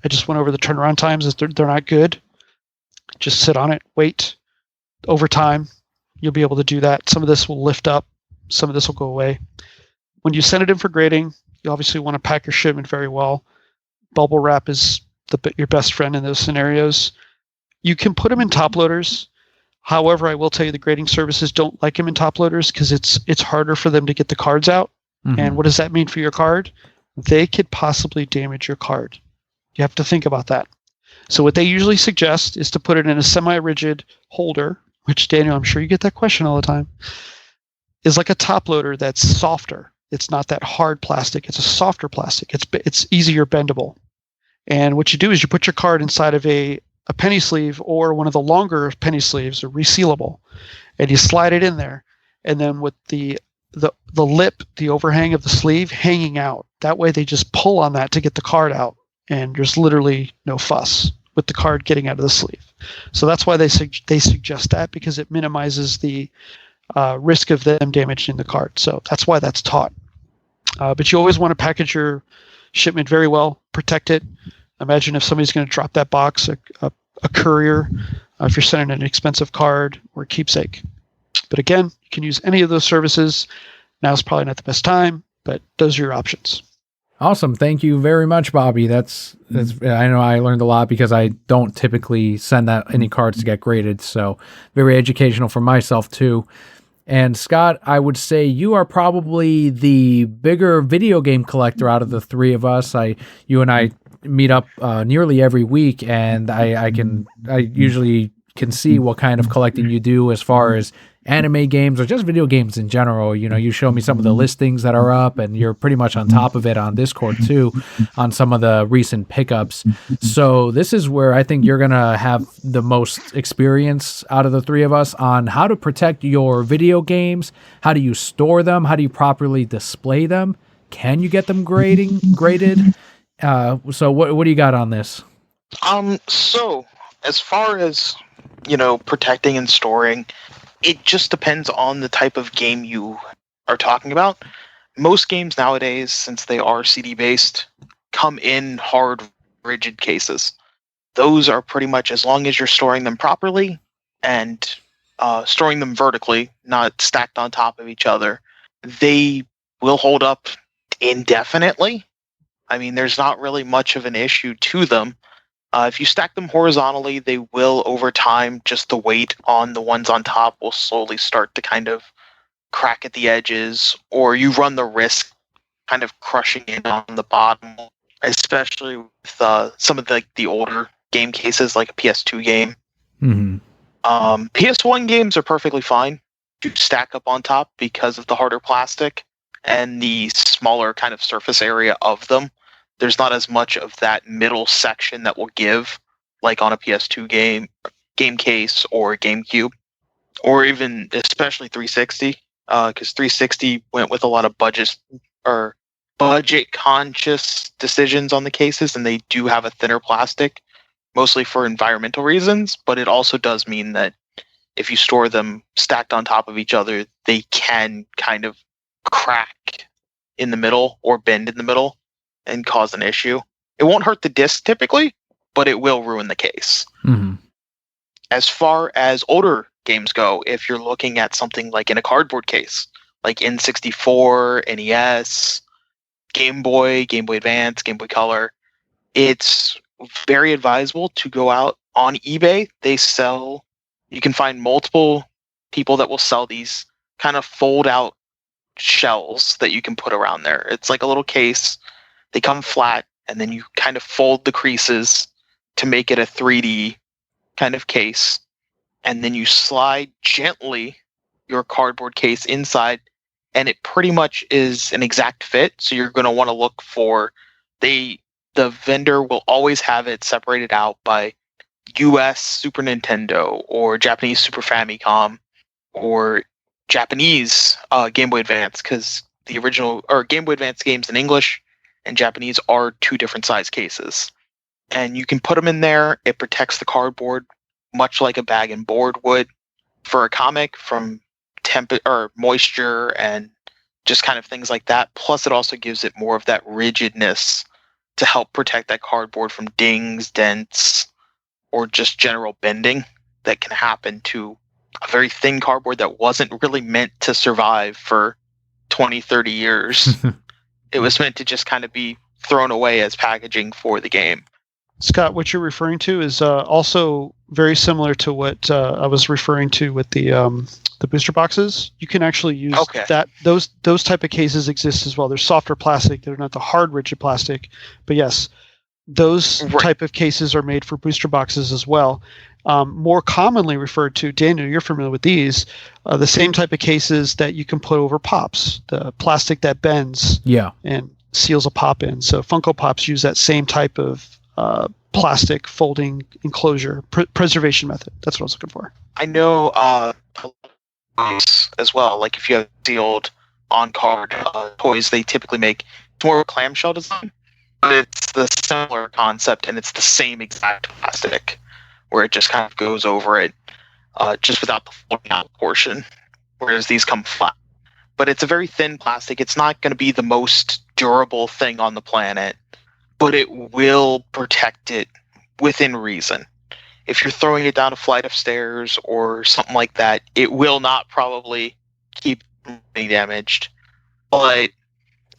I just went over the turnaround times. They're not good. Just sit on it, wait. Over time, you'll be able to do that. Some of this will lift up. Some of this will go away. When you send it in for grading, you obviously want to pack your shipment very well. Bubble wrap is your best friend in those scenarios. You can put them in top loaders. However, I will tell you the grading services don't like them in top loaders because it's harder for them to get the cards out. Mm-hmm. And what does that mean for your card? They could possibly damage your card. You have to think about that. So what they usually suggest is to put it in a semi-rigid holder, which, Daniel, I'm sure you get that question all the time, is like a top loader that's softer. It's not that hard plastic. It's a softer plastic. It's easier bendable. And what you do is you put your card inside of a penny sleeve or one of the longer penny sleeves, or resealable, and you slide it in there. And then with the lip, the overhang of the sleeve hanging out. That way they just pull on that to get the card out, and there's literally no fuss with the card getting out of the sleeve. So that's why they suggest that, because it minimizes the risk of them damaging the card. So that's why that's taught. But you always want to package your shipment very well, protect it. Imagine if somebody's going to drop that box, a courier, if you're sending an expensive card or a keepsake. But again, you can use any of those services. Now's probably not the best time, but those are your options. Awesome. Thank you very much, Bobby. That's I know I learned a lot because I don't typically send that any cards to get graded. So very educational for myself too. And Scott, I would say you are probably the bigger video game collector out of the three of us. You and I meet up nearly every week, and I usually can see what kind of collecting you do as far as anime games or just video games in general. You know, you show me some of the listings that are up, and you're pretty much on top of it on Discord too, on some of the recent pickups. So this is where I think you're going to have the most experience out of the three of us on how to protect your video games. How do you store them? How do you properly display them? Can you get them graded? So what do you got on this? So as far as, protecting and storing, it just depends on the type of game you are talking about. Most games nowadays, since they are CD based, come in hard, rigid cases. Those are pretty much, as long as you're storing them properly and storing them vertically, not stacked on top of each other, they will hold up indefinitely. I mean, there's not really much of an issue to them. If you stack them horizontally, they will, over time, just the weight on the ones on top will slowly start to kind of crack at the edges, or you run the risk kind of crushing in on the bottom, especially with some of the older game cases, like a PS2 game. Mm-hmm. PS1 games are perfectly fine to stack up on top because of the harder plastic and the smaller kind of surface area of them. There's not as much of that middle section that will give, like on a PS2 game case or GameCube, or even especially 360, because 360 went with a lot of budget conscious decisions on the cases, and they do have a thinner plastic, mostly for environmental reasons. But it also does mean that if you store them stacked on top of each other, they can kind of crack in the middle or bend in the middle and cause an issue. It won't hurt the disc typically, but it will ruin the case. Mm-hmm. As far as older games go, if you're looking at something like in a cardboard case, like N64, NES, Game Boy Advance, Game Boy Color, it's very advisable to go out on eBay. You can find multiple people that will sell these kind of fold out shells that you can put around there. It's like a little case. They come flat, and then you kind of fold the creases to make it a 3D kind of case. And then you slide gently your cardboard case inside, and it pretty much is an exact fit. So you're going to want to look for the vendor will always have it separated out by US Super Nintendo or Japanese Super Famicom or Japanese Game Boy Advance, because the original or Game Boy Advance games in English and Japanese are two different size cases. And you can put them in there. It protects the cardboard much like a bag and board would for a comic from or moisture and just kind of things like that. Plus, it also gives it more of that rigidness to help protect that cardboard from dings, dents, or just general bending that can happen to a very thin cardboard that wasn't really meant to survive for 20, 30 years. It was meant to just kind of be thrown away as packaging for the game. Scott, what you're referring to is also very similar to what I was referring to with the booster boxes. You can actually use that. Those type of cases exist as well. They're softer plastic. They're not the hard, rigid plastic. But yes, those type of cases are made for booster boxes as well. More commonly referred to, Daniel, you're familiar with these, the same type of cases that you can put over pops, the plastic that bends and seals a pop in. So Funko Pops use that same type of plastic folding enclosure preservation method. That's what I was looking for. I know as well. Like if you have sealed on card toys, they typically make it's more of a clamshell design, but it's the similar concept and it's the same exact plastic where it just kind of goes over it, just without the folding out portion. Whereas these come flat. But it's a very thin plastic. It's not going to be the most durable thing on the planet, but it will protect it within reason. If you're throwing it down a flight of stairs or something like that, it will not probably keep being damaged. But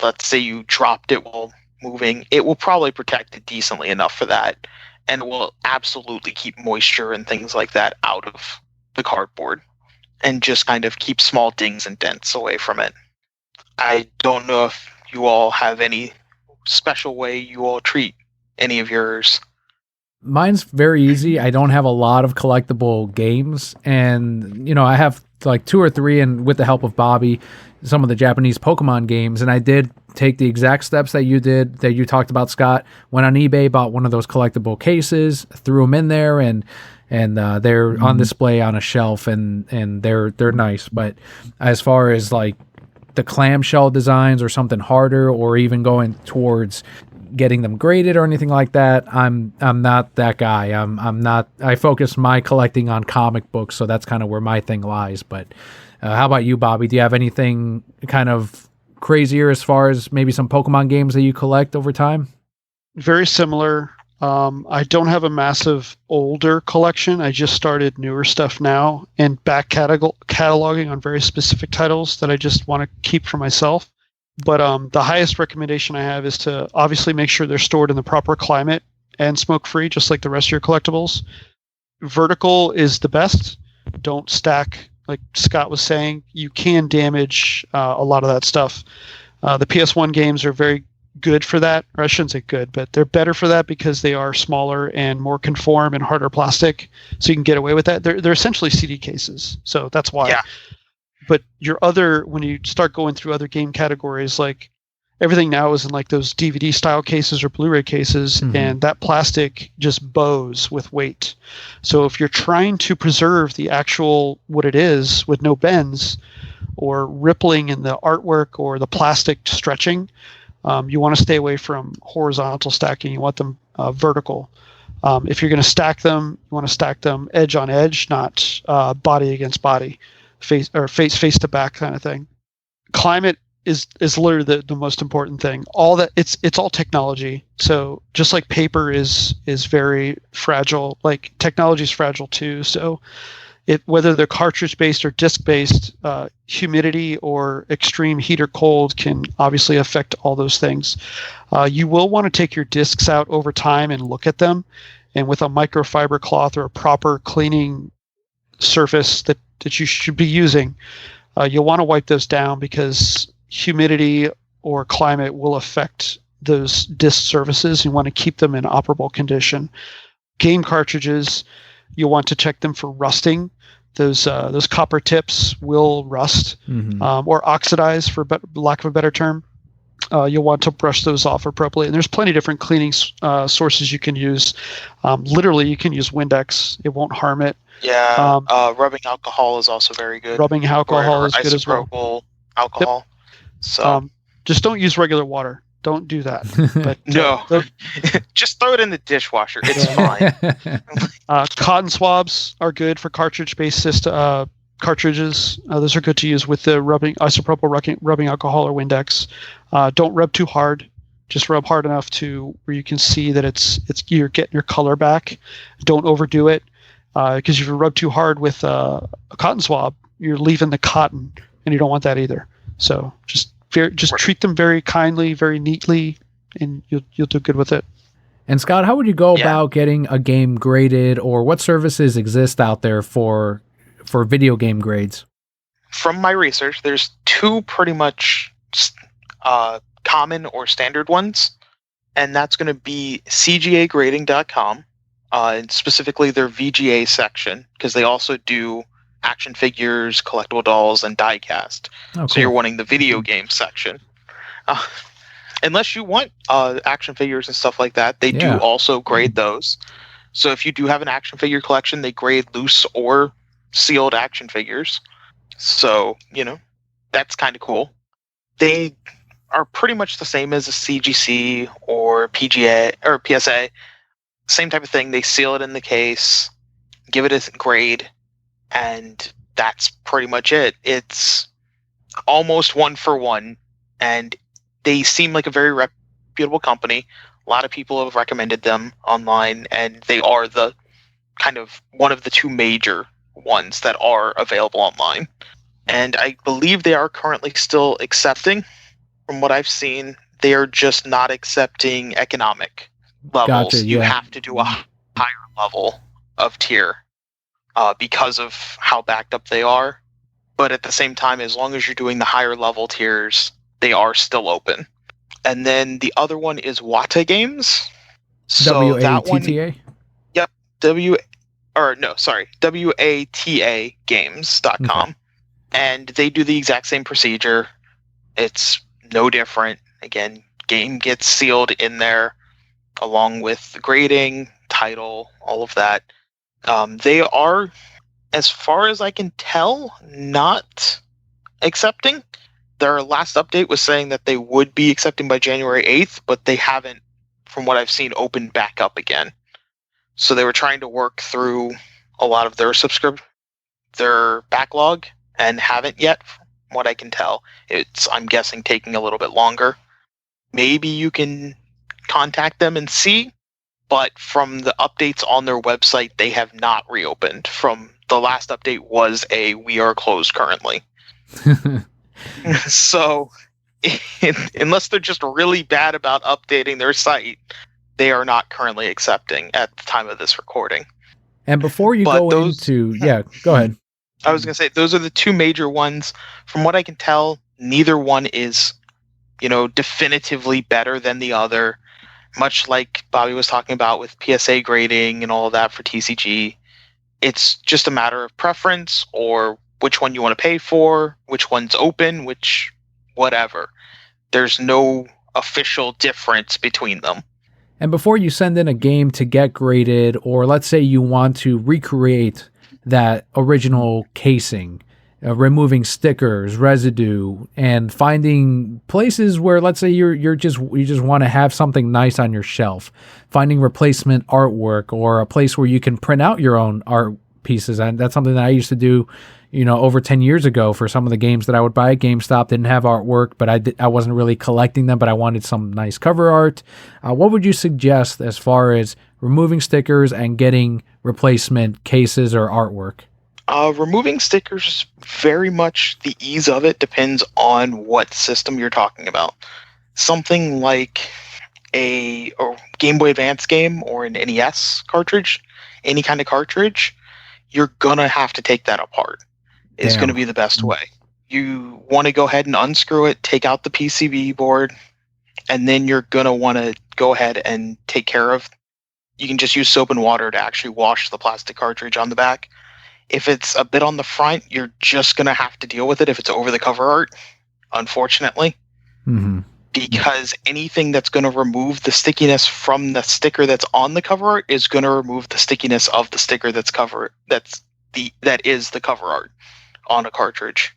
let's say you dropped it while moving, it will probably protect it decently enough for that. And it will absolutely keep moisture and things like that out of the cardboard and just kind of keep small dings and dents away from it. I don't know if you all have any special way you all treat any of yours. Mine's very easy. I don't have a lot of collectible games, and I have like 2 or 3, and with the help of Bobby, some of the Japanese Pokemon games. And I did take the exact steps that you did, that you talked about, Scott. Went on eBay, bought one of those collectible cases, threw them in there, and they're on display on a shelf, and they're nice. But as far as like the clamshell designs or something harder, or even going towards getting them graded or anything like that, I'm not that guy. I'm not. I focus my collecting on comic books, so that's kind of where my thing lies. But how about you, Bobby? Do you have anything kind of crazier as far as maybe some Pokemon games that you collect over time? Very similar. I don't have a massive older collection. I just started newer stuff now and back cataloging on very specific titles that I just want to keep for myself. But the highest recommendation I have is to obviously make sure they're stored in the proper climate and smoke-free, just like the rest of your collectibles. Vertical is the best. Don't stack. Like Scott was saying, you can damage a lot of that stuff. The PS1 games are very good for that, or I shouldn't say good, but they're better for that because they are smaller and more conform and harder plastic, so you can get away with that. They're essentially CD cases, so that's why. Yeah. But when you start going through other game categories, like everything now is in like those DVD style cases or Blu-ray cases, and that plastic just bows with weight. So if you're trying to preserve the actual what it is with no bends or rippling in the artwork or the plastic stretching, you want to stay away from horizontal stacking. You want them vertical. If you're going to stack them, you want to stack them edge on edge, not body against body, face to back kind of thing. Climate is literally the most important thing. All that it's all technology. So just like paper is very fragile, like technology is fragile too. So whether they're cartridge based or disc based, humidity or extreme heat or cold can obviously affect all those things. You will want to take your discs out over time and look at them, and with a microfiber cloth or a proper cleaning surface that you should be using, you'll want to wipe those down because humidity or climate will affect those disc surfaces. You want to keep them in operable condition. Game cartridges, you'll want to check them for rusting. Those copper tips will rust or oxidize, for lack of a better term. You'll want to brush those off appropriately. And there's plenty of different cleaning sources you can use. Literally, you can use Windex. It won't harm it. Yeah, rubbing alcohol is also very good. Rubbing alcohol is good as well. Isopropyl alcohol. Yep. So just don't use regular water. Don't do that. But no, just throw it in the dishwasher. It's fine. Cotton swabs are good for cartridge-based cartridges. Those are good to use with the isopropyl rubbing alcohol or Windex. Don't rub too hard. Just rub hard enough to where you can see that it's you're getting your color back. Don't overdo it, because if you rub too hard with a cotton swab, you're leaving the cotton, and you don't want that either. So just treat them very kindly, very neatly, and you'll do good with it. And Scott, how would you go about getting a game graded, or what services exist out there for video game grades? From my research, there's 2 pretty much common or standard ones, and that's going to be CGAgrading.com, and specifically their VGA section, because they also do action figures, collectible dolls, and diecast. Oh, cool. So you're wanting the video game section. unless you want action figures and stuff like that, they do Yeah. also grade those. So if you do have an action figure collection, they grade loose or sealed action figures. So, that's kind of cool. They are pretty much the same as a CGC or PGA or PSA. Same type of thing. They seal it in the case, give it a grade, and that's pretty much it. It's almost one for one, and they seem like a very reputable company. A lot of people have recommended them online, and they are the kind of one of the two major ones that are available online. And I believe they are currently still accepting. From what I've seen, they are just not accepting economic levels. Gotcha, You yeah. have to do a higher level of tier because of how backed up they are. But at the same time, as long as you're doing the higher level tiers, they are still open. And then the other one is Wata Games. So that one, WATTA? yep, WATA games.com. Okay. And they do the exact same procedure. It's no different. Again, game gets sealed in there along with the grading, title, all of that. They are, as far as I can tell, not accepting. Their last update was saying that they would be accepting by January 8th, but they haven't, from what I've seen, opened back up again. So they were trying to work through a lot of their backlog and haven't yet, from what I can tell. It's, I'm guessing, taking a little bit longer. Maybe you can contact them and see, but from the updates on their website, they have not reopened. From the last update was we are closed currently. So unless they're just really bad about updating their site, they are not currently accepting at the time of this recording. And before you But go those- into, yeah, go ahead. I was going to say, those are the two major ones. From what I can tell, neither one is, definitively better than the other. Much like Bobby was talking about with PSA grading and all of that for TCG. It's just a matter of preference or which one you want to pay for, which one's open, which whatever. There's no official difference between them. And before you send in a game to get graded, or let's say you want to recreate that original casing, removing stickers, residue, and finding places where, let's say you just want to have something nice on your shelf, finding replacement artwork or a place where you can print out your own art pieces. And that's something that I used to do, over 10 years ago for some of the games that I would buy at GameStop. Didn't have artwork, but I wasn't really collecting them, but I wanted some nice cover art. What would you suggest as far as removing stickers and getting replacement cases or artwork? Removing stickers, very much the ease of it depends on what system you're talking about. Something like a Game Boy Advance game or an NES cartridge, any kind of cartridge, you're gonna have to take that apart. It's Damn. gonna be the best way. You want to go ahead and unscrew it, take out the PCB board, and then you're gonna want to go ahead and take care of. You can just use soap and water to actually wash the plastic cartridge on the back. If it's a bit on the front, you're just going to have to deal with it if it's over the cover art, unfortunately. Mm-hmm. Because anything that's going to remove the stickiness from the sticker that's on the cover art is going to remove the stickiness of the sticker that is the cover art on a cartridge.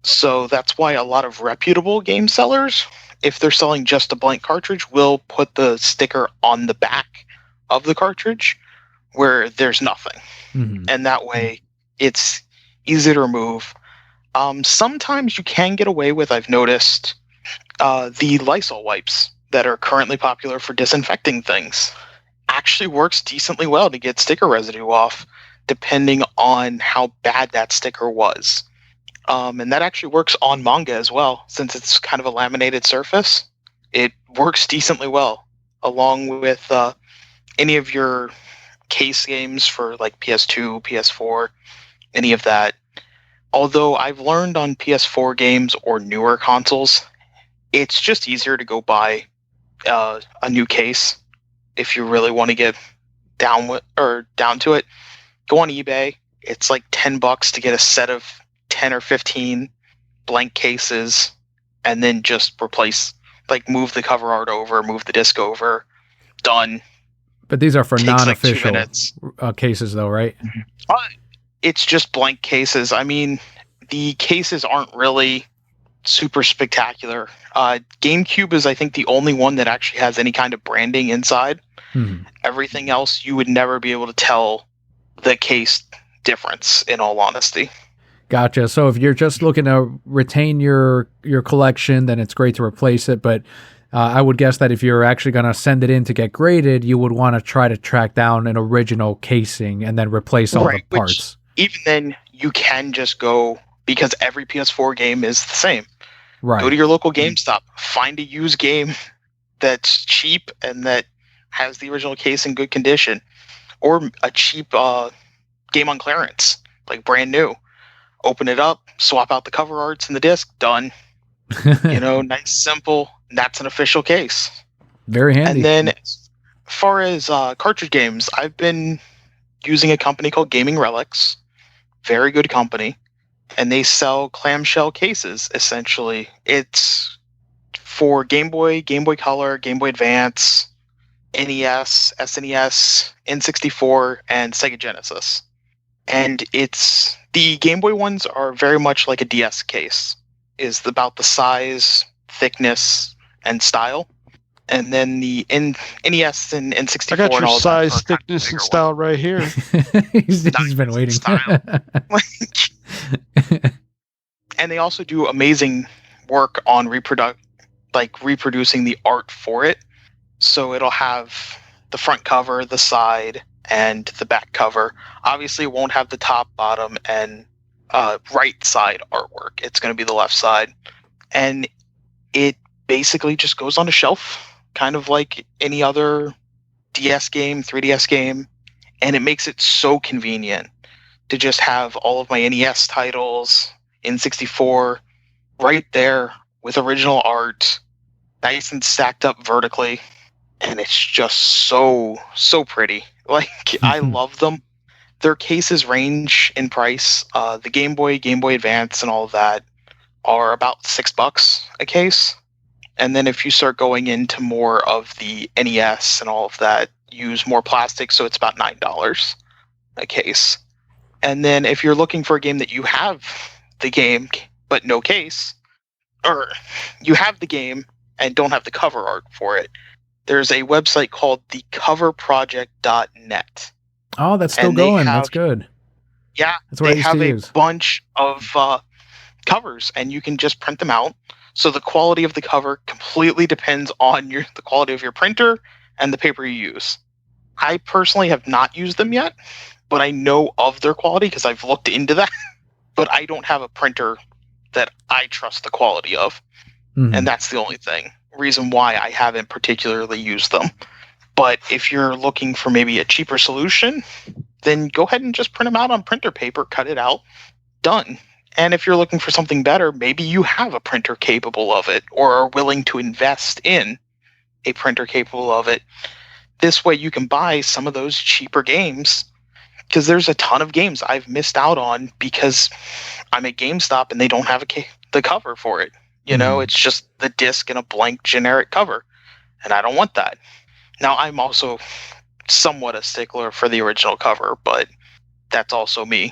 So that's why a lot of reputable game sellers, if they're selling just a blank cartridge, will put the sticker on the back of the cartridge where there's nothing. Mm-hmm. And that way it's easy to remove. Sometimes you can get away with, I've noticed, the Lysol wipes that are currently popular for disinfecting things. Actually works decently well to get sticker residue off, depending on how bad that sticker was. And that actually works on manga as well, since it's kind of a laminated surface. It works decently well, along with any of your case games for like PS2, PS4, any of that. Although I've learned on PS4 games or newer consoles, it's just easier to go buy a new case if you really want to get down to it. Go on eBay. It's like $10 to get a set of 10 or 15 blank cases, and then just replace like move the cover art over, move the disc over, done. But these are for Takes like 2 non-official minutes. cases, though, right? Uh, it's just blank cases. I mean, the cases aren't really super spectacular. GameCube is, I think, the only one that actually has any kind of branding inside. Hmm. Everything else, you would never be able to tell the case difference, in all honesty. Gotcha. So if you're just looking to retain your collection, then it's great to replace it. But I would guess that if you're actually going to send it in to get graded, you would want to try to track down an original casing and then replace all the parts. Even then, you can just go, because every PS4 game is the same. Right. Go to your local GameStop, find a used game that's cheap and that has the original case in good condition, or a cheap game on clearance, like brand new. Open it up, swap out the cover arts and the disc, done. Nice, simple. That's an official case. Very handy. And then, as far as cartridge games, I've been using a company called Gaming Relics. Very good company. And they sell clamshell cases, essentially. It's for Game Boy, Game Boy Color, Game Boy Advance, NES, SNES, N64, and Sega Genesis. And the Game Boy ones are very much like a DS case. Is about the size, thickness, and style. And then the NES and N64 I got your and all size, that thickness, and style right here. he's been waiting. And they also do amazing work on reproducing the art for it. So it'll have the front cover, the side, and the back cover. Obviously, it won't have the top, bottom, and right side artwork. It's going to be the left side. And it basically just goes on a shelf, kind of like any other DS game, 3DS game. And it makes it so convenient to just have all of my NES titles, N64, right there with original art, nice and stacked up vertically. And it's just so pretty. Like, I love them. Their cases range in price. The Game Boy Advance, and all of that are about $6 a case. And then if you start going into more of the NES and all of that, use more plastic, so it's about $9 a case. And then if you're looking for a game that you have the game but no case, or you have the game and don't have the cover art for it, there's a website called thecoverproject.net. Oh, that's still going. That's good. Yeah, that's what they have a bunch of covers, and you can just print them out. So the quality of the cover completely depends on the quality of your printer and the paper you use. I personally have not used them yet, but I know of their quality because I've looked into that. But I don't have a printer that I trust the quality of. Mm-hmm. And that's the only reason why I haven't particularly used them. But if you're looking for maybe a cheaper solution, then go ahead and just print them out on printer paper, cut it out, done. And if you're looking for something better, maybe you have a printer capable of it or are willing to invest in a printer capable of it. This way you can buy some of those cheaper games, because there's a ton of games I've missed out on because I'm at GameStop and they don't have the cover for it. It's just the disc and a blank generic cover, and I don't want that. Now, I'm also somewhat a stickler for the original cover, but that's also me.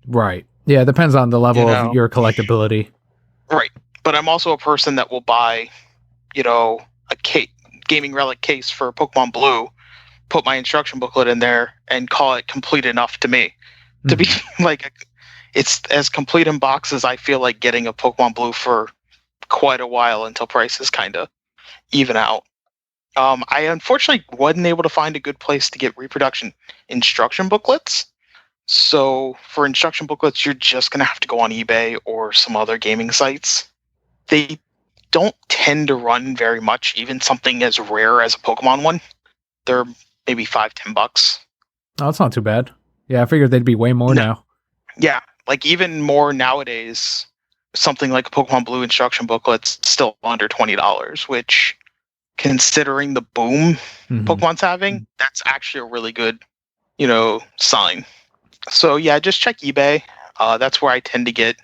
Right. Yeah, it depends on the level of your collectability. Right. But I'm also a person that will buy, a gaming relic case for Pokemon Blue, put my instruction booklet in there, and call it complete enough to me. To be like, it's as complete in box as I feel like getting a Pokemon Blue for quite a while until prices kind of even out. I unfortunately wasn't able to find a good place to get reproduction instruction booklets. So for instruction booklets, you're just going to have to go on eBay or some other gaming sites. They don't tend to run very much, even something as rare as a Pokemon one. They're maybe $5-10. Oh, that's not too bad. Yeah, I figured they'd be way more now. Yeah, like even more nowadays, something like a Pokemon Blue instruction booklet's still under $20, which, considering the boom Pokemon's having, that's actually a really good, sign. So yeah, just check eBay. That's where I tend to get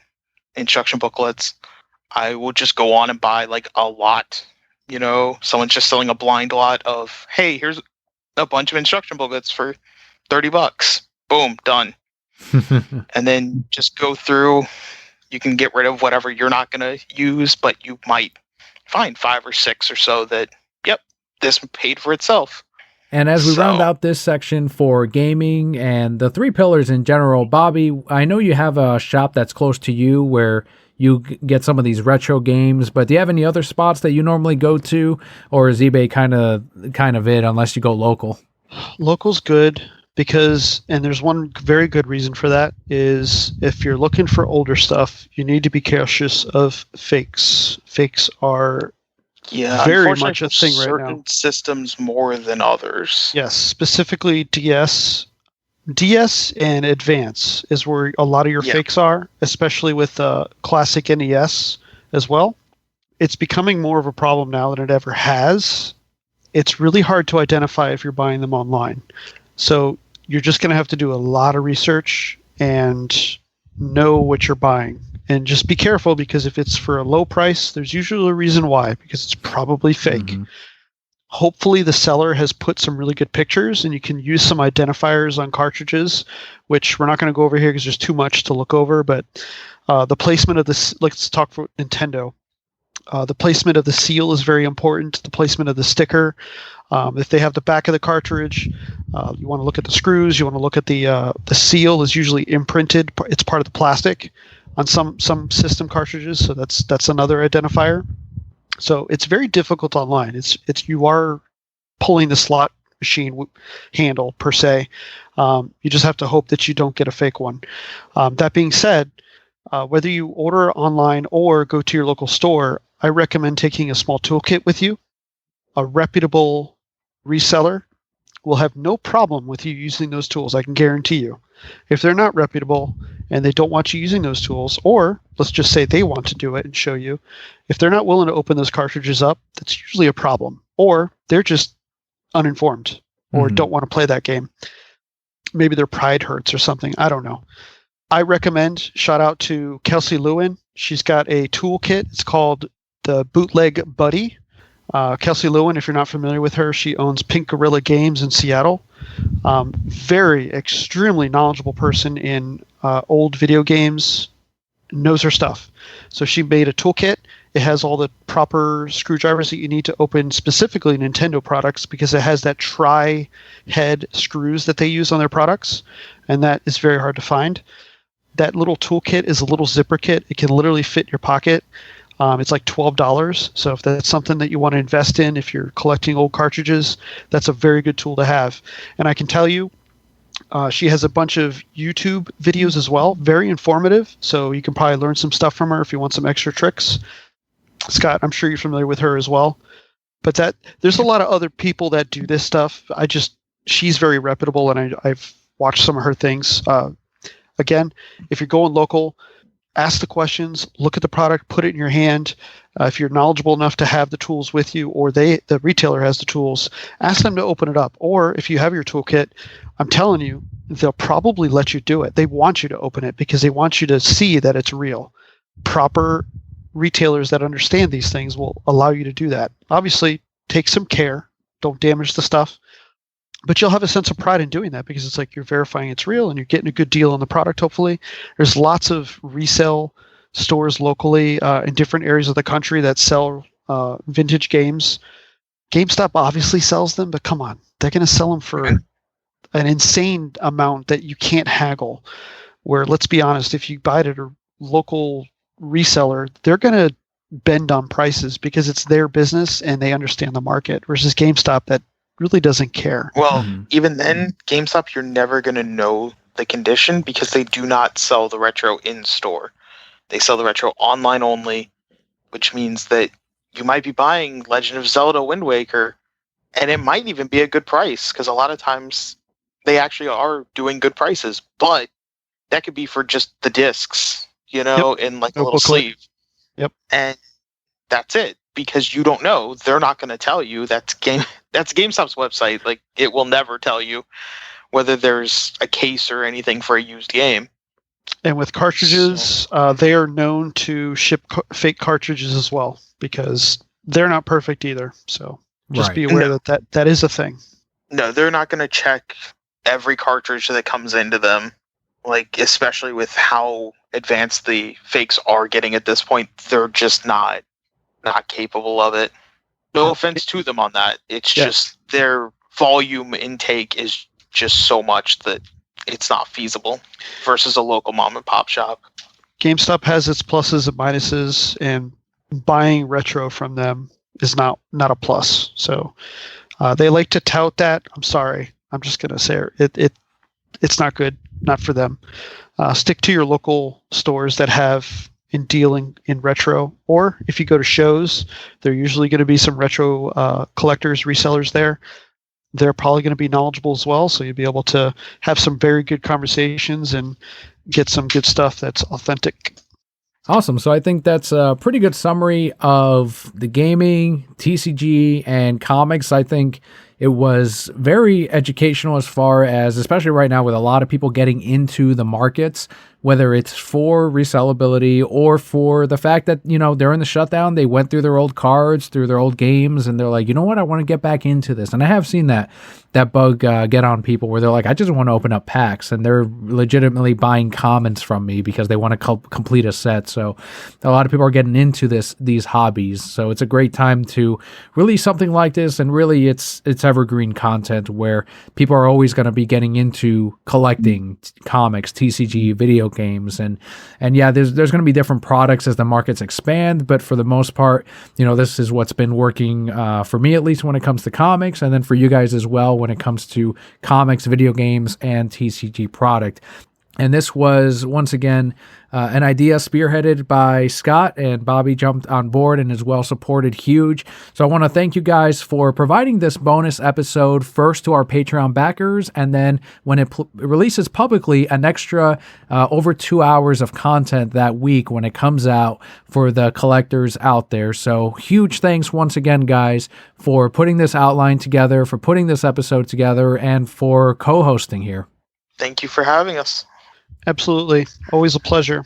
instruction booklets. I will just go on and buy like a lot someone's just selling a blind lot of, hey, here's a bunch of instruction booklets for $30. Boom, done. And then just go through. You can get rid of whatever you're not going to use, but you might find 5 or 6 or so that, yep, this paid for itself. And as we round out this section for gaming and the 3 pillars in general, Bobby, I know you have a shop that's close to you where you get some of these retro games, but do you have any other spots that you normally go to, or is eBay kind of it unless you go local? Local's good because, and there's one very good reason for that, is if you're looking for older stuff, you need to be cautious of fakes. Fakes are very much a thing right now. Certain systems more than others. Yes, specifically DS. DS and Advance is where a lot of your fakes are, especially with classic NES as well. It's becoming more of a problem now than it ever has. It's really hard to identify if you're buying them online. So you're just going to have to do a lot of research and know what you're buying. And just be careful, because if it's for a low price, there's usually a reason why, because it's probably fake. Mm-hmm. Hopefully the seller has put some really good pictures, and you can use some identifiers on cartridges, which we're not going to go over here because there's too much to look over. But the placement of this, let's talk for Nintendo. The placement of the seal is very important. The placement of the sticker. If they have the back of the cartridge, you want to look at the screws. You want to look at the seal is usually imprinted. It's part of the plastic on some system cartridges. So that's another identifier. So it's very difficult online. It's you are pulling the slot machine handle per se. You just have to hope that you don't get a fake one. That being said, whether you order online or go to your local store, I recommend taking a small toolkit with you. A reputable reseller will have no problem with you using those tools, I can guarantee you. If they're not reputable and they don't want you using those tools, or let's just say they want to do it and show you, if they're not willing to open those cartridges up, that's usually a problem. Or they're just uninformed or don't want to play that game. Maybe their pride hurts or something. I don't know. I recommend, shout out to Kelsey Lewin. She's got a toolkit. It's called the Bootleg Buddy. Kelsey Lewin, if you're not familiar with her, she owns Pink Gorilla Games in Seattle. Extremely knowledgeable person in old video games, knows her stuff. So she made a toolkit. It has all the proper screwdrivers that you need to open specifically Nintendo products, because it has that tri-head screws that they use on their products, and that is very hard to find. That little toolkit is a little zipper kit. It can literally fit in your pocket. It's like $12. So if that's something that you want to invest in, if you're collecting old cartridges, that's a very good tool to have. And I can tell you, she has a bunch of YouTube videos as well, very informative. So you can probably learn some stuff from her if you want some extra tricks. Scott, I'm sure you're familiar with her as well. But there's a lot of other people that do this stuff. She's very reputable, and I've watched some of her things. Again, if you're going local, ask the questions, look at the product, put it in your hand. If you're knowledgeable enough to have the tools with you, or the retailer has the tools, ask them to open it up. Or if you have your toolkit, I'm telling you, they'll probably let you do it. They want you to open it because they want you to see that it's real. Proper retailers that understand these things will allow you to do that. Obviously, take some care. Don't damage the stuff. But you'll have a sense of pride in doing that, because it's like you're verifying it's real and you're getting a good deal on the product, hopefully. There's lots of resale stores locally in different areas of the country that sell vintage games. GameStop obviously sells them, but come on. They're going to sell them for an insane amount that you can't haggle. Where, let's be honest, if you buy it at a local reseller, they're going to bend on prices because it's their business and they understand the market, versus GameStop that really doesn't care. Well, even then, GameStop, you're never going to know the condition because they do not sell the retro in store. They sell the retro online only, which means that you might be buying Legend of Zelda Wind Waker, and it might even be a good price, because a lot of times they actually are doing good prices, but that could be for just the discs, in like a little sleeve. Yep. And that's it. Because you don't know, they're not going to tell you. That's GameStop's website. Like, it will never tell you whether there's a case or anything for a used game. And with cartridges, they are known to ship fake cartridges as well, because they're not perfect either. So just Right. be aware that is a thing. No, they're not going to check every cartridge that comes into them. Like, especially with how advanced the fakes are getting at this point, they're just not capable of it. No offense to them on that. It's just their volume intake is just so much that it's not feasible versus a local mom and pop shop. GameStop has its pluses and minuses, and buying retro from them is not a plus. So they like to tout that. I'm sorry. I'm just going to say it's not good. Not for them. Stick to your local stores that have in dealing in retro, or if you go to shows, there are usually going to be some retro collectors, resellers there. They're probably going to be knowledgeable as well, so you'll be able to have some very good conversations and get some good stuff that's authentic. Awesome. So I think that's a pretty good summary of the gaming, TCG, and comics. I think it was very educational as far as, especially right now with a lot of people getting into the markets, whether it's for resellability or for the fact that, during the shutdown, they went through their old cards, through their old games, and they're like, you know what, I want to get back into this. And I have seen that bug get on people where they're like, I just want to open up packs, and they're legitimately buying commons from me because they want to complete a set. So a lot of people are getting into these hobbies. So it's a great time to release something like this, and really it's evergreen content where people are always going to be getting into collecting comics, TCG, video games, and yeah, there's going to be different products as the markets expand, but for the most part, this is what's been working for me, at least when it comes to comics, and then for you guys as well when it comes to comics, video games, and TCG product. And this was, once again, an idea spearheaded by Scott, and Bobby jumped on board and is well supported, huge. So I want to thank you guys for providing this bonus episode first to our Patreon backers, and then when it releases publicly, an extra over 2 hours of content that week when it comes out for the collectors out there. So huge thanks once again, guys, for putting this outline together, for putting this episode together, and for co-hosting here. Thank you for having us. Absolutely. Always a pleasure.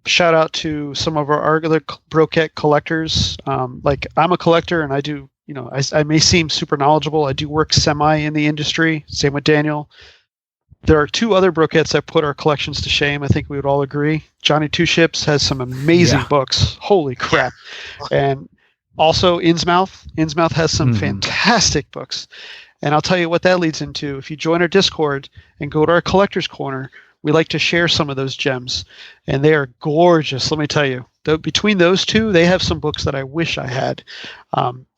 Shout out to some of our other Broquette collectors. Like, I'm a collector, and I do, I may seem super knowledgeable. I do work semi in the industry. Same with Daniel. There are two other Broquettes that put our collections to shame. I think we would all agree. Johnny Two Ships has some amazing books. Holy crap. And also Innsmouth. Innsmouth has some fantastic books. And I'll tell you what that leads into. If you join our Discord and go to our Collector's Corner, we like to share some of those gems, and they are gorgeous. Let me tell you, between those two, they have some books that I wish I had.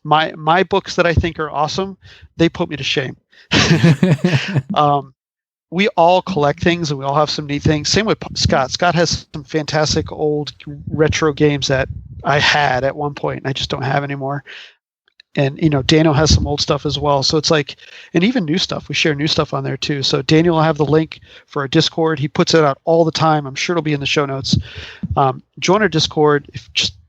My books that I think are awesome, they put me to shame. We all collect things, and we all have some neat things. Same with Scott. Scott has some fantastic old retro games that I had at one point, and I just don't have anymore. And, Daniel has some old stuff as well. So it's like, and even new stuff. We share new stuff on there too. So Daniel will have the link for our Discord. He puts it out all the time. I'm sure it'll be in the show notes. Join our Discord.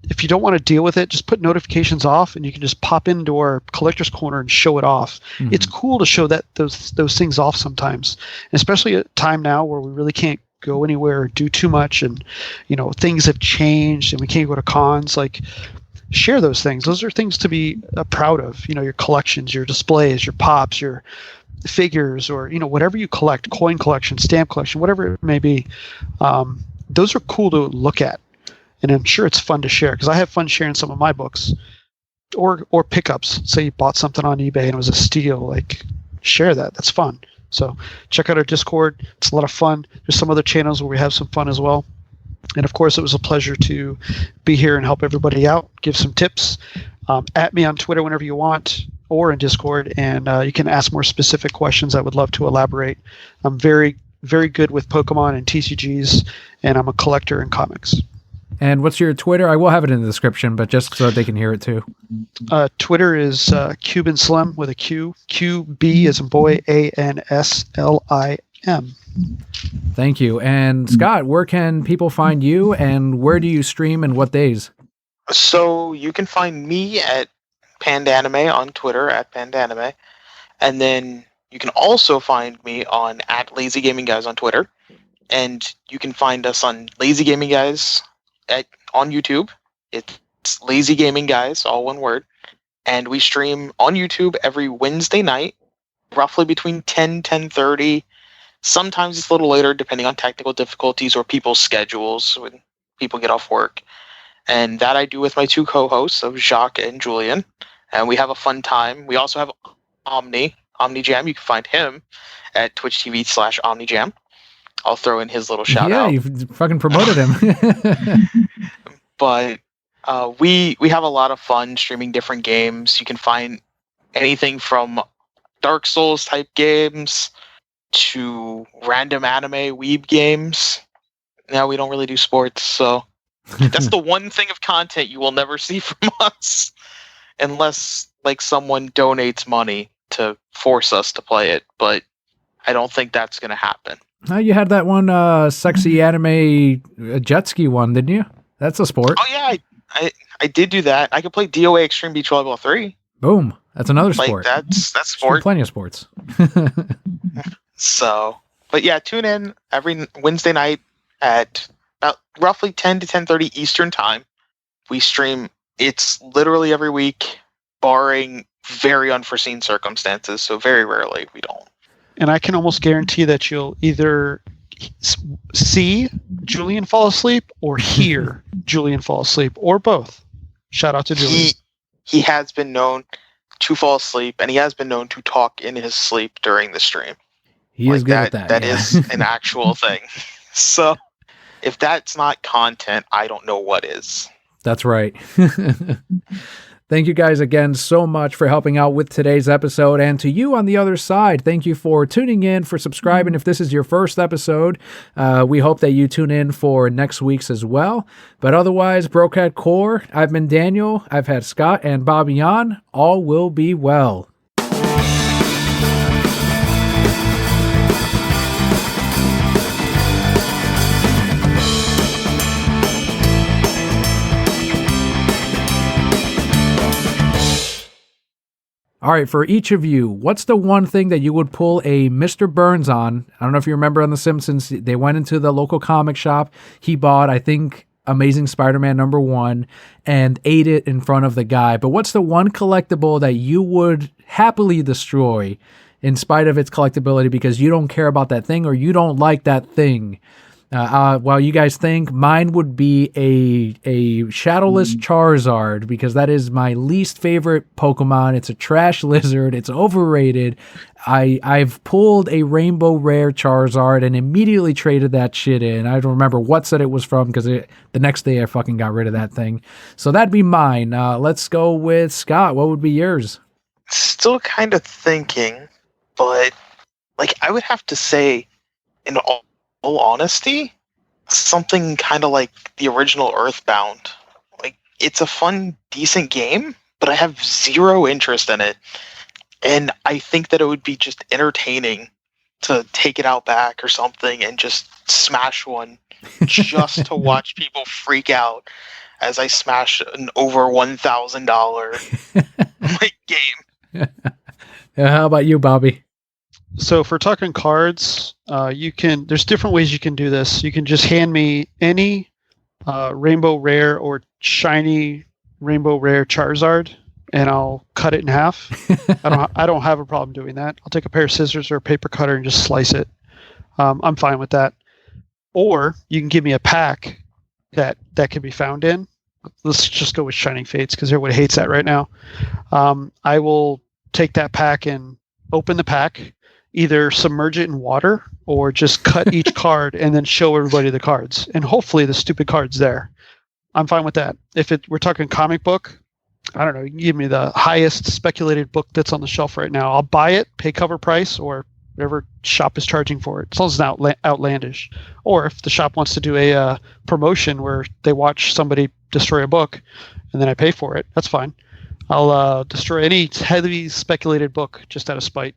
If you don't want to deal with it, just put notifications off, and you can just pop into our Collector's Corner and show it off. Mm-hmm. It's cool to show those things off sometimes, especially at a time now where we really can't go anywhere or do too much, and things have changed and we can't go to cons. Like, share those things. Those are things to be proud of. Your collections, your displays, your pops, your figures, or whatever you collect, coin collection, stamp collection, whatever it may be. Those are cool to look at, and I'm sure it's fun to share, because I have fun sharing some of my books or pickups. Say you bought something on eBay and it was a steal, like, share that. That's fun. So check out our Discord. It's a lot of fun. There's some other channels where we have some fun as well. And of course, it was a pleasure to be here and help everybody out, give some tips. At me on Twitter whenever you want, or in Discord, and you can ask more specific questions. I would love to elaborate. I'm very, very good with Pokemon and TCGs, and I'm a collector in comics. And what's your Twitter? I will have it in the description, but just so they can hear it too. Twitter is Cuban Slim with a Q. QB as in boy, ANSLIM. Thank you. And Scott, where can people find you, and where do you stream and what days? So you can find me at Pandanime on Twitter, at Pandanime. And then you can also find me on at Lazy Gaming Guys on Twitter. And you can find us on Lazy Gaming Guys on YouTube. It's It's Lazy Gaming Guys, all one word. And we stream on YouTube every Wednesday night, roughly between 10:30. Sometimes it's a little later, depending on technical difficulties or people's schedules when people get off work. And that I do with my two co-hosts of Jacques and Julian. And we have a fun time. We also have OmniJam. You can find him at Twitch TV/OmniJam. I'll throw in his little shout out. Yeah, you fucking promoted him. But we have a lot of fun streaming different games. You can find anything from Dark Souls type games to random anime weeb games. Now we don't really do sports, so that's the one thing of content you will never see from us, unless like someone donates money to force us to play it. But I don't think that's going to happen. You had that one sexy anime jet ski one, didn't you? That's a sport. Oh yeah, I did do that. I could play DOA Extreme Beach Volleyball 3. Boom. That's another sport. Like that's sport. Plenty of sports. So, but yeah, tune in every Wednesday night at about roughly 10 to 10:30 Eastern time. We stream. It's literally every week, barring very unforeseen circumstances. So very rarely we don't. And I can almost guarantee that you'll either see Julian fall asleep or hear Julian fall asleep, or both. Shout out to Julian. He has been known to fall asleep, and he has been known to talk in his sleep during the stream. He is good at that. That is an actual thing. So if that's not content, I don't know what is. That's right. Thank you guys again so much for helping out with today's episode. And to you on the other side, thank you for tuning in, for subscribing. If this is your first episode, we hope that you tune in for next week's as well. But otherwise, Brocat Core, I've been Daniel, I've had Scott and Bobby on. All will be well. All right, for each of you, what's the one thing that you would pull a Mr. Burns on? I don't know if you remember on The Simpsons, they went into the local comic shop. He bought, I think, Amazing Spider-Man #1 and ate it in front of the guy. But what's the one collectible that you would happily destroy in spite of its collectability because you don't care about that thing or you don't like that thing? While you guys think, mine would be a shadowless Charizard because that is my least favorite Pokemon. It's a trash lizard. It's overrated. I've pulled a rainbow rare Charizard and immediately traded that shit in. I don't remember what set it was from because the next day I fucking got rid of that thing. So that'd be mine. Let's go with Scott. What would be yours? Still kind of thinking, but like I would have to say, in all honesty, something kind of like the original Earthbound. Like, it's a fun, decent game, but I have zero interest in it. And I think that it would be just entertaining to take it out back or something and just smash one just to watch people freak out as I smash an over $1,000 like game. How about you, Bobby? So if we're talking cards, there's different ways you can do this. You can just hand me any rainbow rare or shiny rainbow rare Charizard, and I'll cut it in half. I don't have a problem doing that. I'll take a pair of scissors or a paper cutter and just slice it. I'm fine with that. Or you can give me a pack that can be found in. Let's just go with Shining Fates because everybody hates that right now. I will take that pack and open the pack, either submerge it in water or just cut each card and then show everybody the cards. And hopefully the stupid card's there. I'm fine with that. If we're talking comic book, I don't know, you can give me the highest speculated book that's on the shelf right now. I'll buy it, pay cover price, or whatever shop is charging for it, as long as it's outlandish. Or if the shop wants to do a promotion where they watch somebody destroy a book and then I pay for it, that's fine. I'll destroy any heavily speculated book just out of spite.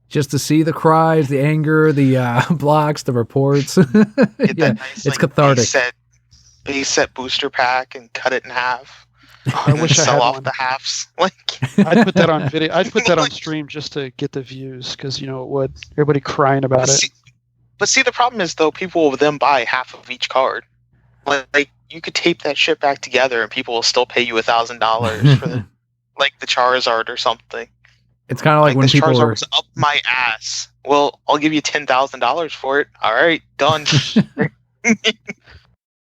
Just to see the cries, the anger, the blocks, the reports. Yeah, nice, it's cathartic. Base set booster pack and cut it in half. I wish I sell had off one. the halves. Like I'd put that on video. I'd put that on stream just to get the views because it would. Everybody crying about it. But see, the problem is though, people will then buy half of each card. Like you could tape that shit back together, and people will still pay you $1,000 for the Charizard or something. It's kind of like when this people Charizard were. was up my ass. Well, I'll give you $10,000 for it. All right, done.